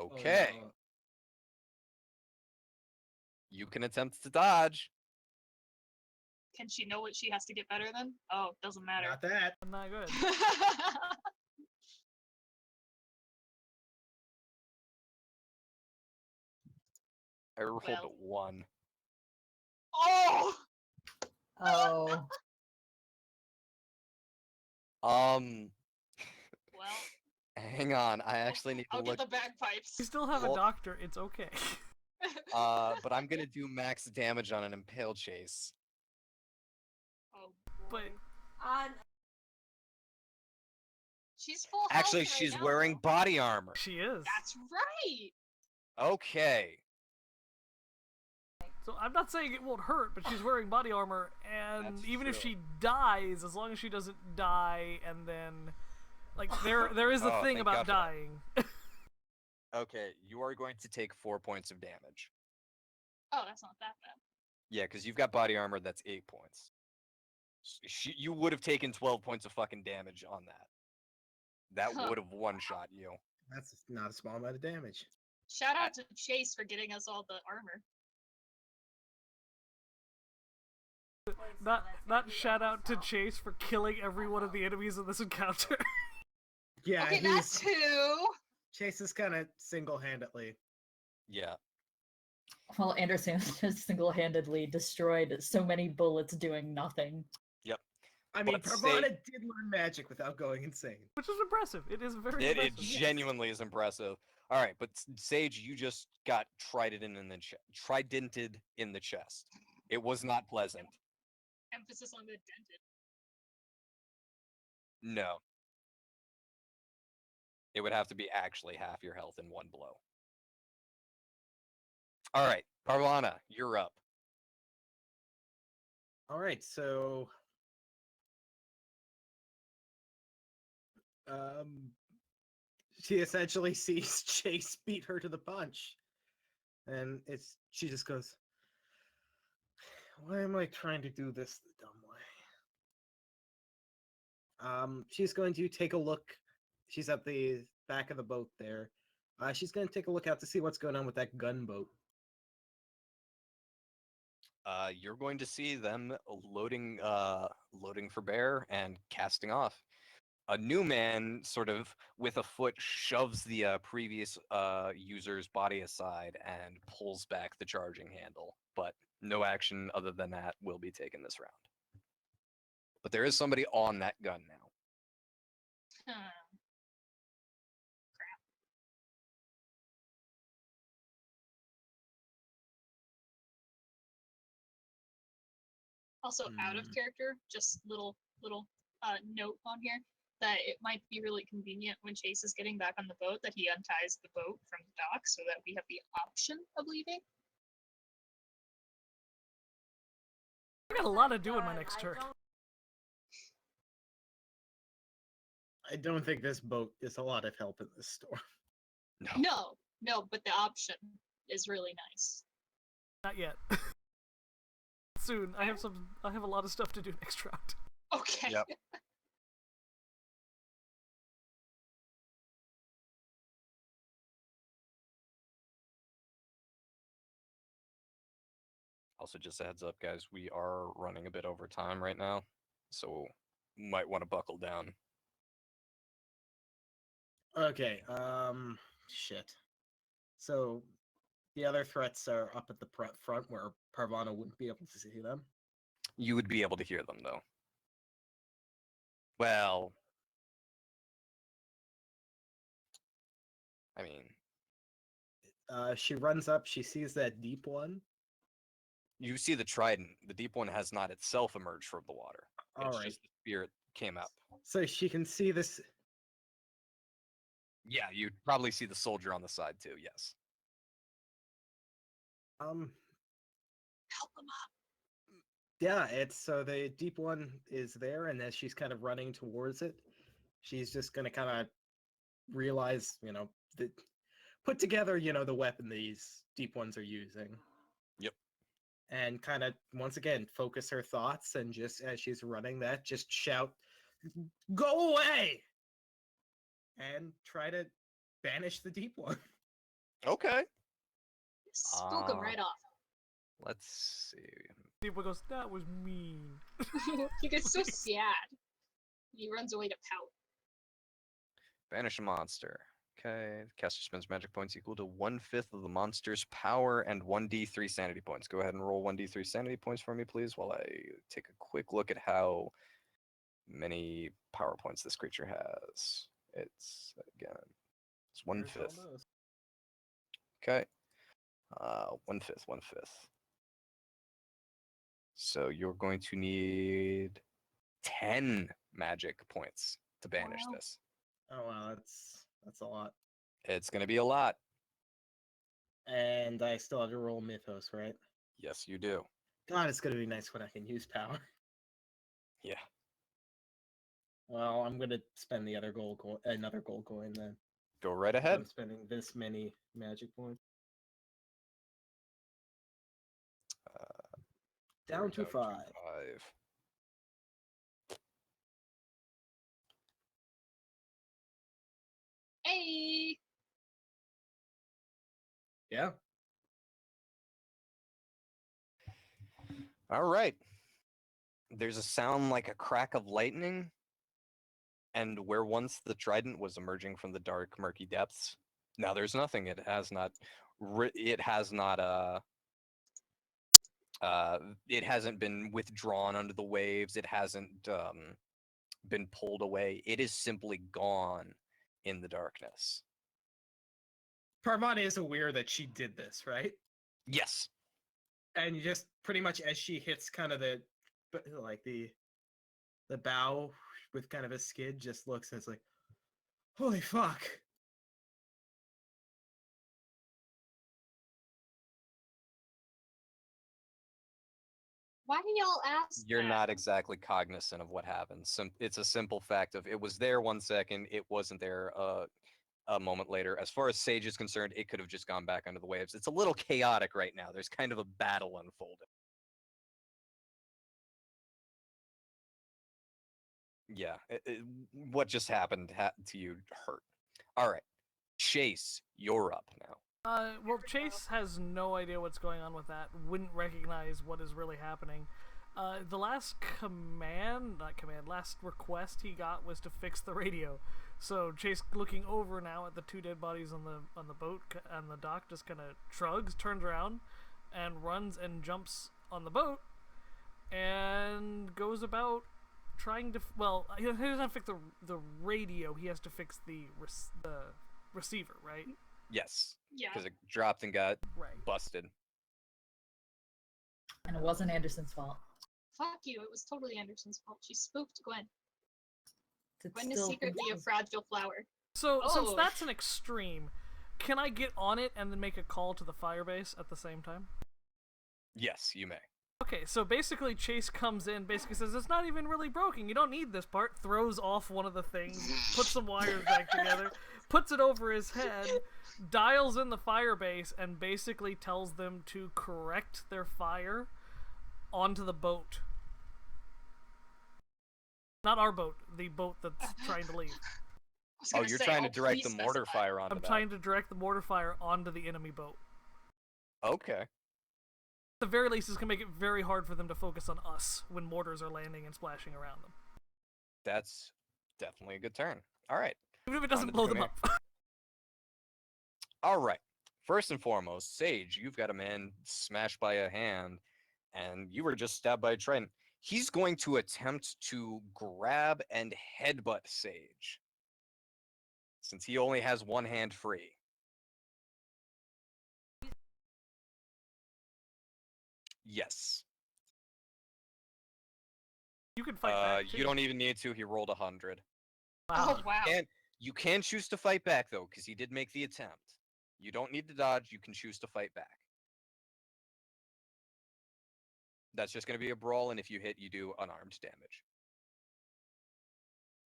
okay. Oh, no. You can attempt to dodge. Can she know what she has to get better then? Oh, doesn't matter. Not that. Not good. I rolled a Well. 1. Oh! Oh, Um, Well, hang on. I actually need to I'll look. get the bagpipes. You still have a Well- doctor. It's okay. But I'm gonna do max damage on an impale chase. Oh, But boy. On She's full health Actually, right she's now, wearing though. body armor. she is. That's right. Okay. So I'm not saying it won't hurt, but she's wearing body armor, and That's even if true. she dies, as long as she doesn't die, and then, like, there is a Oh, thing thank about God for that. dying. Okay, you are going to take 4 points of damage. Oh, that's not that bad. Yeah, because you've got body armor that's 8 points. You would have taken 12 points of fucking damage on that. That Huh. would have one-shot you. That's not a small amount of damage. Shout out to Chase for getting us all the armor. Not shout out to Chase for killing every one of the enemies in this encounter. Yeah, Okay, he's that's two. Chase is kind of single-handedly. Yeah. well, Anderson has single-handedly destroyed so many bullets doing nothing. I mean, But say- Pravana did learn magic without going insane. Which is impressive. It is very It impressive. genuinely is impressive. All right, but Sage, you just got tridented in the chest. It was not pleasant. Emphasis on the dented. No. It would have to be actually half your health in one blow. All right, Parvana, you're up. All right, so she essentially sees Chase beat her to the punch, and she just goes, "Why am I trying to do this the dumb way?" She's going to take a look. She's at the back of the boat there. She's going to take a look out to see what's going on with that gunboat. You're going to see them loading for bear and casting off. A new man, sort of with a foot, shoves the previous user's body aside and pulls back the charging handle. But no action other than that will be taken this round. But there is somebody on that gun now. Crap. Also, out of character, just little note on here that it might be really convenient when Chase is getting back on the boat that he unties the boat from the dock so that we have the option of leaving. I got a lot to do in my next turn. I don't think this boat is a lot of help in this storm. No, but the option is really nice. Not yet. Soon. I have a lot of stuff to do next round. Okay. Yep. Also, just a heads up, guys, we are running a bit over time right now, so might want to buckle down. Okay, shit. So, the other threats are up at the front where Parvana wouldn't be able to see them. You would be able to hear them, though. Well, I mean, She runs up, she sees that deep one. you see the trident. The deep one has not itself emerged from the water. It's Alright. just the spirit came up. So she can see this. Yeah, you'd probably see the soldier on the side, too, yes. Help him up. Yeah, it's so the deep one is there, and as she's kind of running towards it, she's just gonna kind of realize, put together, the weapon these deep ones are using. Yep. And kind of once again focus her thoughts, and just as she's running that, just shout, "Go away!" and try to banish the deep one. Okay. Spook him right off. Let's see. People goes, that was mean. He gets so sad. He runs away to pout. Banish a monster. Okay. The caster spends magic points equal to 1/5 of the monster's power and 1d3 sanity points. Go ahead and roll 1d3 sanity points for me, please, while I take a quick look at how many power points this creature has. It's 1/5. Okay. 1/5. So you're going to need 10 magic points to banish Wow. this. Oh wow, that's a lot. It's going to be a lot. And I still have to roll Mythos, right? Yes, you do. God, it's gonna be nice when I can use power. Yeah. Well, I'm gonna spend the other another gold coin then. Go right ahead. I'm spending this many magic points. Down to 5. Hey! Yeah. All right. There's a sound like a crack of lightning, and where once the trident was emerging from the dark, murky depths, now there's nothing. It hasn't been withdrawn under the waves. It hasn't been pulled away. It is simply gone in the darkness. Parvati is aware that she did this, right? Yes. And you just pretty much as she hits kind of the bow with kind of a skid, just looks and it's like, holy fuck. Why do y'all ask You're that? not exactly cognizant of what happened. It's a simple fact of it was there 1 second, it wasn't there a moment later. As far as Sage is concerned, it could have just gone back under the waves. It's a little chaotic right now. There's kind of a battle unfolding. Yeah, what just happened to you hurt. All right, Chase, you're up now. Well, Chase has no idea what's going on with that. Wouldn't recognize what is really happening. The last last request he got was to fix the radio. So Chase, looking over now at the 2 dead bodies on the boat and the dock, just kind of shrugs, turns around, and runs and jumps on the boat, and goes about trying to. Well, he doesn't have to fix the radio. He has to fix the receiver, right? Yes, Yeah. because it dropped and got Right. busted. And it wasn't Anderson's fault. Fuck you. It was totally Anderson's fault. She spooked Gwen. It Gwen is still secretly a was- fragile flower. So since Oh. that's an extreme, can I get on it and then make a call to the firebase at the same time? Yes, you may. Okay, so basically Chase comes in, basically says, it's not even really broken, you don't need this part, throws off one of the things, puts some wires back together, puts it over his head, dials in the firebase, and basically tells them to correct their fire onto the boat. Not our boat, the boat that's trying to leave. I was Oh, gonna you're say, trying to oh, direct please the mortar specify. fire onto I'm that. trying to direct the mortar fire onto the enemy boat. Okay. At the very least, it's going to make it very hard for them to focus on us when mortars are landing and splashing around them. That's definitely a good turn. All right. Even if it On doesn't to the blow them command- up. All right. First and foremost, Sage, you've got a man smashed by a hand, and you were just stabbed by a trident. He's going to attempt to grab and headbutt Sage, since he only has one hand free. Yes. You can fight back, too. You don't even need to. He rolled 100. Wow. Oh, wow. You can choose to fight back, though, because he did make the attempt. You don't need to dodge. You can choose to fight back. That's just going to be a brawl, and if you hit, you do unarmed damage.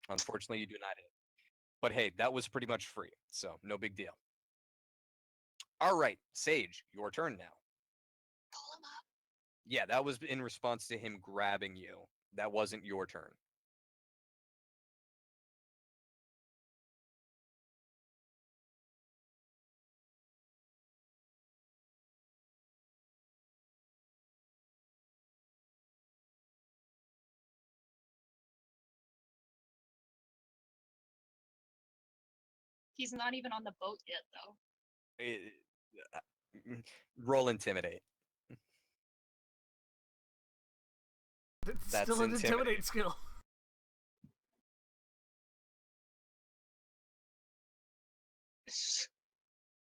Unfortunately, you do not hit. But hey, that was pretty much free, so no big deal. All right, Sage, your turn now. Pull him up. Yeah, that was in response to him grabbing you. That wasn't your turn. He's not even on the boat yet, though. Roll intimidate. It's That's still an intimidate. intimidate skill.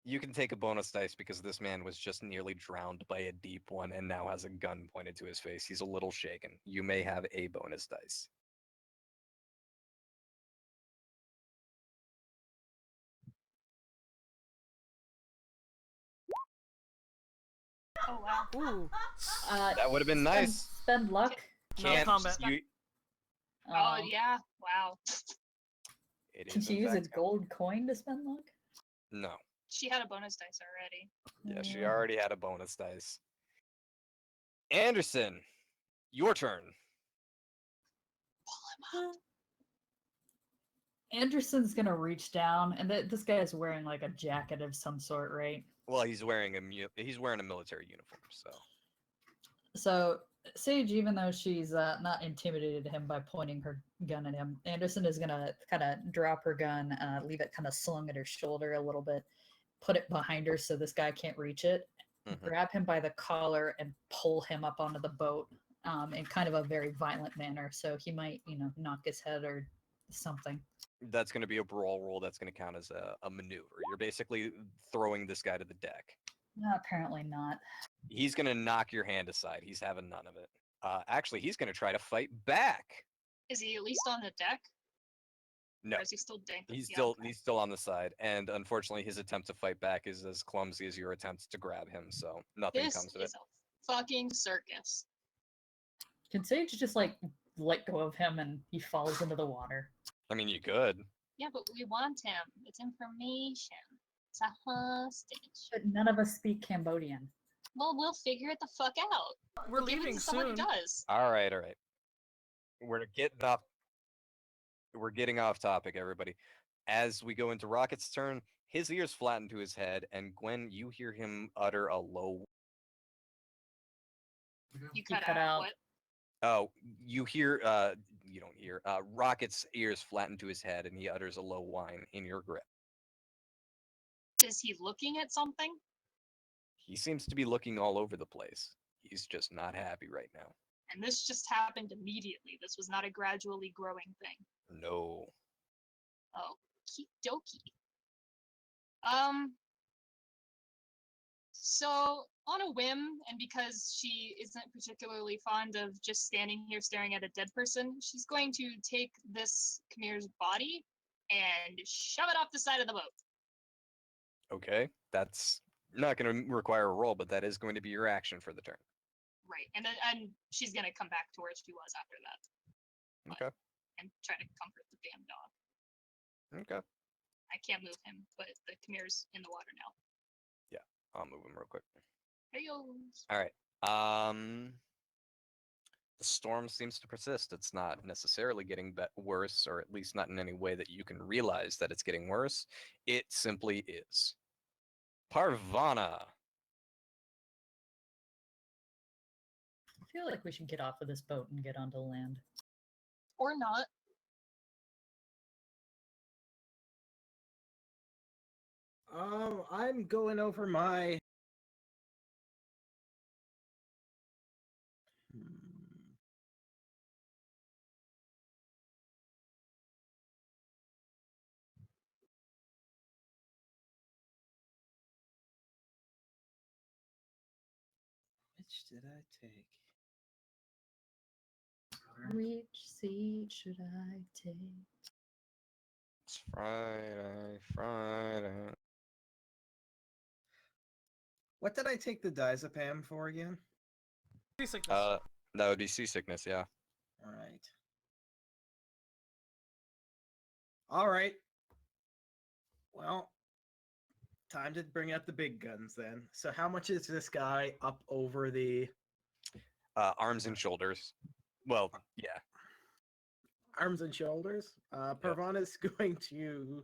You can take a bonus dice because this man was just nearly drowned by a deep one and now has a gun pointed to his face. He's a little shaken. You may have a bonus dice. Oh, wow. Ooh. That would have been nice. Spend luck. No Can't combat. you? Oh, yeah. Wow. It Can is, she in use a fact, gold coin to spend luck? No. She had a bonus dice already. Yeah, she Mm. already had a bonus dice. Anderson, your turn. Pull him up. Anderson's gonna reach down, and this guy is wearing like a jacket of some sort, right? Well, he's wearing a military uniform, so So Sage, even though she's not intimidated him by pointing her gun at him, Anderson is gonna kind of drop her gun, leave it kind of slung at her shoulder a little bit, put it behind her so this guy can't reach it, Mhm. grab him by the collar and pull him up onto the boat in kind of a very violent manner. So he might, knock his head or something. That's going to be a brawl roll. That's going to count as a maneuver. You're basically throwing this guy to the deck. No, apparently not. He's going to knock your hand aside. He's having none of it. Actually, he's going to try to fight back. Is he at least on the deck? No, Or is he still dangling? he's Yeah, still okay. he's still on the side, and unfortunately, his attempt to fight back is as clumsy as your attempt to grab him. So nothing This comes of it. is a fucking circus. Can Sage just like let go of him and he falls into the water? I mean, you could. Yeah, but we want him. It's information. It's a hostage. But none of us speak Cambodian. Well, we'll figure it the fuck out. We're We'll give it leaving to someone who soon. does. All right. We're getting off topic, everybody. As we go into Rocket's turn, his ears flatten to his head, and Gwen, you hear him utter a low. You He cut, cut out. out. What? Oh, you hear. You don't hear. Rocket's ears flatten to his head, and he utters a low whine in your grip. Is he looking at something? He seems to be looking all over the place. He's just not happy right now. And this just happened immediately. This was not a gradually growing thing. No. Okie dokie. So on a whim, and because she isn't particularly fond of just standing here staring at a dead person, she's going to take this Khmer's body and shove it off the side of the boat. Okay, that's not going to require a roll, but that is going to be your action for the turn. Right, and she's gonna come back to where she was after that. Okay. And try to comfort the damn dog. Okay. I can't move him, but the Khmer's in the water now. I'll move him real quick. Hey-yos. All right. The storm seems to persist. It's not necessarily getting worse, or at least not in any way that you can realize that it's getting worse. It simply is. Parvana. I feel like we should get off of this boat and get onto land. Or not. I'm going over my. Which did I take? Which seat should I take? It's Friday. What did I take the diazepam for again? Seasickness. That would be seasickness, yeah. All right. All right. Well, time to bring out the big guns then. So how much is this guy up over the Arms and shoulders. Well, yeah. arms and shoulders? Parvana's going to.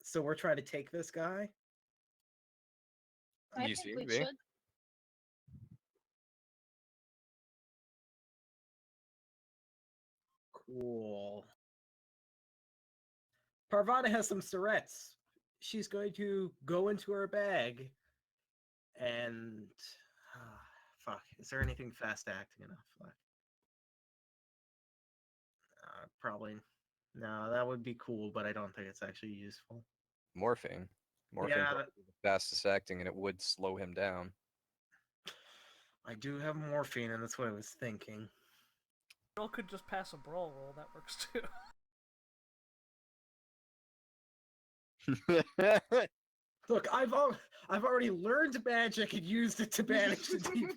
So we're trying to take this guy. I You think seem we to be. should. Cool. Parvana has some Surrettes. She's going to go into her bag and fuck. Is there anything fast acting enough? Fuck. Probably. No, that would be cool, but I don't think it's actually useful. Morphine. Morphine Yeah, probably the fastest acting, and it would slow him down. I do have morphine, and that's what I was thinking. Girl could just pass a brawl roll. That works too. Look, I've already learned magic and used it to banish the demon.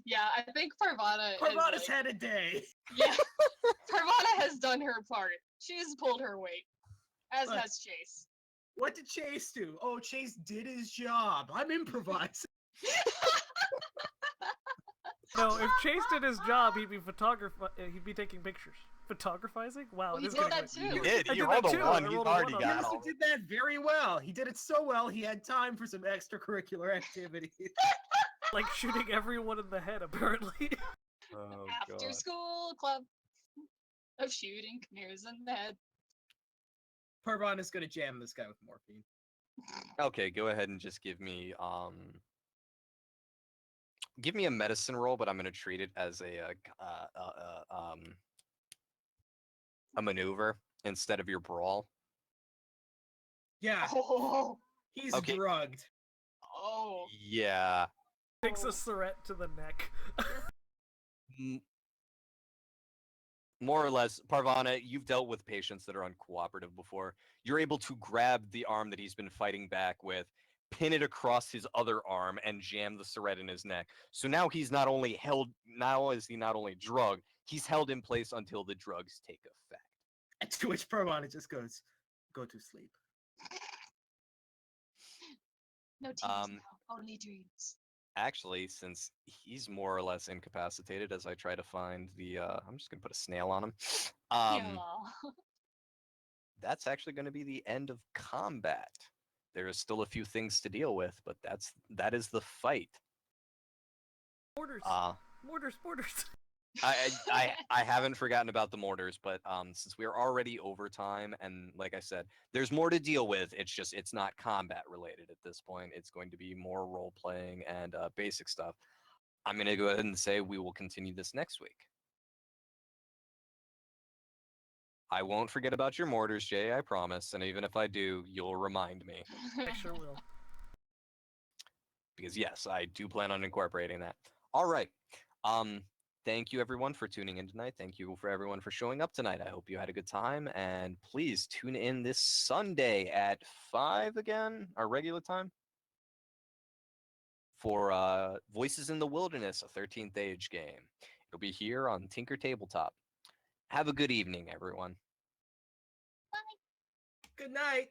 Yeah, I think Parvana. Parvana's had a day. Yeah, Parvana has done her part. She's pulled her weight, as Look. has Chase. What did Chase do? Oh, Chase did his job. I'm improvising. No, if Chase did his job, he'd be taking pictures. Photographizing? Wow, Well, it he is did getting that late. too. You did. I You did rolled that a too. one. I You've rolled a already one got on He that. all. also did that very well. He did it so well, he had time for some extracurricular activities. Like shooting everyone in the head, apparently. Oh, After God. school club of shooting Khmer's in the head. Parvana's gonna jam this guy with morphine. Okay, go ahead and just give me a medicine roll, but I'm gonna treat it as a a maneuver instead of your brawl. Yeah, Oh, he's Okay. drugged. oh. Yeah. Takes a Surette to the neck. M- More or less, Parvana, you've dealt with patients that are uncooperative before. You're able to grab the arm that he's been fighting back with, pin it across his other arm, and jam the Surette in his neck. So now he's not only held, now is he not only drugged, he's held in place until the drugs take effect. To which Parvana just goes, "Go to sleep." No tears Um, now, only dreams. Actually, since he's more or less incapacitated, as I try to find the, I'm just gonna put a snail on him. Yeah. That's actually going to be the end of combat. There is still a few things to deal with, but that is the fight. Mortars. Uh, Mortars. I haven't forgotten about the mortars, but since we are already over time, and like I said, there's more to deal with. It's not combat related at this point. It's going to be more role playing and basic stuff. I'm going to go ahead and say we will continue this next week. I won't forget about your mortars, Jay, I promise. And even if I do, you'll remind me. I sure will. Because yes, I do plan on incorporating that. All right. Thank you everyone for tuning in tonight. Thank you for everyone for showing up tonight. I hope you had a good time, and please tune in this Sunday at 5 again, our regular time, for Voices in the Wilderness, a 13th Age game. It'll be here on Tinker Tabletop. Have a good evening, everyone. Good night.